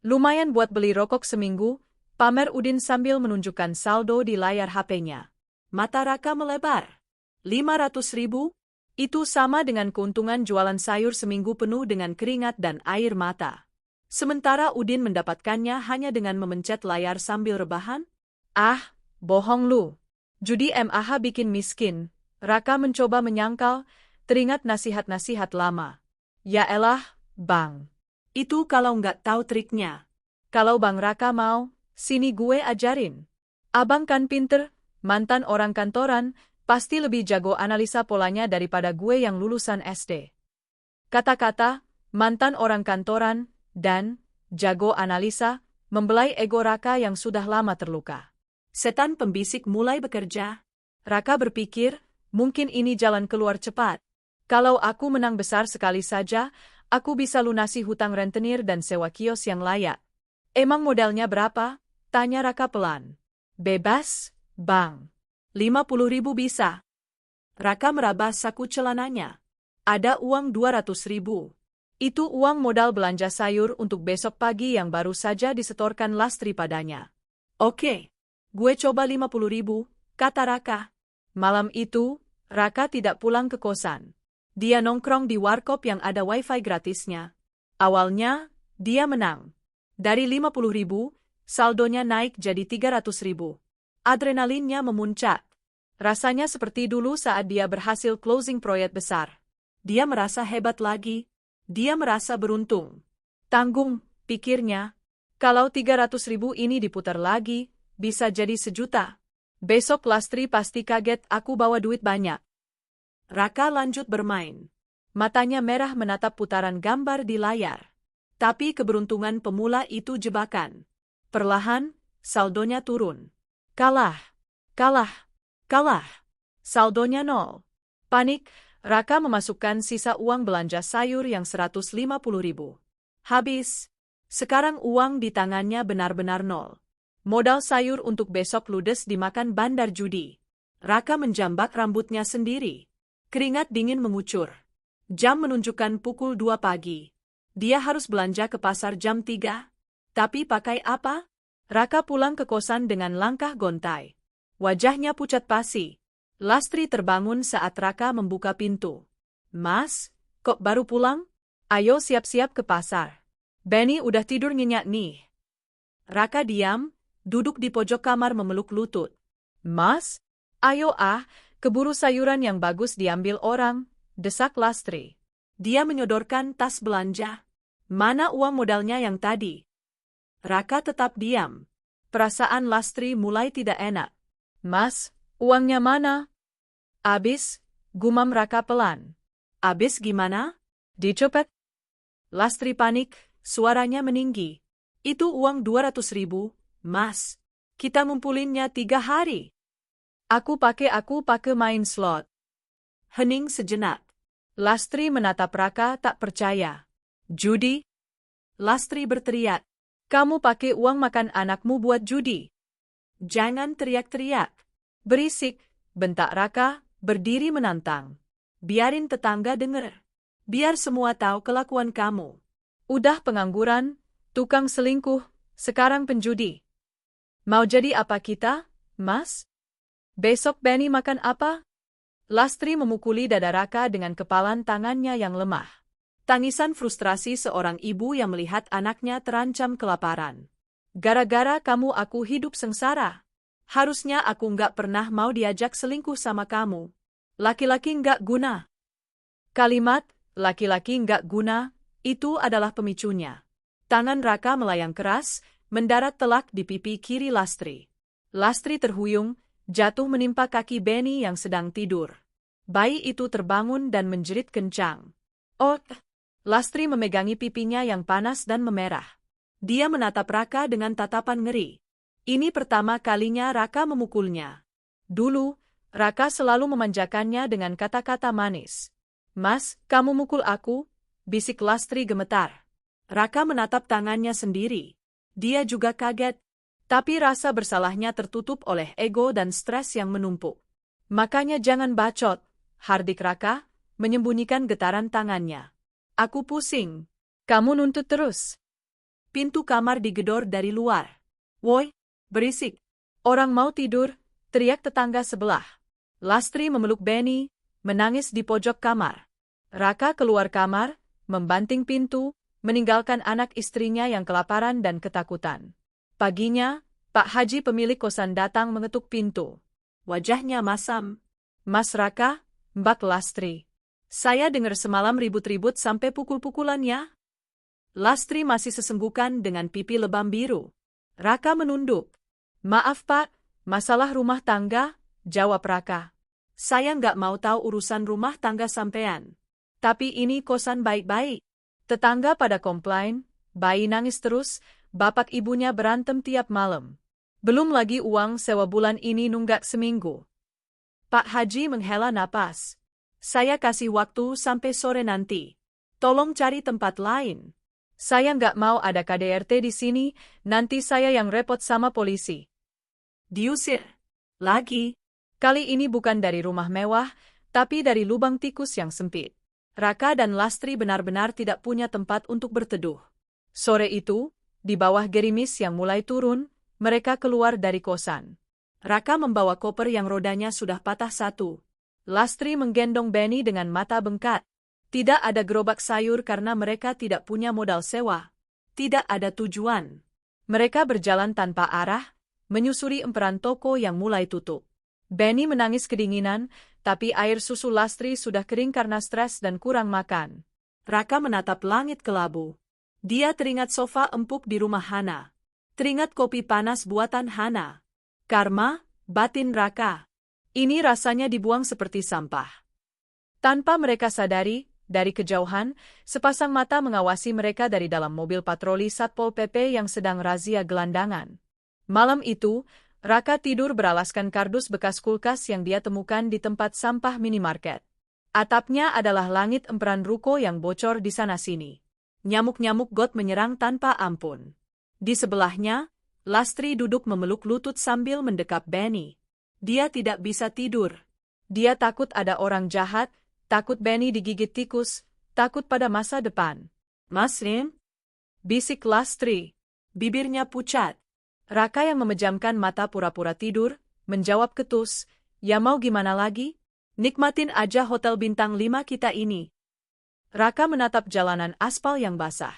A: Lumayan buat beli rokok seminggu, pamer Udin sambil menunjukkan saldo di layar HP-nya. Mata Raka melebar. 500.000? Itu sama dengan keuntungan jualan sayur seminggu penuh dengan keringat dan air mata. Sementara Udin mendapatkannya hanya dengan memencet layar sambil rebahan? Ah, bohong lu. Judi MAH bikin miskin. Raka mencoba menyangkal, teringat nasihat-nasihat lama. Ya elah, bang. Itu kalau nggak tahu triknya. Kalau bang Raka mau, sini gue ajarin. Abang kan pinter, mantan orang kantoran, pasti lebih jago analisa polanya daripada gue yang lulusan SD. Kata-kata, mantan orang kantoran, dan jago analisa, membelai ego Raka yang sudah lama terluka. Setan pembisik mulai bekerja. Raka berpikir, mungkin ini jalan keluar cepat. Kalau aku menang besar sekali saja, aku bisa lunasi hutang rentenir dan sewa kios yang layak. Emang modalnya berapa? Tanya Raka pelan. Bebas, bang. 50.000 bisa. Raka meraba saku celananya. Ada uang 200.000. Itu uang modal belanja sayur untuk besok pagi yang baru saja disetorkan Lastri padanya. Oke, gue coba 50.000, kata Raka. Malam itu, Raka tidak pulang ke kosan. Dia nongkrong di warkop yang ada wifi gratisnya. Awalnya, dia menang. Dari 50.000, saldonya naik jadi 300.000.
B: Adrenalinnya memuncak. Rasanya seperti dulu saat dia berhasil closing proyek besar. Dia merasa hebat lagi. Dia merasa beruntung. Tanggung, pikirnya. Kalau 300.000 ini diputar lagi, bisa jadi 1 juta. Besok Lastri pasti kaget aku bawa duit banyak. Raka lanjut bermain. Matanya merah menatap putaran gambar di layar. Tapi keberuntungan pemula itu jebakan. Perlahan, saldonya turun. Kalah. Saldonya 0. Panik, Raka memasukkan sisa uang belanja sayur yang 150.000. Habis. Sekarang uang di tangannya benar-benar 0. Modal sayur untuk besok ludes dimakan bandar judi. Raka menjambak rambutnya sendiri. Keringat dingin mengucur. Jam menunjukkan pukul 2 pagi. Dia harus belanja ke pasar jam 3. Tapi pakai apa? Raka pulang ke kosan dengan langkah gontai. Wajahnya pucat pasi. Lastri terbangun saat Raka membuka pintu. Mas, kok baru pulang? Ayo siap-siap ke pasar. Benny udah tidur nyenyak nih. Raka diam, duduk di pojok kamar memeluk lutut. Mas, ayo keburu sayuran yang bagus diambil orang, desak Lastri. Dia menyodorkan tas belanja. Mana uang modalnya yang tadi? Raka tetap diam. Perasaan Lastri mulai tidak enak. Mas, uangnya mana? Abis, gumam Raka pelan. Abis gimana? Dicopet. Lastri panik, suaranya meninggi. Itu uang 200.000, Mas. Kita ngumpulinnya 3 hari. Aku pakai main slot. Hening sejenak. Lastri menatap Raka tak percaya. Judi? Lastri berteriak. Kamu pakai uang makan anakmu buat judi. Jangan teriak-teriak. Berisik, bentak Raka, berdiri menantang. Biarin tetangga denger. Biar semua tahu kelakuan kamu. Udah pengangguran, tukang selingkuh, sekarang penjudi. Mau jadi apa kita, Mas? Besok Benny makan apa? Lastri memukuli dada Raka dengan kepalan tangannya yang lemah. Tangisan frustrasi seorang ibu yang melihat anaknya terancam kelaparan. Gara-gara kamu aku hidup sengsara. Harusnya aku nggak pernah mau diajak selingkuh sama kamu. Laki-laki nggak guna. Kalimat, laki-laki nggak guna, itu adalah pemicunya. Tangan Raka melayang keras, mendarat telak di pipi kiri Lastri. Lastri terhuyung, jatuh menimpa kaki Benny yang sedang tidur. Bayi itu terbangun dan menjerit kencang. Oh! Lastri memegangi pipinya yang panas dan memerah. Dia menatap Raka dengan tatapan ngeri. Ini pertama kalinya Raka memukulnya. Dulu, Raka selalu memanjakannya dengan kata-kata manis. Mas, kamu mukul aku? Bisik Lastri gemetar. Raka menatap tangannya sendiri. Dia juga kaget. Tapi rasa bersalahnya tertutup oleh ego dan stres yang menumpuk. Makanya jangan bacot, hardik Raka, menyembunyikan getaran tangannya. Aku pusing. Kamu nuntut terus. Pintu kamar digedor dari luar. Woi, berisik. Orang mau tidur, teriak tetangga sebelah. Lastri memeluk Benny, menangis di pojok kamar. Raka keluar kamar, membanting pintu, meninggalkan anak istrinya yang kelaparan dan ketakutan. Paginya, Pak Haji pemilik kosan datang mengetuk pintu. Wajahnya masam. Mas Raka, Mbak Lastri. Saya dengar semalam ribut-ribut sampai pukul-pukulan ya? Lastri masih sesenggukan dengan pipi lebam biru. Raka menunduk. Maaf Pak, masalah rumah tangga, jawab Raka. Saya nggak mau tahu urusan rumah tangga sampean. Tapi ini kosan baik-baik. Tetangga pada komplain, bayi nangis terus, bapak ibunya berantem tiap malam. Belum lagi uang sewa bulan ini nunggak seminggu. Pak Haji menghela napas. Saya kasih waktu sampai sore nanti. Tolong cari tempat lain. Saya nggak mau ada KDRT di sini, nanti saya yang repot sama polisi. Diusir. Lagi. Kali ini bukan dari rumah mewah, tapi dari lubang tikus yang sempit. Raka dan Lastri benar-benar tidak punya tempat untuk berteduh. Sore itu, di bawah gerimis yang mulai turun, mereka keluar dari kosan. Raka membawa koper yang rodanya sudah patah satu. Lastri menggendong Benny dengan mata bengkak. Tidak ada gerobak sayur karena mereka tidak punya modal sewa. Tidak ada tujuan. Mereka berjalan tanpa arah,
A: menyusuri emperan toko yang mulai tutup. Benny menangis kedinginan, tapi air susu Lastri sudah kering karena stres dan kurang makan.
B: Raka menatap langit kelabu. Dia teringat sofa empuk di rumah Hana. Teringat kopi panas buatan Hana. Karma, batin Raka.
A: Ini rasanya dibuang seperti sampah. Tanpa mereka sadari, dari kejauhan, sepasang mata mengawasi mereka dari dalam mobil patroli Satpol PP yang sedang razia gelandangan. Malam itu, Raka tidur beralaskan kardus bekas kulkas yang dia temukan di tempat sampah minimarket. Atapnya adalah langit emperan ruko yang bocor di sana-sini. Nyamuk-nyamuk got menyerang tanpa ampun. Di sebelahnya, Lastri duduk memeluk lutut sambil mendekap Benny. Dia tidak bisa tidur. Dia takut ada orang jahat, takut Benny digigit tikus, takut pada masa depan.
B: Mas Rim?
A: Bisik Lastri.
B: Bibirnya pucat.
A: Raka yang memejamkan mata pura-pura tidur, menjawab ketus, ya mau gimana lagi? Nikmatin aja hotel bintang 5 kita ini. Raka menatap jalanan aspal yang basah.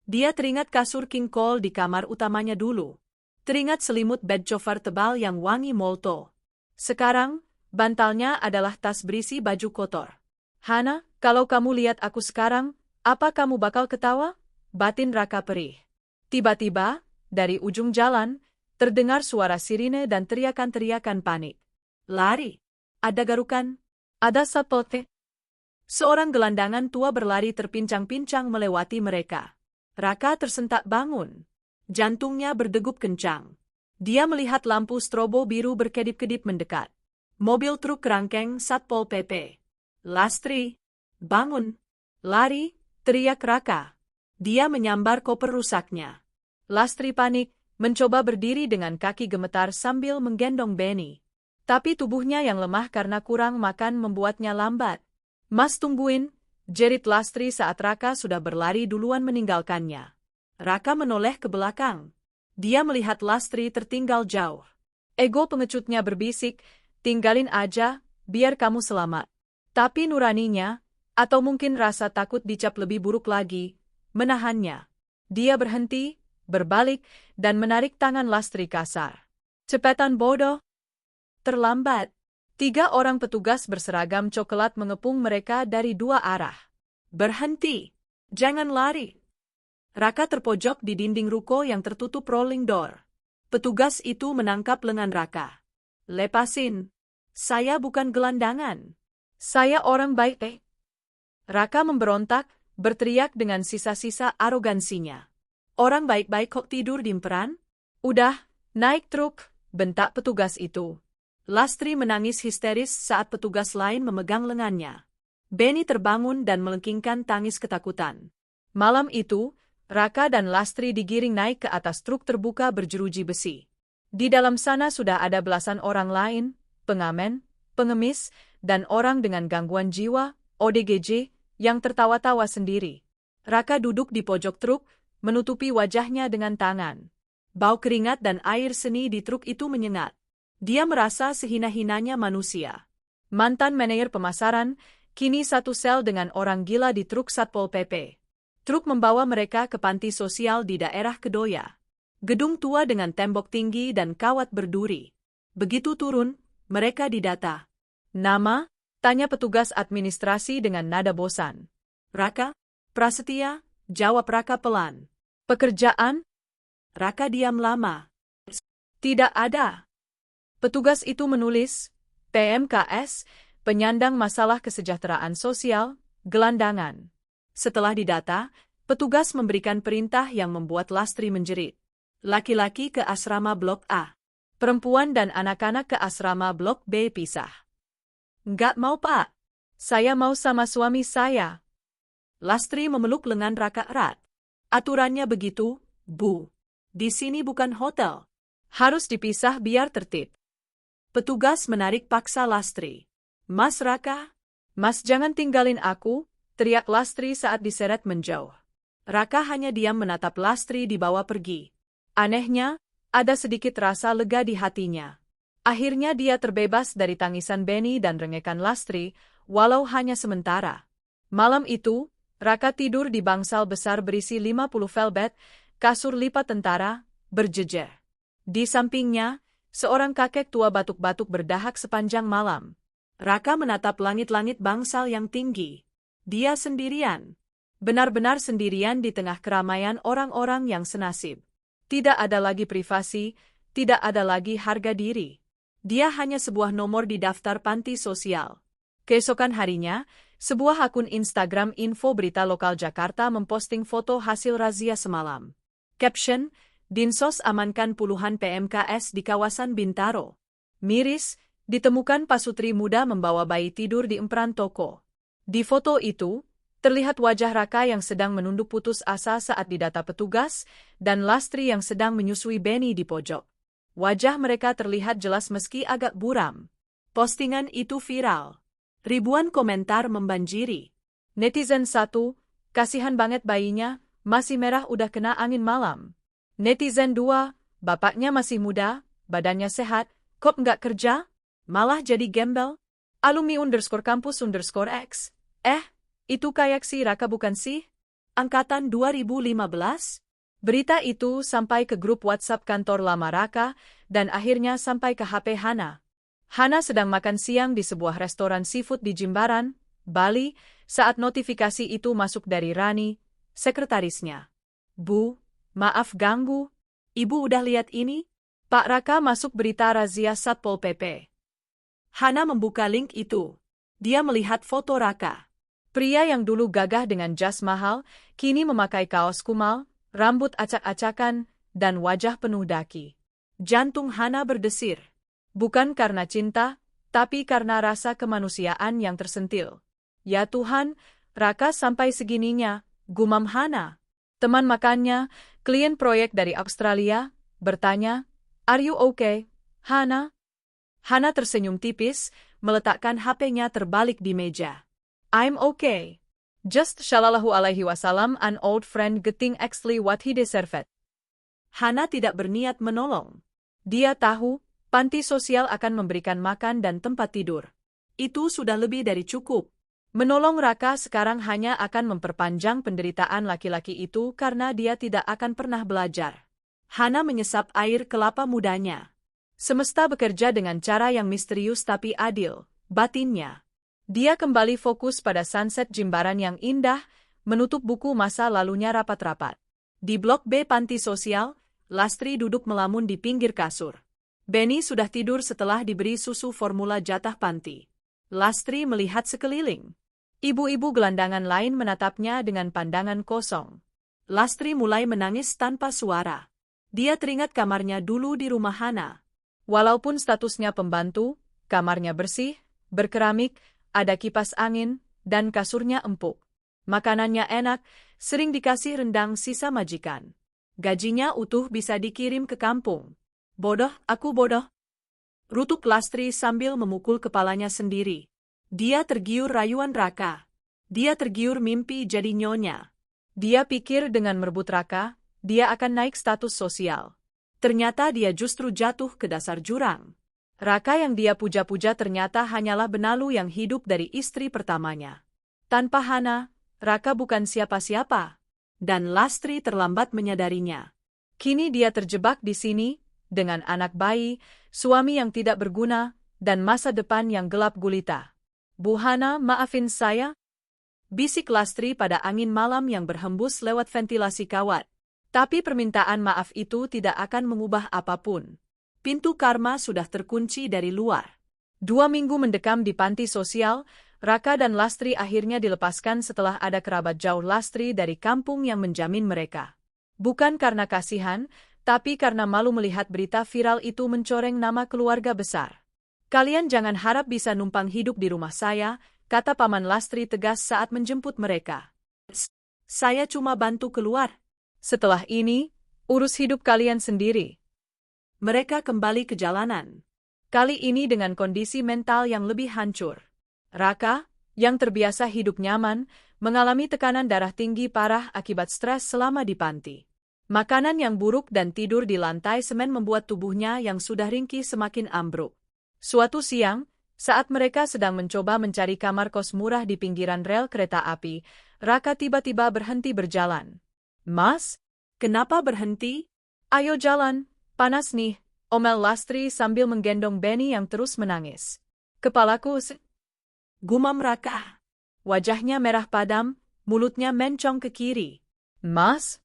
A: Dia teringat kasur King Cole di kamar utamanya dulu. Teringat selimut bed cover tebal yang wangi molto. Sekarang, bantalnya adalah tas berisi baju kotor. Hana, kalau kamu lihat aku sekarang, apa kamu bakal ketawa? Batin Raka perih. Tiba-tiba, dari ujung jalan, terdengar suara sirine dan teriakan-teriakan panik.
B: Lari. Ada garukan.
A: Ada Satpol PP.
B: Seorang gelandangan tua berlari terpincang-pincang melewati mereka. Raka tersentak bangun. Jantungnya berdegup kencang. Dia melihat lampu strobo biru berkedip-kedip mendekat. Mobil truk kerangkeng Satpol PP. Lastri, bangun. Lari, teriak Raka. Dia menyambar koper rusaknya.
A: Lastri panik, mencoba berdiri dengan kaki gemetar sambil menggendong Benny. Tapi tubuhnya yang lemah karena kurang makan membuatnya lambat. Mas tungguin, jerit Lastri saat Raka sudah berlari duluan meninggalkannya.
B: Raka menoleh ke belakang. Dia melihat Lastri tertinggal jauh.
A: Ego pengecutnya berbisik, tinggalin aja, biar kamu selamat. Tapi nuraninya, atau mungkin rasa takut dicap lebih buruk lagi, menahannya. Dia berhenti, berbalik, dan menarik tangan Lastri kasar. Cepetan bodoh. Terlambat. 3 orang petugas berseragam coklat mengepung mereka dari 2 arah.
B: Berhenti. Jangan lari. Raka terpojok di dinding ruko yang tertutup rolling door. Petugas itu menangkap lengan Raka. Lepasin. Saya bukan gelandangan.
A: Saya orang baik. Raka memberontak, berteriak dengan sisa-sisa arogansinya.
B: Orang baik-baik kok tidur di emperan?
A: Udah, naik truk, bentak petugas itu.
B: Lastri menangis histeris saat petugas lain memegang lengannya. Benny terbangun dan melengkingkan tangis ketakutan.
A: Malam itu, Raka dan Lastri digiring naik ke atas truk terbuka berjeruji besi. Di dalam sana sudah ada belasan orang lain, pengamen, pengemis, dan orang dengan gangguan jiwa, ODGJ, yang tertawa-tawa sendiri. Raka duduk di pojok truk, menutupi wajahnya dengan tangan. Bau keringat dan air seni di truk itu menyengat. Dia merasa sehina-hinanya manusia. Mantan manajer pemasaran, kini satu sel dengan orang gila di truk Satpol PP. Truk membawa mereka ke panti sosial di daerah Kedoya. Gedung tua dengan tembok tinggi dan kawat berduri. Begitu turun, mereka didata. Nama? Tanya petugas administrasi dengan nada bosan.
B: Raka? Prasetya? Jawab Raka pelan.
A: Pekerjaan?
B: Raka diam lama.
A: Tidak ada. Petugas itu menulis, PMKS, penyandang masalah kesejahteraan sosial, gelandangan. Setelah didata, petugas memberikan perintah yang membuat Lastri menjerit. Laki-laki ke asrama Blok A. Perempuan dan anak-anak ke asrama Blok B pisah. Nggak mau, Pak. Saya mau sama suami saya.
B: Lastri memeluk lengan Raka erat. Aturannya begitu, Bu. Di sini bukan hotel.
A: Harus dipisah biar tertib.
B: Petugas menarik paksa Lastri. Mas Raka?
A: Mas jangan tinggalin aku, teriak Lastri saat diseret menjauh.
B: Raka hanya diam menatap Lastri dibawa pergi.
A: Anehnya, ada sedikit rasa lega di hatinya. Akhirnya dia terbebas dari tangisan Benny dan rengekan Lastri, walau hanya sementara. Malam itu, Raka tidur di bangsal besar berisi 50 velvet, kasur lipat tentara, berjejer.
B: Di sampingnya, seorang kakek tua batuk-batuk berdahak sepanjang malam. Raka menatap langit-langit bangsal yang tinggi. Dia sendirian. Benar-benar sendirian di tengah keramaian orang-orang yang senasib. Tidak ada lagi privasi, tidak ada lagi harga diri. Dia hanya sebuah nomor di daftar panti sosial. Keesokan harinya, sebuah akun Instagram info berita lokal Jakarta memposting foto hasil razia semalam. Caption, Dinsos amankan puluhan PMKS di kawasan Bintaro. Miris, ditemukan pasutri muda membawa bayi tidur di emperan toko. Di foto itu, terlihat wajah Raka yang sedang menunduk putus asa saat didata petugas, dan Lastri yang sedang menyusui Benny di pojok. Wajah mereka terlihat jelas meski agak buram. Postingan itu viral. Ribuan komentar membanjiri. Netizen 1, kasihan banget bayinya, masih merah udah kena angin malam. Netizen 2, bapaknya masih muda, badannya sehat, kok nggak kerja? Malah jadi gembel? Alumni_kampus_X. Itu kayak si Raka bukan sih? Angkatan 2015? Berita itu sampai ke grup WhatsApp kantor lama Raka, dan akhirnya sampai ke HP Hana. Hana sedang makan siang di sebuah restoran seafood di Jimbaran, Bali, saat notifikasi itu masuk dari Rani, sekretarisnya. Bu, maaf ganggu. Ibu udah lihat ini? Pak Raka masuk berita razia Satpol PP. Hana membuka link itu. Dia melihat foto Raka. Pria yang dulu gagah dengan jas mahal, kini memakai kaos kumal, rambut acak-acakan, dan wajah penuh daki. Jantung Hana berdesir. Bukan karena cinta, tapi karena rasa kemanusiaan yang tersentil. Ya Tuhan, Raka sampai segininya, gumam Hana. Teman makannya, klien proyek dari Australia, bertanya, "Are you okay, Hana?" Hana tersenyum tipis, meletakkan HP-nya terbalik di meja. "I'm okay. Just shallallahu alaihi wasallam an old friend getting exactly what he deserved." Hana tidak berniat menolong. Dia tahu, panti sosial akan memberikan makan dan tempat tidur. Itu sudah lebih dari cukup. Menolong Raka sekarang hanya akan memperpanjang penderitaan laki-laki itu karena dia tidak akan pernah belajar. Hana menyesap air kelapa mudanya. Semesta bekerja dengan cara yang misterius tapi adil, batinnya. Dia kembali fokus pada sunset Jimbaran yang indah, menutup buku masa lalunya rapat-rapat. Di blok B panti sosial, Lastri duduk melamun di pinggir kasur. Benny sudah tidur setelah diberi susu formula jatah panti. Lastri melihat sekeliling. Ibu-ibu gelandangan lain menatapnya dengan pandangan kosong. Lastri mulai menangis tanpa suara. Dia teringat kamarnya dulu di rumah Hana. Walaupun statusnya pembantu, kamarnya bersih, berkeramik, ada kipas angin, dan kasurnya empuk. Makanannya enak, sering dikasih rendang sisa majikan. Gajinya utuh bisa dikirim ke kampung. Bodoh, aku bodoh. Rutuk Lastri sambil memukul kepalanya sendiri. Dia tergiur rayuan Raka. Dia tergiur mimpi jadi nyonya. Dia pikir dengan merebut Raka, dia akan naik status sosial. Ternyata dia justru jatuh ke dasar jurang. Raka yang dia puja-puja ternyata hanyalah benalu yang hidup dari istri pertamanya. Tanpa Hana, Raka bukan siapa-siapa. Dan Lastri terlambat menyadarinya. Kini dia terjebak di sini, dengan anak bayi, suami yang tidak berguna, dan masa depan yang gelap gulita. "Bu Hana, maafin saya?" Bisik Lastri pada angin malam yang berhembus lewat ventilasi kawat. Tapi permintaan maaf itu tidak akan mengubah apapun. Pintu karma sudah terkunci dari luar. 2 minggu mendekam di panti sosial, Raka dan Lastri akhirnya dilepaskan setelah ada kerabat jauh Lastri dari kampung yang menjamin mereka. Bukan karena kasihan, tapi karena malu melihat berita viral itu mencoreng nama keluarga besar. "Kalian jangan harap bisa numpang hidup di rumah saya," kata Paman Lastri tegas saat menjemput mereka. "Saya cuma bantu keluar. Setelah ini, urus hidup kalian sendiri." Mereka kembali ke jalanan. Kali ini dengan kondisi mental yang lebih hancur. Raka, yang terbiasa hidup nyaman, mengalami tekanan darah tinggi parah akibat stres selama di panti. Makanan yang buruk dan tidur di lantai semen membuat tubuhnya yang sudah ringkih semakin ambruk. Suatu siang, saat mereka sedang mencoba mencari kamar kos murah di pinggiran rel kereta api, Raka tiba-tiba berhenti berjalan. "Mas, kenapa berhenti? Ayo jalan,
A: Panas nih, omel Lastri sambil menggendong Benny yang terus menangis. Kepalaku
B: Gumam Raka.
A: Wajahnya merah padam, mulutnya mencong ke kiri. Mas?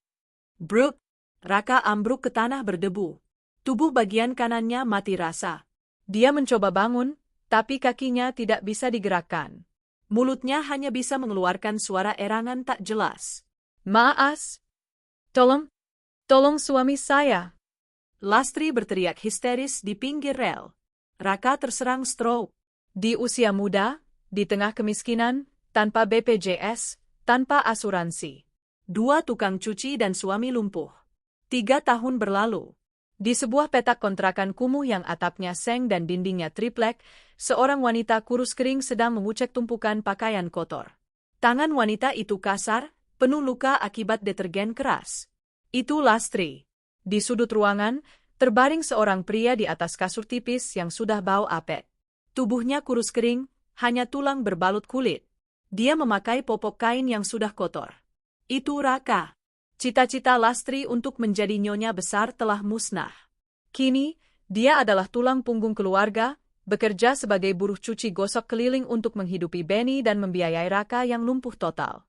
B: Bruk. Raka ambruk ke tanah berdebu. Tubuh bagian kanannya mati rasa.
A: Dia mencoba bangun, tapi kakinya tidak bisa digerakkan.
B: Mulutnya hanya bisa mengeluarkan suara erangan tak jelas.
A: Maas! Tolong suami saya!
B: Lastri berteriak histeris di pinggir rel. Raka terserang stroke.
A: Di usia muda, di tengah kemiskinan, tanpa BPJS, tanpa asuransi.
B: 2 tukang cuci dan suami lumpuh. 3 tahun berlalu.
A: Di sebuah petak kontrakan kumuh yang atapnya seng dan dindingnya triplek, seorang wanita kurus kering sedang mengucek tumpukan pakaian kotor. Tangan wanita itu kasar, penuh luka akibat detergen keras. Itu Lastri. Di sudut ruangan, terbaring seorang pria di atas kasur tipis yang sudah bau apek. Tubuhnya kurus kering, hanya tulang berbalut kulit. Dia memakai popok kain yang sudah kotor. Itu Raka. Cita-cita Lastri untuk menjadi nyonya besar telah musnah. Kini, dia adalah tulang punggung keluarga, bekerja sebagai buruh cuci gosok keliling untuk menghidupi Benny dan membiayai Raka yang lumpuh total.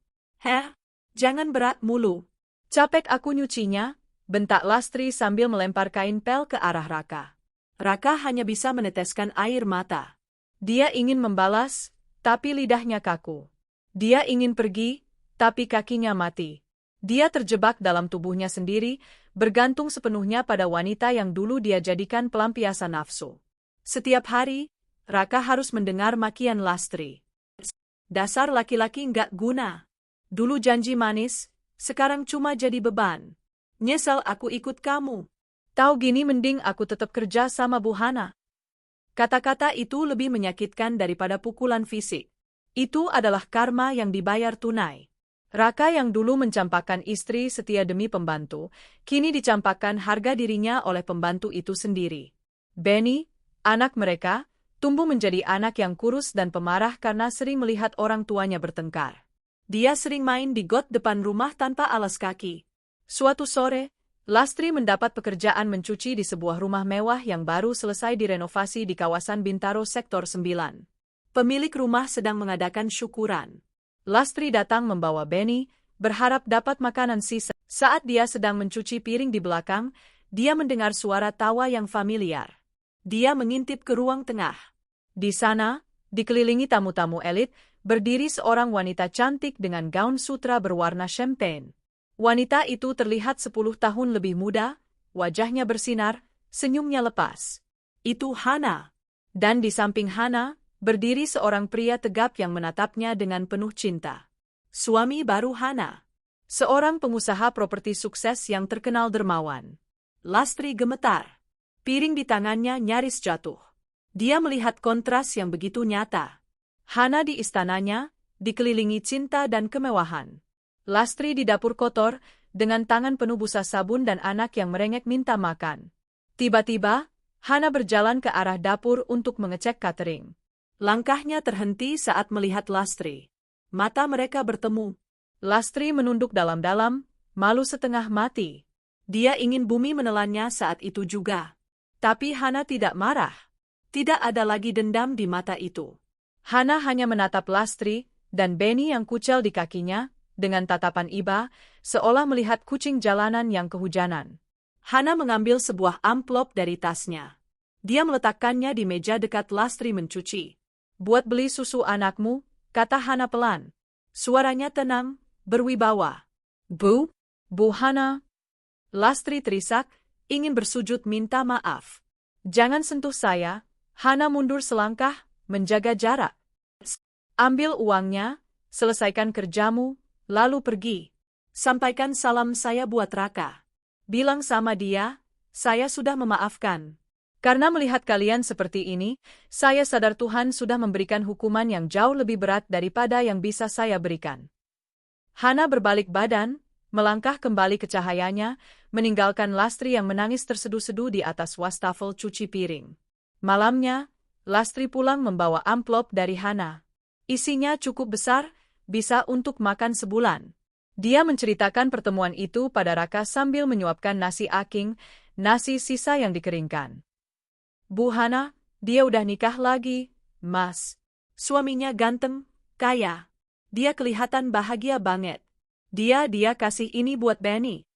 B: Jangan berat mulu.
A: Capek aku nyucinya, bentak Lastri sambil melempar kain pel ke arah Raka.
B: Raka hanya bisa meneteskan air mata.
A: Dia ingin membalas, tapi lidahnya kaku. Dia ingin pergi, tapi kakinya mati. Dia terjebak dalam tubuhnya sendiri, bergantung sepenuhnya pada wanita yang dulu dia jadikan pelampiasan nafsu. Setiap hari, Raka harus mendengar makian Lastri. Dasar laki-laki nggak guna. Dulu janji manis, sekarang cuma jadi beban. Nyesel aku ikut kamu. Tahu gini mending aku tetap kerja sama Bu Hana. Kata-kata itu lebih menyakitkan daripada pukulan fisik. Itu adalah karma yang dibayar tunai. Raka yang dulu mencampakkan istri setia demi pembantu, kini dicampakkan harga dirinya oleh pembantu itu sendiri. Benny, anak mereka, tumbuh menjadi anak yang kurus dan pemarah karena sering melihat orang tuanya bertengkar. Dia sering main di got depan rumah tanpa alas kaki. Suatu sore, Lastri mendapat pekerjaan mencuci di sebuah rumah mewah yang baru selesai direnovasi di kawasan Bintaro Sektor 9. Pemilik rumah sedang mengadakan syukuran. Lastri datang membawa Benny, berharap dapat makanan sisa. Saat dia sedang mencuci piring di belakang, dia mendengar suara tawa yang familiar. Dia mengintip ke ruang tengah. Di sana, dikelilingi tamu-tamu elit, berdiri seorang wanita cantik dengan gaun sutra berwarna champagne. Wanita itu terlihat 10 tahun lebih muda, wajahnya bersinar, senyumnya lepas. Itu Hana. Dan di samping Hana, berdiri seorang pria tegap yang menatapnya dengan penuh cinta. Suami baru Hana. Seorang pengusaha properti sukses yang terkenal dermawan. Lastri gemetar. Piring di tangannya nyaris jatuh. Dia melihat kontras yang begitu nyata. Hana di istananya, dikelilingi cinta dan kemewahan. Lastri di dapur kotor, dengan tangan penuh busa sabun dan anak yang merengek minta makan. Tiba-tiba, Hana berjalan ke arah dapur untuk mengecek catering. Langkahnya terhenti saat melihat Lastri. Mata mereka bertemu. Lastri menunduk dalam-dalam, malu setengah mati. Dia ingin bumi menelannya saat itu juga. Tapi Hana tidak marah. Tidak ada lagi dendam di mata itu. Hana hanya menatap Lastri dan Benny yang kucel di kakinya, dengan tatapan iba, seolah melihat kucing jalanan yang kehujanan. Hana mengambil sebuah amplop dari tasnya. Dia meletakkannya di meja dekat Lastri mencuci. Buat beli susu anakmu, kata Hana pelan. Suaranya tenang, berwibawa. Bu Hana. Lastri terisak, ingin bersujud minta maaf. Jangan sentuh saya. Hana mundur selangkah, menjaga jarak. Ambil uangnya, selesaikan kerjamu, lalu pergi. Sampaikan salam saya buat Raka. Bilang sama dia, saya sudah memaafkan. Karena melihat kalian seperti ini, saya sadar Tuhan sudah memberikan hukuman yang jauh lebih berat daripada yang bisa saya berikan. Hana berbalik badan, melangkah kembali ke cahayanya, meninggalkan Lastri yang menangis terseduh-seduh di atas wastafel cuci piring. Malamnya, Lastri pulang membawa amplop dari Hana. Isinya cukup besar, bisa untuk makan sebulan. Dia menceritakan pertemuan itu pada Raka sambil menyuapkan nasi aking, nasi sisa yang dikeringkan. Bu Hana, dia udah nikah lagi, Mas.
B: Suaminya ganteng, kaya. Dia kelihatan bahagia banget. Dia kasih ini buat Benny.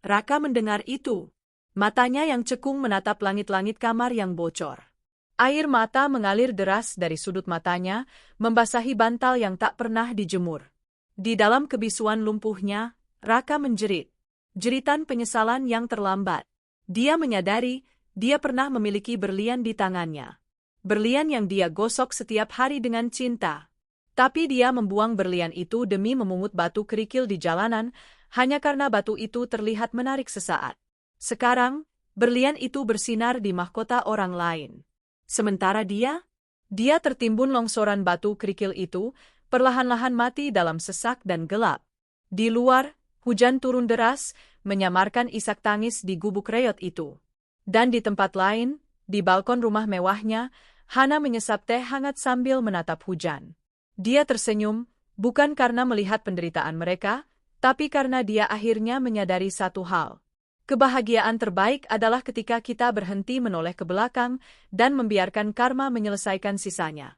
B: Raka mendengar itu. Matanya yang cekung menatap langit-langit kamar yang bocor.
A: Air mata mengalir deras dari sudut matanya, membasahi bantal yang tak pernah dijemur. Di dalam kebisuan lumpuhnya, Raka menjerit. Jeritan penyesalan yang terlambat. Dia menyadari, dia pernah memiliki berlian di tangannya. Berlian yang dia gosok setiap hari dengan cinta. Tapi dia membuang berlian itu demi memungut batu kerikil di jalanan, hanya karena batu itu terlihat menarik sesaat. Sekarang, berlian itu bersinar di mahkota orang lain. Sementara dia tertimbun longsoran batu kerikil itu, perlahan-lahan mati dalam sesak dan gelap. Di luar, hujan turun deras, menyamarkan isak tangis di gubuk reot itu. Dan di tempat lain, di balkon rumah mewahnya, Hana menyesap teh hangat sambil menatap hujan. Dia tersenyum, bukan karena melihat penderitaan mereka, tapi karena dia akhirnya menyadari satu hal. Kebahagiaan terbaik adalah ketika kita berhenti menoleh ke belakang dan membiarkan karma menyelesaikan sisanya.